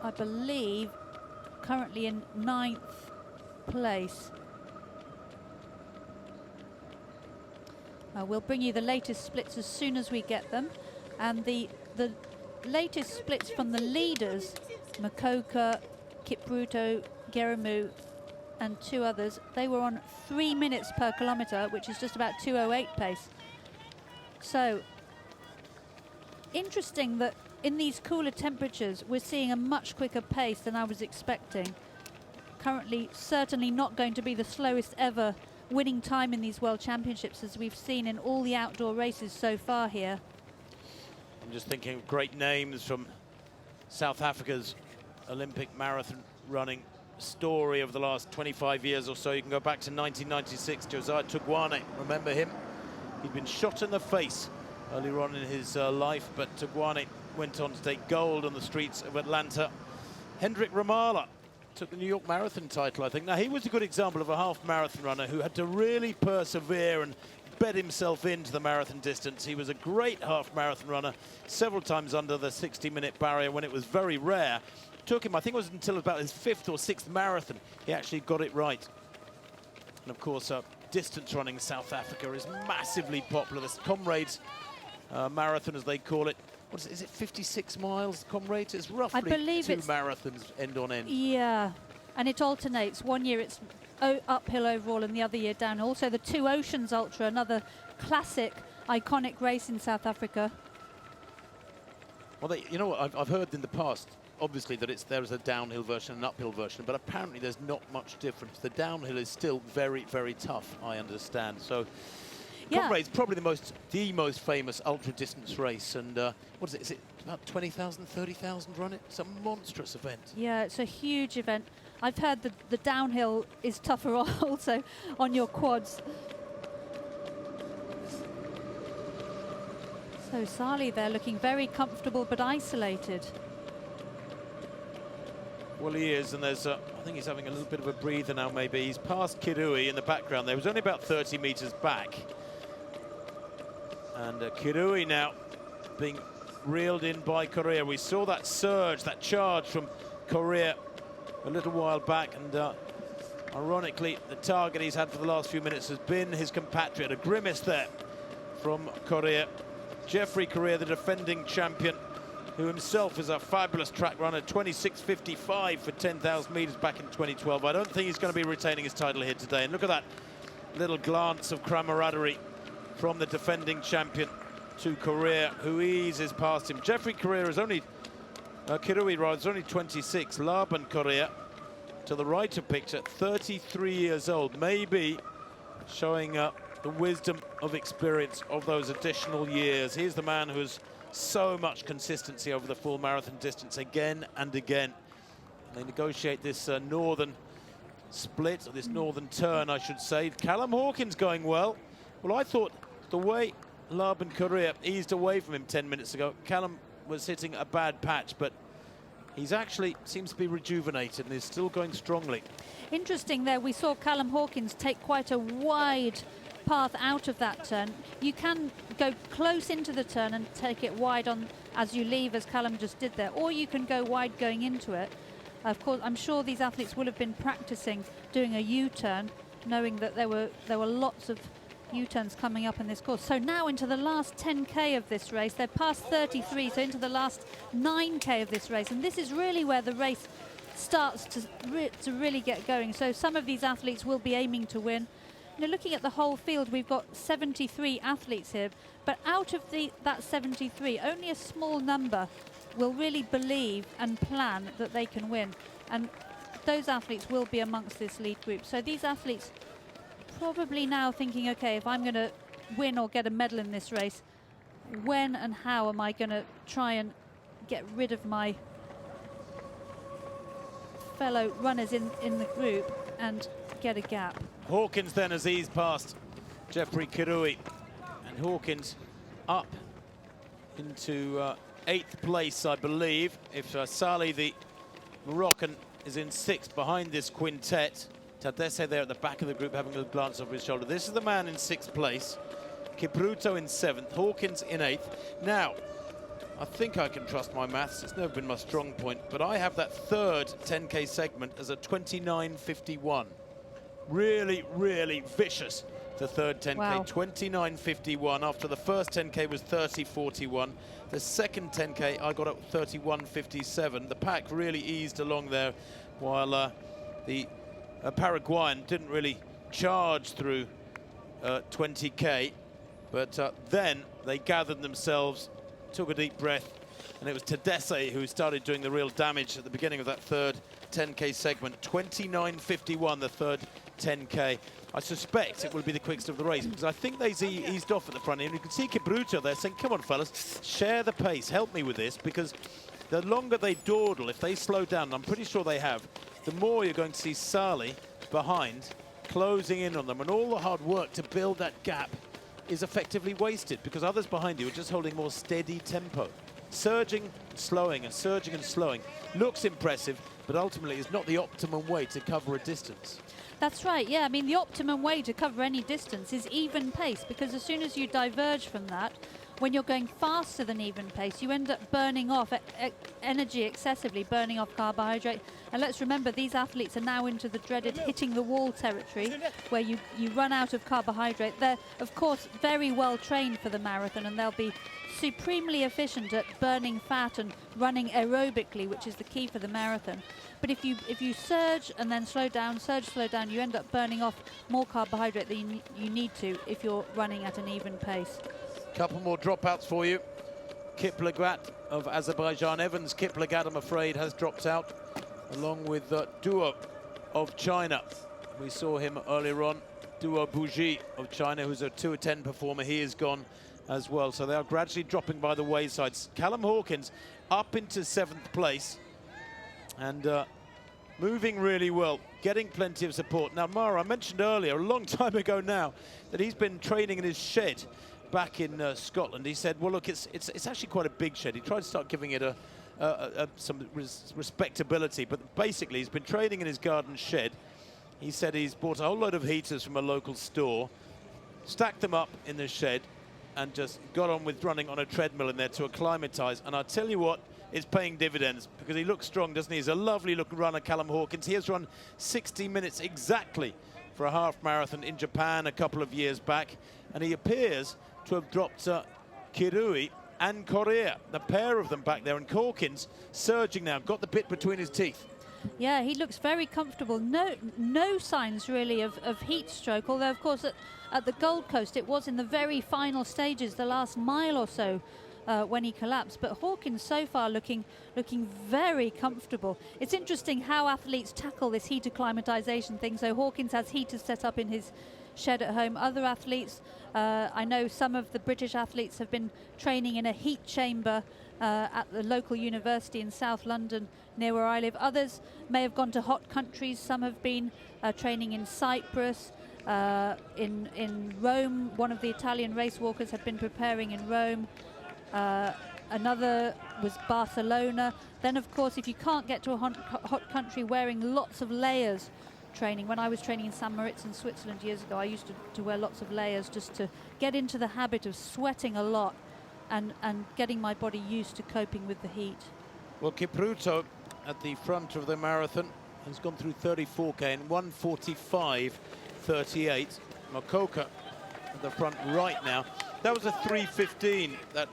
I believe, currently in 9th place. We'll bring you the latest splits as soon as we get them. And the latest splits from the leaders, Makoka, Kipruto, Geremew, and 2 others, they were on 3 minutes per kilometre, which is just about 2:08 pace. So, interesting that in these cooler temperatures, we're seeing a much quicker pace than I was expecting. Currently, certainly not going to be the slowest ever winning time in these World Championships, as we've seen in all the outdoor races so far here. I'm just thinking of great names from South Africa's Olympic marathon running story of the last 25 years or so. You can go back to 1996, Josiah Tugwane, remember him? He'd been shot in the face earlier on in his life, but Tugwane went on to take gold on the streets of Atlanta. Hendrik Ramala took the New York Marathon title, I think. Now, he was a good example of a half marathon runner who had to really persevere and bet himself into the marathon distance. He was a great half marathon runner, several times under the 60-minute barrier when it was very rare. Took him, I think it was until about his 5th or 6th marathon, he actually got it right. And of course, distance running in South Africa is massively popular. This Comrades marathon, as they call it. What is it 56 miles, Comrades? It's roughly 2 marathons end on end. Yeah, and it alternates. One year it's uphill overall and the other year down. Also the 2 Oceans Ultra, another classic, iconic race in South Africa. Well, you know what, I've heard in the past, obviously, that there is a downhill version and an uphill version, but apparently there's not much difference. The downhill is still very, very tough, I understand. So, Yeah. it's probably the most famous ultra-distance race, and what is it? Is it about 20,000, 30,000 run it? It's a monstrous event. Yeah, it's a huge event. I've heard that the downhill is tougher also on your quads. So Salih there looking very comfortable but isolated. Well, he is, and there's, I think he's having a little bit of a breather now, maybe. He's past Kirui in the background there. He was only about 30 meters back. And Kirui now being reeled in by Korea. We saw that surge, that charge from Korea a little while back, and ironically, the target he's had for the last few minutes has been his compatriot. A grimace there from Korea. Jeffrey Korea, the defending champion, who himself is a fabulous track runner, 26.55 for 10,000 meters back in 2012. I don't think he's going to be retaining his title here today. And look at that little glance of camaraderie from the defending champion to Korea, who eases past him. Jeffrey Korea is only, Kirui rather, is only 26. Laban Korea, to the right of picture, 33 years old, maybe showing the wisdom of experience of those additional years. Here's the man who's so much consistency over the full marathon distance again and again. They negotiate this northern split, or this northern turn, I should say. Callum Hawkins going well. Well, I thought the way Laban Korea eased away from him 10 minutes ago, Callum was hitting a bad patch, but he's actually seems to be rejuvenated and is still going strongly. Interesting there, we saw Callum Hawkins take quite a wide path out of that turn. You can go close into the turn and take it wide on as you leave, as Callum just did there, or you can go wide going into it. Of course, I'm sure these athletes will have been practicing doing a U-turn, knowing that there were lots of U-turns coming up in this course. So now into the last 10k of this race, they're past 33, so into the last 9k of this race, and this is really where the race starts to really get going. So some of these athletes will be aiming to win. You know, looking at the whole field, we've got 73 athletes here, but out of that 73, only a small number will really believe and plan that they can win, and those athletes will be amongst this lead group. So these athletes probably now thinking, okay, if I'm going to win or get a medal in this race, when and how am I going to try and get rid of my fellow runners in the group and get a gap. Hawkins then has eased past Jeffrey Kirui, and Hawkins up into 8th place, I believe, if Salih, the Moroccan, is in 6th behind this quintet. Tadesse there at the back of the group having a little glance over his shoulder. This is the man in 6th place. Kipruto in 7th, Hawkins in 8th. Now, I think I can trust my maths. It's never been my strong point, but I have that third 10k segment as a 29.51. Really, really vicious, the third 10k. Wow. 29.51 after the first 10k was 30.41. The second 10k I got at 31.57. The pack really eased along there, while the Paraguayan didn't really charge through 20k, but then they gathered themselves, took a deep breath, and it was Tadesse who started doing the real damage at the beginning of that third 10k segment. 29.51, the third 10k. I suspect it will be the quickest of the race, because I think they eased off at the front end. You can see Kipruto there saying, come on fellas, share the pace, help me with this, because the longer they dawdle, if they slow down, and I'm pretty sure they have, the more you're going to see Salih behind closing in on them, and all the hard work to build that gap is effectively wasted, because others behind you are just holding more steady tempo. Surging, slowing, and surging and slowing looks impressive, but ultimately is not the optimum way to cover a distance. That's right, yeah. I mean, the optimum way to cover any distance is even pace, because as soon as you diverge from that, when you're going faster than even pace, you end up burning off energy excessively, burning off carbohydrate. And let's remember, these athletes are now into the dreaded hitting the wall territory, where you run out of carbohydrate. They're, of course, very well trained for the marathon, and they'll be supremely efficient at burning fat and running aerobically, which is the key for the marathon. But if you surge and then slow down, surge, slow down, you end up burning off more carbohydrate than you need to if you're running at an even pace. Couple more dropouts for you. Kip Legat of Azerbaijan. Evans Kiplagat, I'm afraid, has dropped out, along with Duo of China. We saw him earlier on. Duo Bougie of China, who's a 2:10 performer. He is gone as well. So they are gradually dropping by the waysides. Callum Hawkins up into 7th place and moving really well, getting plenty of support. Now, Mara, I mentioned earlier, a long time ago now, that he's been training in his shed back in Scotland. He said, well, look, it's actually quite a big shed. He tried to start giving it some respectability, but basically he's been training in his garden shed. He said he's bought a whole load of heaters from a local store, stacked them up in the shed, and just got on with running on a treadmill in there to acclimatise. And I'll tell you what, it's paying dividends, because he looks strong, doesn't he? He's a lovely looking runner, Callum Hawkins. He has run 60 minutes exactly for a half marathon in Japan a couple of years back, and he appears to have dropped Kirui and Korea, the pair of them back there, and Hawkins surging now, got the bit between his teeth. Yeah, he looks very comfortable. No signs really of heat stroke, although of course at the Gold Coast it was in the very final stages, the last mile or so, when he collapsed. But Hawkins so far looking very comfortable. It's interesting how athletes tackle this heat acclimatization thing. So Hawkins has heaters set up in his shed at home. Other athletes, I know some of the British athletes have been training in a heat chamber at the local university in South London, near where I live. Others may have gone to hot countries. Some have been training in Cyprus, in Rome. One of the Italian race walkers had been preparing in Rome. Another was Barcelona. Then, of course, if you can't get to a hot country, wearing lots of layers training. When I was training in St. Moritz in Switzerland years ago, I used to wear lots of layers just to get into the habit of sweating a lot and getting my body used to coping with the heat. Well, Kipruto at the front of the marathon has gone through 34k in 1:45:38. Mokoka at the front right now. That was a 3:15, that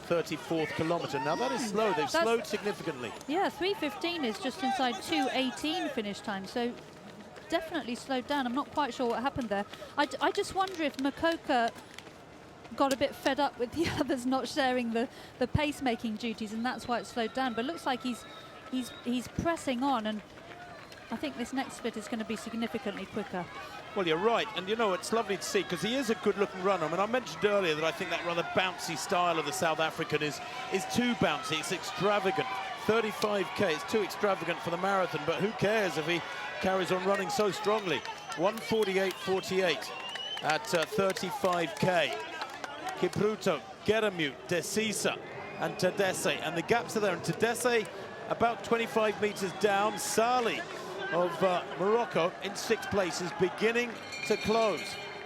34th kilometre. Now that is slow. They've slowed significantly. Yeah, 3:15 is just inside 2:18 finish time, so definitely slowed down. I'm not quite sure what happened there. I just wonder if Mokoka got a bit fed up with the others not sharing the pacemaking duties, and that's why it slowed down. But it looks like he's pressing on, and I think this next split is going to be significantly quicker. Well, you're right, and you know, it's lovely to see, because he is a good-looking runner. I mean, I mentioned earlier that I think that rather bouncy style of the South African is too bouncy. It's extravagant. 35k, it's too extravagant for the marathon, but who cares if he carries on running so strongly. 1:48:48 at 35k. Kipruto, Geremew, Desisa and Tadesse, and the gaps are there, and Tadesse about 25 meters down. Salih of Morocco in 6th place is beginning to close.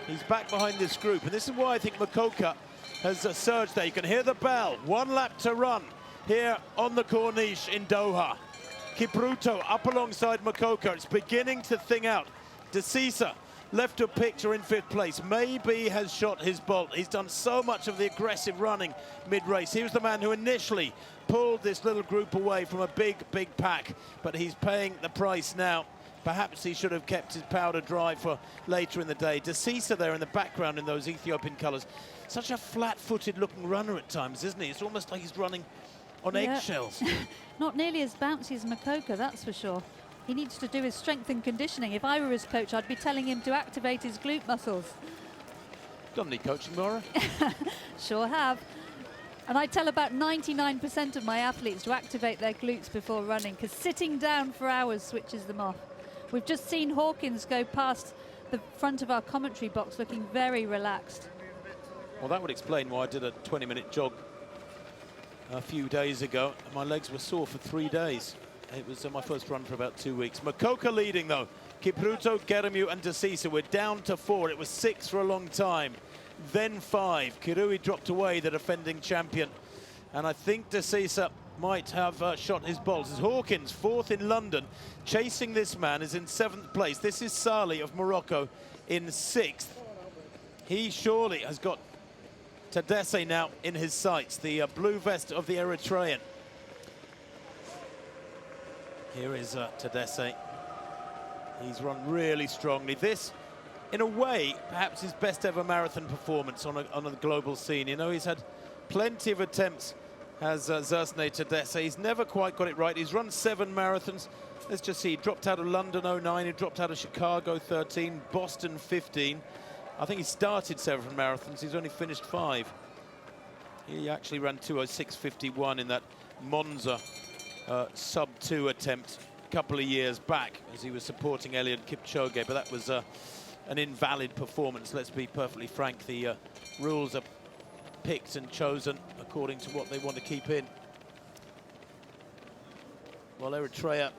He's back behind this group, and this is why I think Mokoka has surged there. You can hear the bell. 1 lap to run here on the Corniche in Doha. Kipruto up alongside Mokoka. It's beginning to thin out. Desisa left a picture in 5th place. Maybe has shot his bolt. He's done so much of the aggressive running mid-race. He was the man who initially pulled this little group away from a big pack, but he's paying the price now. Perhaps he should have kept his powder dry for later in the day. Desisa there in the background in those Ethiopian colours. Such a flat-footed looking runner at times, isn't he? It's almost like he's running on eggshells. Not nearly as bouncy as Mokoka, that's for sure. He needs to do his strength and conditioning. If I were his coach, I'd be telling him to activate his glute muscles. Done any coaching, Maura? Sure have. And I tell about 99% of my athletes to activate their glutes before running, because sitting down for hours switches them off. We've just seen Hawkins go past the front of our commentary box looking very relaxed. Well, that would explain why I did a 20-minute jog a few days ago. My legs were sore for 3 days. It was my first run for about 2 weeks. Mokoka leading, though. Kipruto, Geremew and Desisa. We're down to 4. It was 6 for a long time. Then 5. Kirui dropped away, the defending champion. And I think Desisa might have shot his bolts. As Hawkins, 4th in London, chasing this man, is in 7th place. This is Salih of Morocco in 6th. He surely has got Tadesse now in his sights, the blue vest of the Eritrean. Here is Tadesse. He's run really strongly. This, in a way, perhaps his best ever marathon performance on a global scene. You know, he's had plenty of attempts has Mosinet Geremew. He's never quite got it right. He's run 7 marathons. Let's just see, he dropped out of London 09, he dropped out of Chicago 13, Boston 15. I think he started 7 marathons, he's only finished 5. He actually ran 2:06.51 in that Monza sub-2 attempt a couple of years back as he was supporting Eliud Kipchoge, but that was an invalid performance. Let's be perfectly frank, the rules are picked and chosen according to what they want to keep in. Well, Eritrea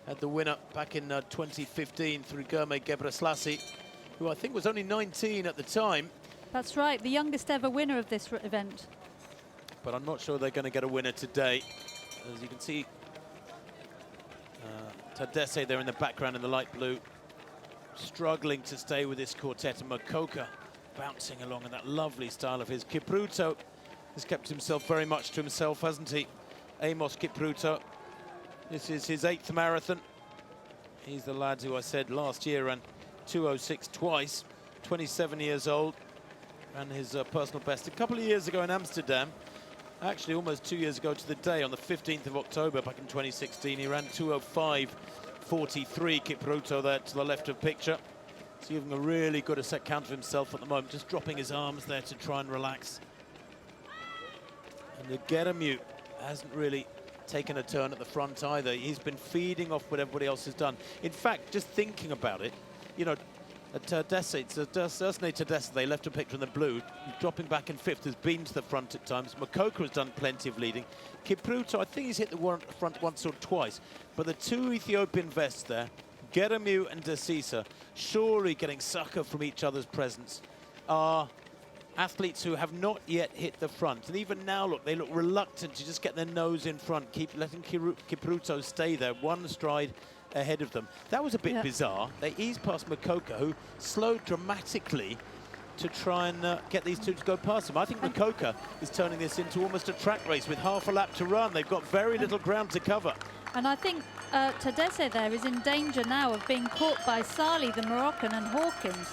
had the winner back in 2015 through Geremew Gebreselassie, who I think was only 19 at the time. That's right, the youngest ever winner of this event. But I'm not sure they're going to get a winner today. As you can see, Tadesse there in the background in the light blue, struggling to stay with this quartet, and Mokoka bouncing along in that lovely style of his. Kipruto has kept himself very much to himself, hasn't he? Amos Kipruto. This is his 8th marathon. He's the lad who I said last year ran 2:06 twice, 27 years old, ran his personal best a couple of years ago in Amsterdam. Actually, almost 2 years ago to the day, on the 15th of October back in 2016, he ran 2:05.43. Kipruto there to the left of picture. He's giving a really good account of himself at the moment, just dropping his arms there to try and relax. And the Geremew hasn't really taken a turn at the front either. He's been feeding off what everybody else has done. In fact, just thinking about it, you know, at Tadesse, they left a picture in the blue, dropping back in 5th, has been to the front at times. Mokoka has done plenty of leading. Kipruto, I think he's hit the front once or twice, but the 2 Ethiopian vests there, Geremew and Desisa, surely getting sucker from each other's presence, are athletes who have not yet hit the front. And even now, look, they look reluctant to just get their nose in front, keep letting Kipruto stay there, one stride ahead of them. That was a bit bizarre. They eased past Mokoka, who slowed dramatically to try and get these 2 to go past him. I think Mokoka is turning this into almost a track race with half a lap to run. They've got very little ground to cover. And I think Tadesse there is in danger now of being caught by Salih, the Moroccan, and Hawkins.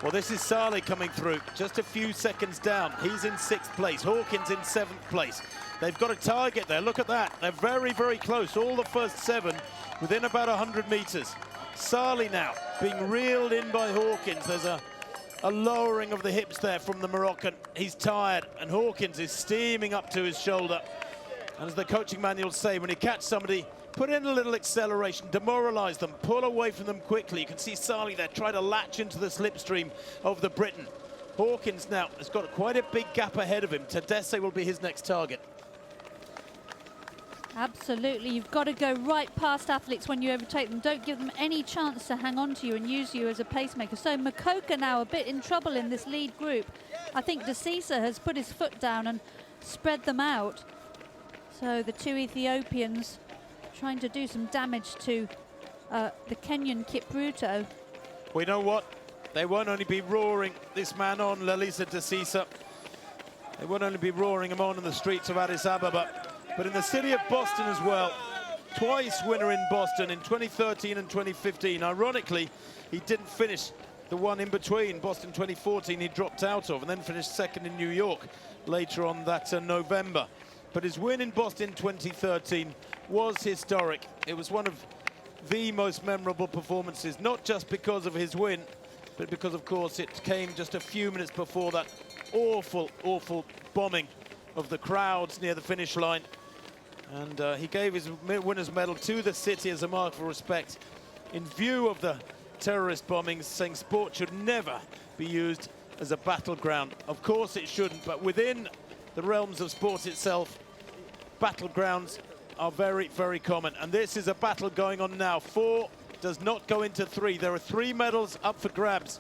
Well, this is Salih coming through, just a few seconds down. He's in 6th place, Hawkins in 7th place. They've got a target there, look at that. They're very, very close, all the first 7 within about 100 meters. Salih now being reeled in by Hawkins. There's a lowering of the hips there from the Moroccan. He's tired, and Hawkins is steaming up to his shoulder. And as the coaching manuals say, when you catch somebody, put in a little acceleration, demoralize them, pull away from them quickly. You can see Salih there try to latch into the slipstream of the Briton. Hawkins now has got quite a big gap ahead of him. Tadesse will be his next target. Absolutely, you've got to go right past athletes when you overtake them. Don't give them any chance to hang on to you and use you as a pacemaker. So Mokoka now a bit in trouble in this lead group. I think Desisa has put his foot down and spread them out. So the 2 Ethiopians trying to do some damage to the Kenyan Kipruto. We know what? They won't only be roaring this man on, Lelisa Desisa. They won't only be roaring him on in the streets of Addis Ababa, but in the city of Boston as well. Twice winner in Boston in 2013 and 2015. Ironically, he didn't finish the one in between. Boston 2014 he dropped out of, and then finished 2nd in New York later on that November. But his win in Boston 2013 was historic. It was one of the most memorable performances, not just because of his win, but because, of course, it came just a few minutes before that awful, awful bombing of the crowds near the finish line. And he gave his winner's medal to the city as a mark of respect in view of the terrorist bombings, saying sport should never be used as a battleground. Of course it shouldn't, but within the realms of sport itself, battlegrounds are very, very common. And this is a battle going on now. 4 does not go into 3. There are 3 medals up for grabs.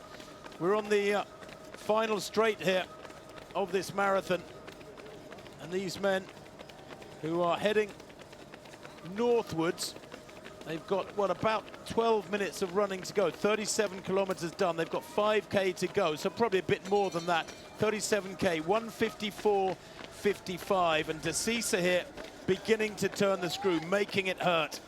We're on the final straight here of this marathon. And these men who are heading northwards, they've got, what, about 12 minutes of running to go. 37 kilometers done. They've got 5K to go, so probably a bit more than that. 37K, 1:54.55, and Desisa here beginning to turn the screw, making it hurt.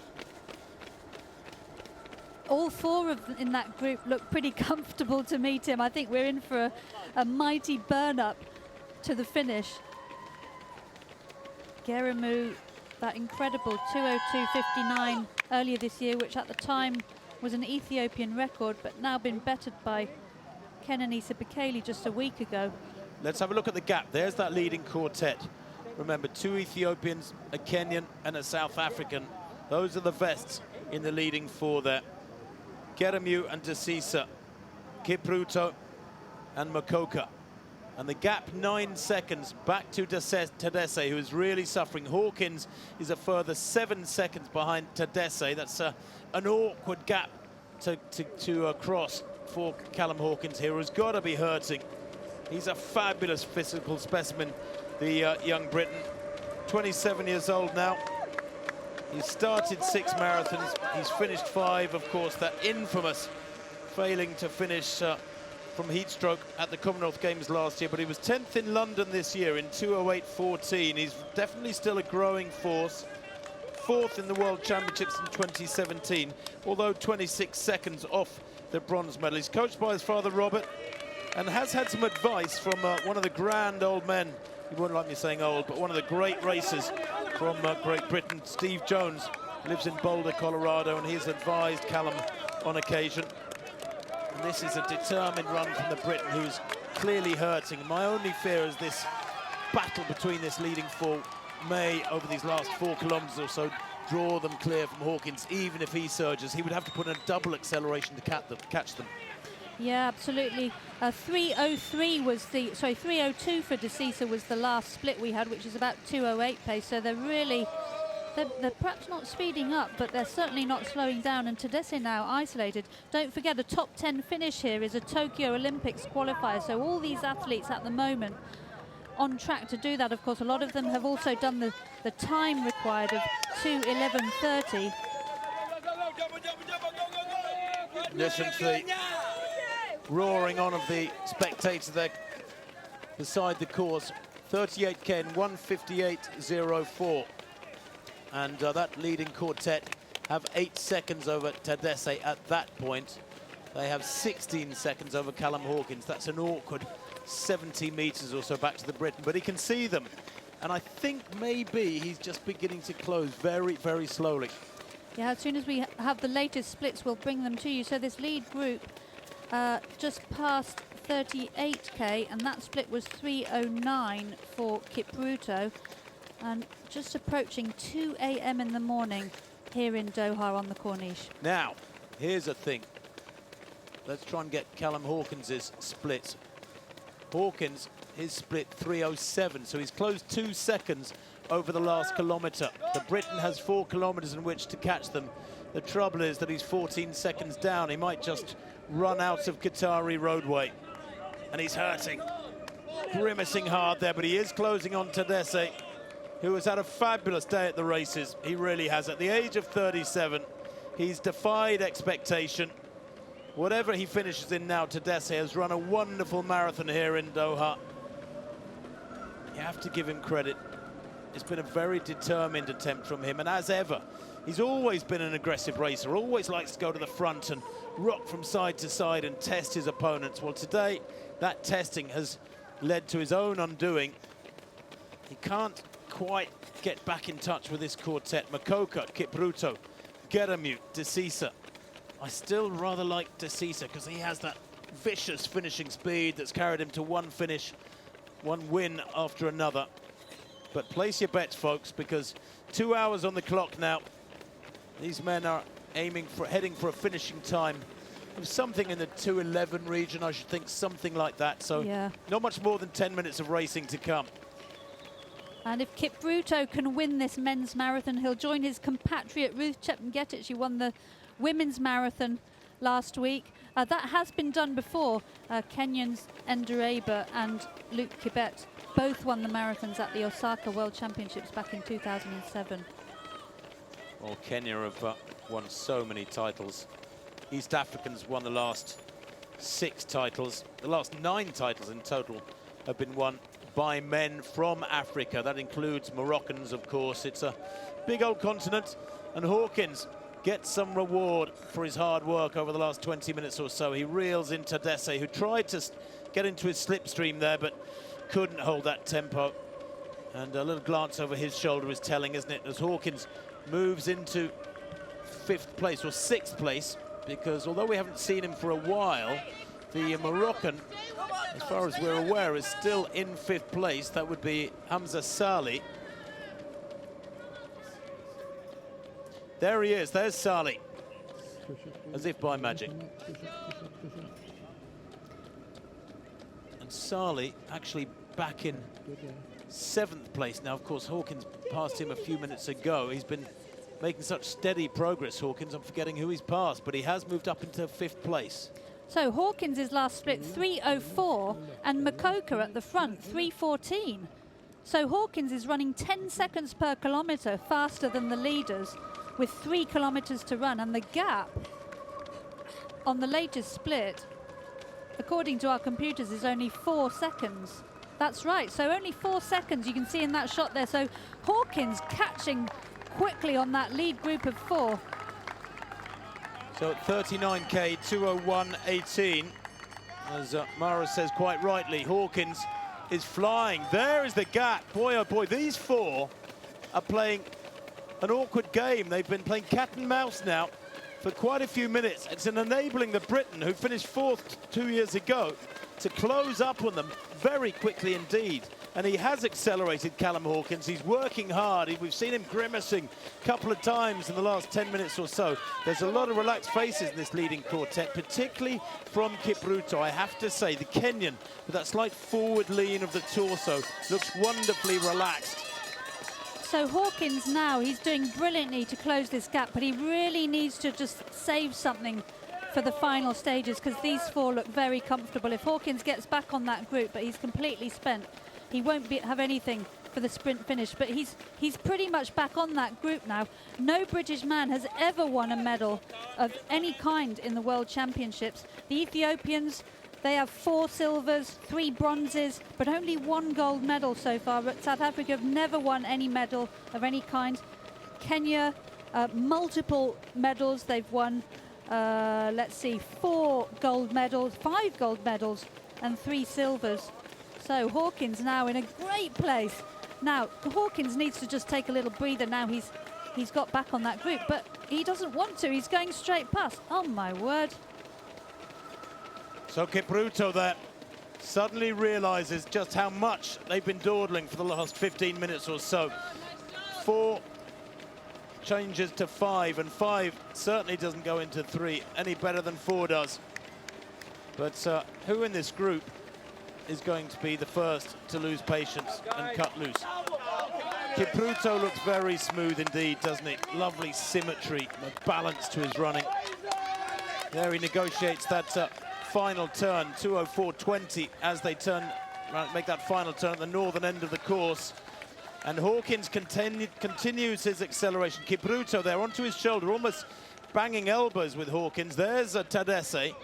All 4 of them in that group look pretty comfortable to me, Tim. I think we're in for a mighty burn-up to the finish. Geremew, that incredible 2:02.59 earlier this year, which at the time was an Ethiopian record, but now been bettered by Kenenisa Bekele just a week ago. Let's have a look at the gap. There's that leading quartet. Remember, 2 Ethiopians, a Kenyan and a South African. Those are the vests in the leading 4 there. Geremew and Desisa, Kipruto and Mokoka. And the gap 9 seconds back to Tadesse, who is really suffering. Hawkins is a further 7 seconds behind Tadesse. That's an awkward gap to cross for Callum Hawkins here, who's got to be hurting. He's a fabulous physical specimen, the young Briton. 27 years old now. He's started 6 marathons. He's finished 5, of course, that infamous failing to finish from heat stroke at the Commonwealth Games last year, but he was 10th in London this year in 2:08.14. He's definitely still a growing force. 4th in the World Championships in 2017, although 26 seconds off the bronze medal. He's coached by his father, Robert, and has had some advice from one of the grand old men. You won't like me saying old, but one of the great racers from Great Britain, Steve Jones, lives in Boulder, Colorado, and he's advised Callum on occasion. And this is a determined run from the Briton, who's clearly hurting. My only fear is this battle between this leading 4 may, over these last 4 kilometres or so, draw them clear from Hawkins. Even if he surges, he would have to put in a double acceleration to catch them. Yeah, absolutely. 3:03 was the, sorry, 3:02 for Desisa was the last split we had, which is about 2:08 pace. So they're really, they're perhaps not speeding up, but they're certainly not slowing down. And Tadesse now isolated. Don't forget, a top 10 finish here is a Tokyo Olympics qualifier. So all these athletes at the moment on track to do that. Of course, a lot of them have also done the time required of 2:11.30. Listen to the roaring on of the spectators there beside the course. 38K in 1:58.04. And that leading quartet have 8 seconds over Tadesse at that point. They have 16 seconds over Callum Hawkins. That's an awkward 70 meters or so back to the Briton, but he can see them. And I think maybe he's just beginning to close very, very slowly. Yeah, as soon as we have the latest splits, we'll bring them to you. So this lead group just passed 38K, and that split was 3:09 for Kipruto, and just approaching 2 a.m. in the morning here in Doha on the Corniche. Now, here's a thing. Let's try and get Callum Hawkins' split. Hawkins, his split 3:07, so he's closed 2 seconds over the last kilometre. The Briton has 4 kilometres in which to catch them. The trouble is that he's 14 seconds down. He might just run out of Qatari roadway, and he's hurting, grimacing hard there, but he is closing on Tadesse, who has had a fabulous day at the races. He really has. At the age of 37, he's defied expectation. Whatever he finishes in now, Tadesse has run a wonderful marathon here in Doha. You have to give him credit. It's been a very determined attempt from him, and as ever, he's always been an aggressive racer, always likes to go to the front and rock from side to side and test his opponents. Well, today, that testing has led to his own undoing. He can't quite get back in touch with this quartet. Mokoka, Kipruto, Geremew, Desisa. I still rather like Desisa because he has that vicious finishing speed that's carried him to one finish, one win after another. But place your bets, folks, because 2 hours on the clock now. These men are heading for a finishing time of something in the 2:11 region, I should think, something like that. So yeah, not much more than 10 minutes of racing to come. And if Kipruto can win this men's marathon, he'll join his compatriot Ruth Chepngetich. She won the women's marathon last week. That has been done before. Kenyans Endereba and Luke Kibet both won the marathons at the Osaka World Championships back in 2007. Well, Kenya have won so many titles. East Africans won the last 6 titles. The last 9 titles in total have been won by men from Africa. That includes Moroccans, of course. It's a big old continent, and Hawkins gets some reward for his hard work over the last 20 minutes or so. He reels in Tadesse, who tried to get into his slipstream there, but couldn't hold that tempo. And a little glance over his shoulder is telling, isn't it, as Hawkins moves into 5th place, or 6th place, because although we haven't seen him for a while, the Moroccan, as far as we're aware, is still in 5th place. That would be Hamza Salih. There he is, there's Salih, as if by magic. And Salih actually back in 7th place now. Of course, Hawkins passed him a few minutes ago. He's been making such steady progress, Hawkins. I'm forgetting who he's passed, but he has moved up into 5th place. So Hawkins' last split 3:04 and Mokoka at the front 3:14. So Hawkins is running 10 seconds per kilometre faster than the leaders with 3 kilometres to run, and the gap on the latest split, according to our computers, is only 4 seconds. That's right, so only 4 seconds you can see in that shot there. So Hawkins catching quickly on that lead group of 4. So at 39k, 2:01.18, as Mara says quite rightly, Hawkins is flying. There is the gap. Boy, oh boy, these 4 are playing an awkward game. They've been playing cat and mouse now for quite a few minutes. It's enabling the Briton, who finished 4th 2 years ago, to close up on them very quickly indeed. And he has accelerated, Callum Hawkins. He's working hard. We've seen him grimacing a couple of times in the last 10 minutes or so. There's a lot of relaxed faces in this leading quartet, particularly from Kipruto. I have to say, the Kenyan, with that slight forward lean of the torso, looks wonderfully relaxed. So Hawkins now, he's doing brilliantly to close this gap, but he really needs to just save something for the final stages, because these 4 look very comfortable. If Hawkins gets back on that group, but he's completely spent, he won't have anything for the sprint finish. But he's pretty much back on that group now. No British man has ever won a medal of any kind in the World Championships. The Ethiopians, they have 4 silvers, 3 bronzes, but only 1 gold medal so far. But South Africa have never won any medal of any kind. Kenya, multiple medals they've won. Let's see, 4 gold medals, 5 gold medals, and 3 silvers. So Hawkins now in a great place. Now Hawkins needs to just take a little breather now. He's got back on that group, but he doesn't want to. He's going straight past. Oh my word. So Kipruto there suddenly realizes just how much they've been dawdling for the last 15 minutes or so. 4 changes to 5, and 5 certainly doesn't go into 3 any better than 4 does. But who in this group is going to be the first to lose patience and cut loose? Kipruto looks very smooth indeed, doesn't he? Lovely symmetry, balance to his running. There he negotiates that final turn, 2:04.20, as they make that final turn at the northern end of the course. And Hawkins continues his acceleration. Kipruto there onto his shoulder, almost banging elbows with Hawkins. There's a Tadesse.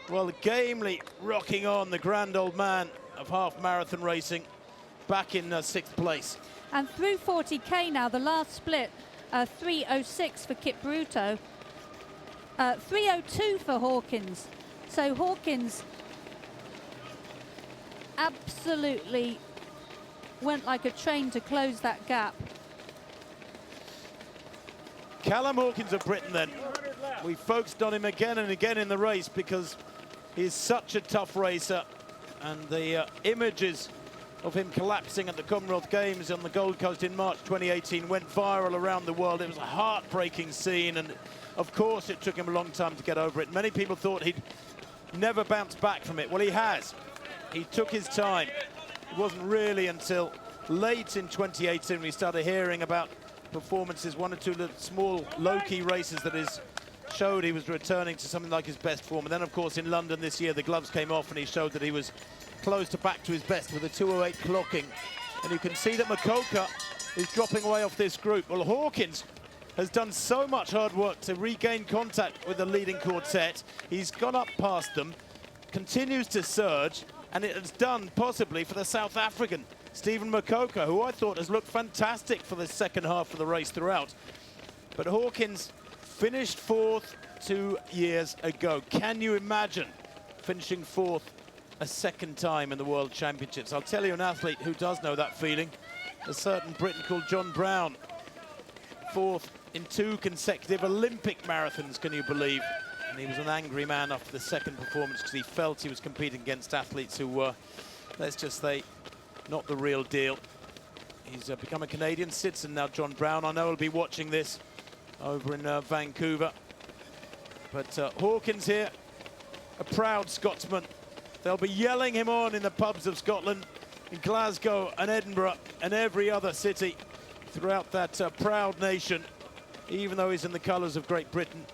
Well, gamely rocking on, the grand old man of half marathon racing, back in 6th place. And through 40k now, the last split, 3:06 for Kipruto, 3:02 for Hawkins. So Hawkins absolutely went like a train to close that gap. Callum Hawkins of Britain then. We focused on him again and again in the race because he's such a tough racer, and the images of him collapsing at the Commonwealth Games on the Gold Coast in March 2018 went viral around the world. It was a heartbreaking scene, and of course it took him a long time to get over it. Many people thought he'd never bounce back from it. Well, he has. He took his time. It wasn't really until late in 2018 we started hearing about performances, 1 or 2 small low-key races that showed he was returning to something like his best form. And then, of course, in London this year, the gloves came off and he showed that he was close to back to his best with a 2:08 clocking. And you can see that Mokoka is dropping away off this group. Well, Hawkins has done so much hard work to regain contact with the leading quartet. He's gone up past them, continues to surge, and it has done possibly for the South African, Stephen Mokoka, who I thought has looked fantastic for the second half of the race throughout. But Hawkins finished 4th 2 years ago. Can you imagine finishing 4th a second time in the World Championships? I'll tell you an athlete who does know that feeling. a certain Briton called John Brown. 4th in 2 consecutive Olympic marathons, can you believe? And he was an angry man after the second performance because he felt he was competing against athletes who were, let's just say, not the real deal. He's become a Canadian citizen now, John Brown. I know he'll be watching this over in Vancouver. But Hawkins here, a proud Scotsman. They'll be yelling him on in the pubs of Scotland, in Glasgow and Edinburgh and every other city throughout that proud nation, even though he's in the colours of Great Britain.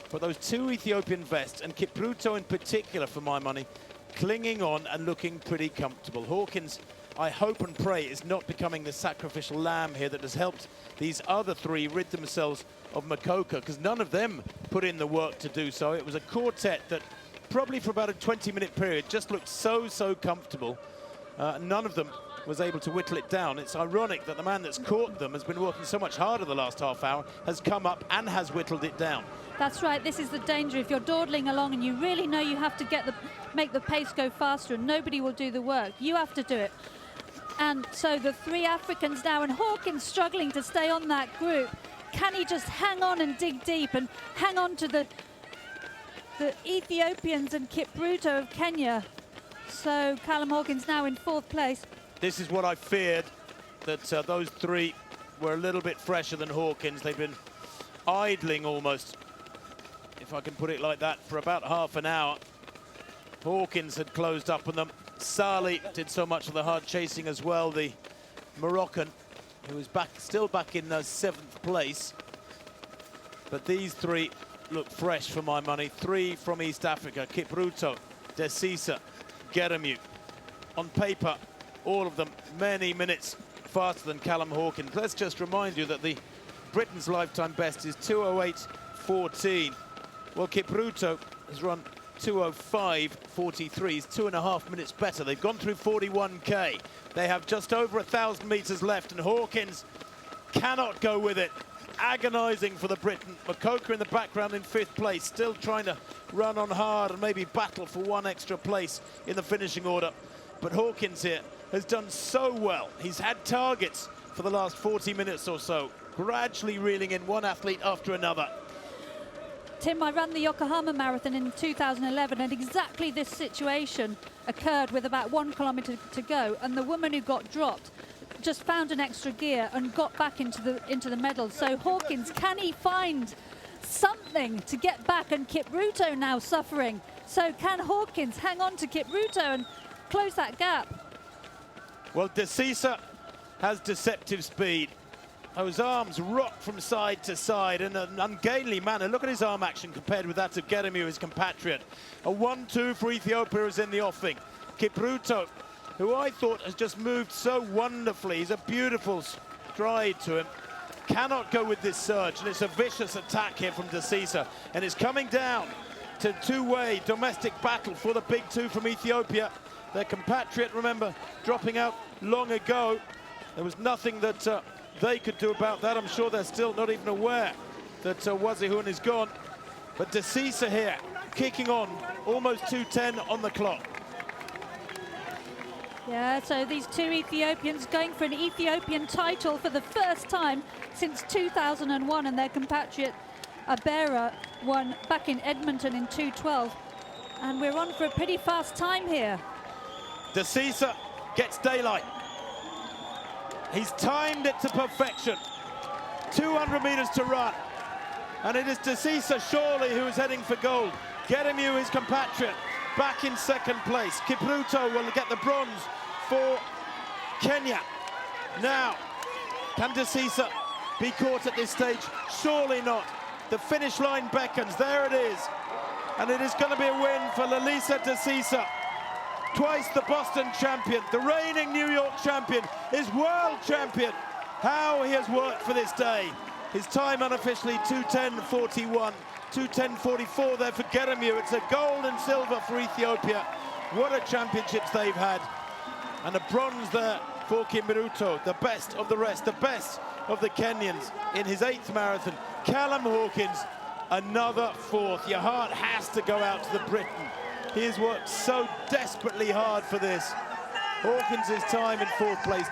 But those 2 Ethiopian vests, and Kipruto in particular, for my money, clinging on and looking pretty comfortable. Hawkins, I hope and pray, is not becoming the sacrificial lamb here that has helped these other 3 rid themselves of Makoko, because none of them put in the work to do so. It was a quartet that probably for about a 20-minute period just looked so comfortable. None of them was able to whittle it down. It's ironic that the man that's caught them has been working so much harder the last half hour, has come up and has whittled it down. That's right, this is the danger. If you're dawdling along and you really know you have to make the pace go faster and nobody will do the work, you have to do it. And so the 3 Africans now, and Hawkins struggling to stay on that group. Can he just hang on and dig deep and hang on to the Ethiopians and Kipruto of Kenya? So Callum Hawkins now in 4th place. This is what I feared, that those 3 were a little bit fresher than Hawkins. They've been idling almost, if I can put it like that, for about half an hour. Hawkins had closed up on them. Salih did so much of the hard chasing as well, the Moroccan, who is still back in 7th place. But these 3 look fresh for my money. 3 from East Africa, Kipruto, Desisa, Geremew. On paper, all of them many minutes faster than Callum Hawkins. Let's just remind you that the Britain's lifetime best is 2:08.14. Well, Kipruto has run 2:05.43. He's 2.5 minutes better. They've gone through 41k. They have just over 1,000 meters left, and Hawkins cannot go with it. Agonizing for the Briton. Makoko in the background in 5th place, still trying to run on hard and maybe battle for 1 extra place in the finishing order. But Hawkins here has done so well. He's had targets for the last 40 minutes or so, gradually reeling in 1 athlete after another. Tim, I ran the Yokohama Marathon in 2011, and exactly this situation occurred with about 1 kilometre to go, and the woman who got dropped just found an extra gear and got back into the medal. So Hawkins, can he find something to get back? And Kipruto now suffering. So can Hawkins hang on to Kipruto and close that gap? Well, Desisa has deceptive speed. Those arms rock from side to side in an ungainly manner. Look at his arm action compared with that of Geremew, his compatriot. A 1-2 for Ethiopia is in the offing. Kipruto, who I thought has just moved so wonderfully. He's a beautiful stride to him. Cannot go with this surge, and it's a vicious attack here from Desisa. And it's coming down to 2-way domestic battle for the big 2 from Ethiopia. Their compatriot, remember, dropping out long ago. There was nothing that they could do about that. I'm sure they're still not even aware that Wazihun is gone. But Desisa here, kicking on, almost 2:10 on the clock. Yeah, so these 2 Ethiopians going for an Ethiopian title for the first time since 2001, and their compatriot Abera won back in Edmonton in 2:12. And we're on for a pretty fast time here. Desisa gets daylight. He's timed it to perfection. 200 meters to run. And it is Desisa surely who is heading for gold. Geremew, his compatriot, back in 2nd place. Kipruto will get the bronze for Kenya. Now, can Desisa be caught at this stage? Surely not. The finish line beckons. There it is. And it is going to be a win for Lelisa Desisa. Twice the Boston champion, the reigning New York champion, is world champion. How he has worked for this day. His time unofficially 2:10.41, 2:10.44 there for Geremew. It's a gold and silver for Ethiopia. What a championships they've had. And a bronze there for Kipruto, the best of the rest, the best of the Kenyans in his 8th marathon. Callum Hawkins, another 4th. Your heart has to go out to the Briton. He has worked so desperately hard for this. Hawkins' time in 4th place,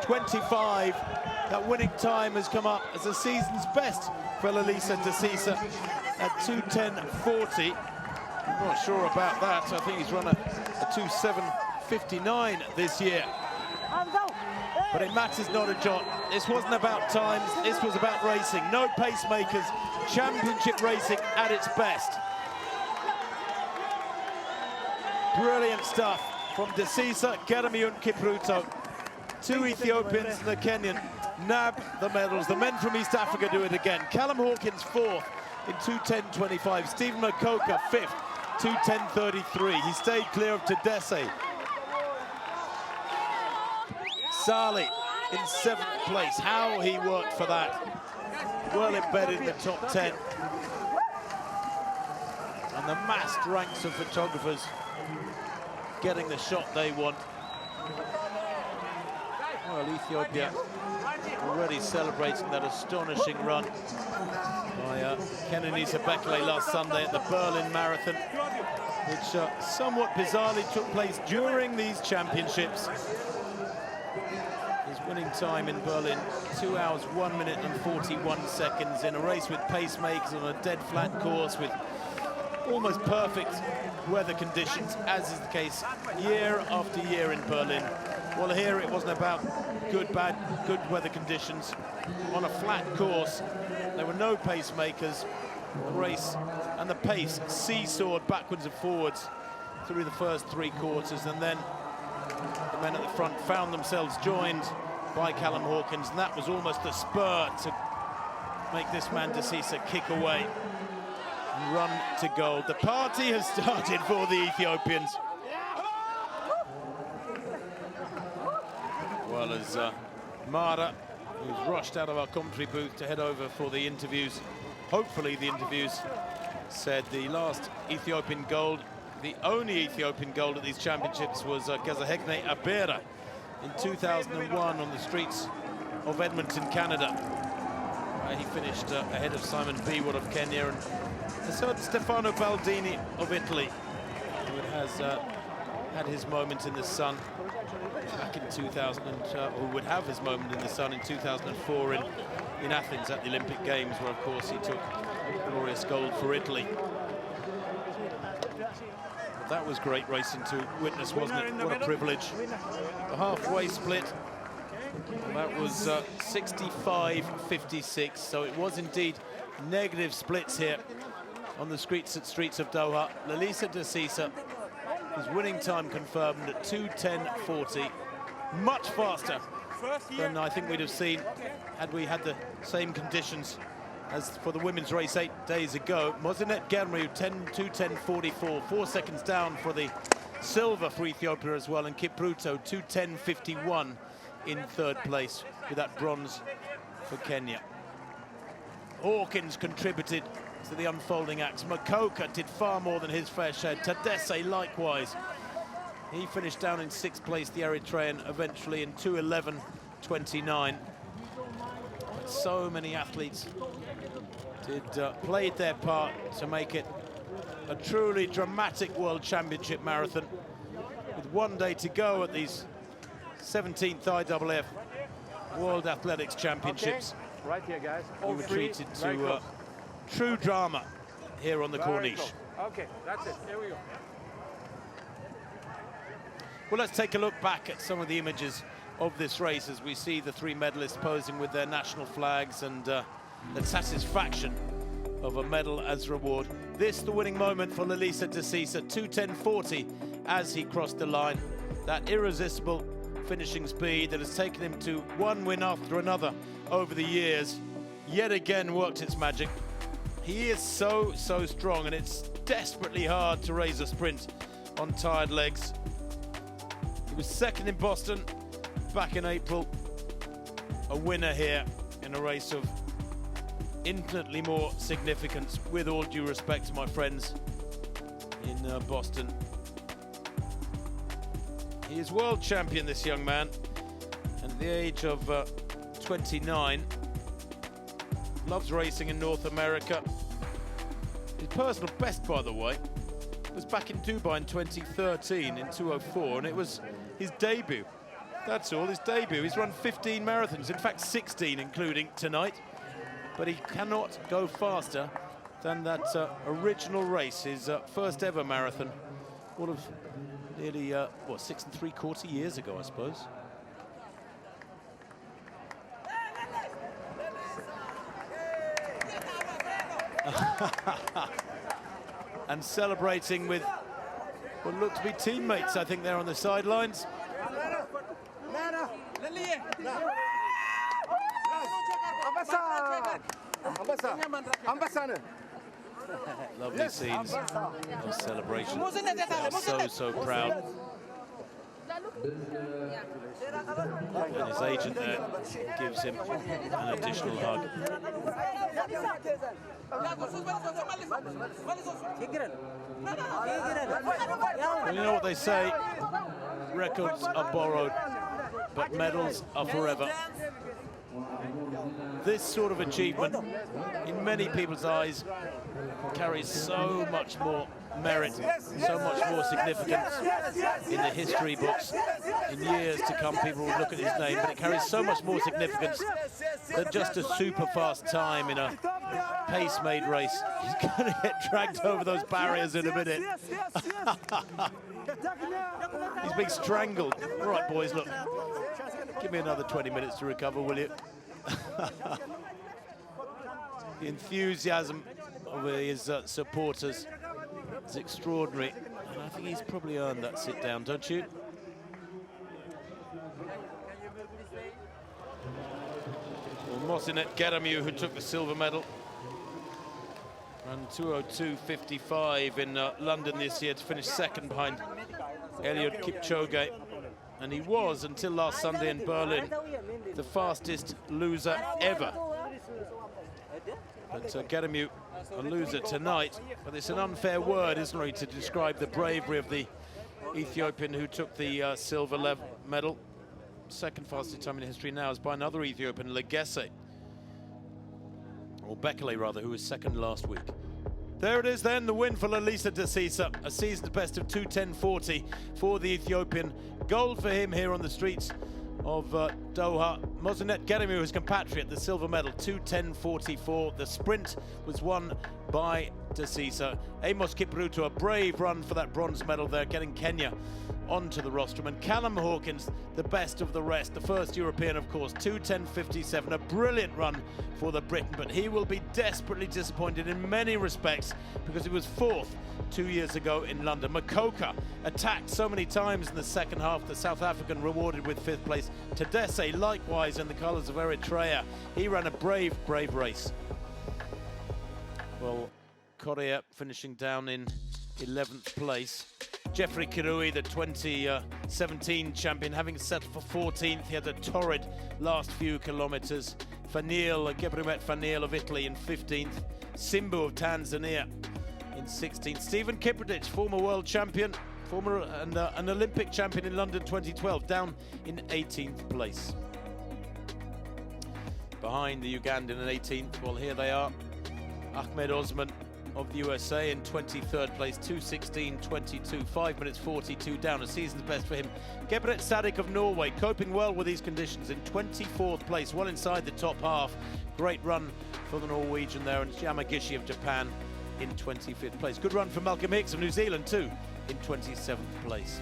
2:25. That winning time has come up as the season's best for Lelisa Desisa at 2:10.40. I'm not sure about that. I think he's run a 2:7.59 this year. But it matters not a jot. This wasn't about times, this was about racing. No pacemakers, championship racing at its best. Brilliant stuff from Desisa, Geremew and Kipruto. Two Ethiopians and a Kenyan nab the medals. The men from East Africa do it again. Callum Hawkins fourth in 2:10.25. Stephen Makoka fifth, 2:10.33. He stayed clear of Tadesse. Sali in seventh place. How he worked for that. Well embedded in the top 10. And the massed ranks of photographers getting the shot they want. Well, Ethiopia already celebrating that astonishing run by Kenenisa Bekele last Sunday at the Berlin Marathon, which somewhat bizarrely took place during these championships. His winning time in Berlin, 2 hours, 1 minute and 41 seconds in a race with pacemakers on a dead flat course with almost perfect weather conditions, as is the case year after year in Berlin. Well, here it wasn't about good weather conditions. On a flat course, there were no pacemakers. The race and the pace seesawed backwards and forwards through the first three quarters, and then the men at the front found themselves joined by Callum Hawkins, and that was almost a spur to make this man Desisa kick away and run to gold. The party has started for the Ethiopians. Well, as Mara, who's rushed out of our commentary booth to head over for the interviews, hopefully the interviews, said the last Ethiopian gold, the only Ethiopian gold at these championships, was Gazahegne Abera in 2001 on the streets of Edmonton, Canada. He finished ahead of Simon Biwott of Kenya, and so Stefano Baldini of Italy, who has had his moment in the sun back in 2000, or would have his moment in the sun in 2004 in Athens at the Olympic Games, where of course he took glorious gold for Italy. But that was great racing to witness, wasn't it? What a privilege. The halfway split, that was 65-56, so it was indeed negative splits here on the streets of Doha. Lelisa Desisa, his winning time confirmed at 2:10.40, much faster than I think we'd have seen had we had the same conditions as for the women's race 8 days ago. Mosinet Geremew 2:10.44, 4 seconds down for the silver for Ethiopia as well, and Kipruto 2:10.51 in third place with that bronze for Kenya. Hawkins contributed to the unfolding acts. Makoka did far more than his fair share. Tadesse likewise. He finished down in sixth place, the Eritrean, eventually in 2:11.29. But so many athletes played their part to make it a truly dramatic World Championship marathon. With 1 day to go at these 17th IAAF World Athletics Championships. Okay. Right here, guys. We were treated to true drama here on the Corniche. Okay, that's it. Here we go. Well, let's take a look back at some of the images of this race as we see the three medalists posing with their national flags and the satisfaction of a medal as reward. This, the winning moment for Lelisa Desisa, 2:10.40 as he crossed the line. That irresistible finishing speed that has taken him to one win after another over the years, yet again worked its magic. He is so strong, and it's desperately hard to raise a sprint on tired legs. He was second in Boston back in April, a winner here in a race of infinitely more significance, with all due respect to my friends in Boston. He is world champion, this young man, and at the age of 29, loves racing in North America. His personal best, by the way, was back in Dubai in 2013 in 2:04, and it was his debut That's all, his debut. He's run 15 marathons, in fact 16 including tonight. But he cannot go faster than that original race, his first ever marathon. All of nearly, 6 3/4 years ago, I suppose. And celebrating with what look to be teammates, I think, they're on the sidelines. Lovely scenes of celebration. So proud. And his agent there gives him an additional hug. Well, you know what they say, records are borrowed, but medals are forever. This sort of achievement, in many people's eyes, carries so much more merit, so much more significance in the history books. In years to come, people will look at his name, but it carries so much more significance than just a super fast time in a pace-made race. He's going to get dragged over those barriers in a minute. He's being strangled. All right, boys, look. Give me another 20 minutes to recover, will you? The enthusiasm of his supporters is extraordinary, and I think he's probably earned that sit down, don't you? Well, Mosinet Geremew, who took the silver medal, ran 2:02.55 in London this year to finish second behind Eliud Kipchoge, and he was, until last Sunday in Berlin, the fastest loser ever. But Geremew, a loser tonight, but it's an unfair word, isn't it, to describe the bravery of the Ethiopian who took the silver medal. Second fastest time in history now is by another Ethiopian, Legesse, or Bekele rather, who was second last week. There it is then, the win for Lelisa Desisa, a season's best of 2:10.40 for the Ethiopian. Gold for him here on the streets of Doha. Mosinet Geremew, his compatriot, the silver medal, 2:10.44. The sprint was won by Desisa. Amos Kipruto, a brave run for that bronze medal there, getting Kenya onto the rostrum. And Callum Hawkins, the best of the rest, the first European, of course, 2:10.57. A brilliant run for the Briton, but he will be desperately disappointed in many respects because he was fourth 2 years ago in London. Makoka attacked so many times in the second half, the South African rewarded with fifth place. Tadesse, likewise, in the colours of Eritrea. He ran a brave race. Well, Korea finishing down in 11th place. Jeffrey Kirui, the 2017 champion, having settled for 14th. He had a torrid last few kilometres. Gebremet Fanil of Italy in 15th. Simbu of Tanzania in 16th. Stephen Kipruto, former world champion, an Olympic champion in London 2012, down in 18th place. Behind the Ugandan in 18th, well, here they are. Ahmed Osman of the USA in 23rd place, 2:16.22, 5 minutes 42 down, a season's best for him. Gebret Sadik of Norway, coping well with these conditions, in 24th place, well inside the top half. Great run for the Norwegian there, and Yamagishi of Japan in 25th place. Good run for Malcolm Hicks of New Zealand too, in 27th place.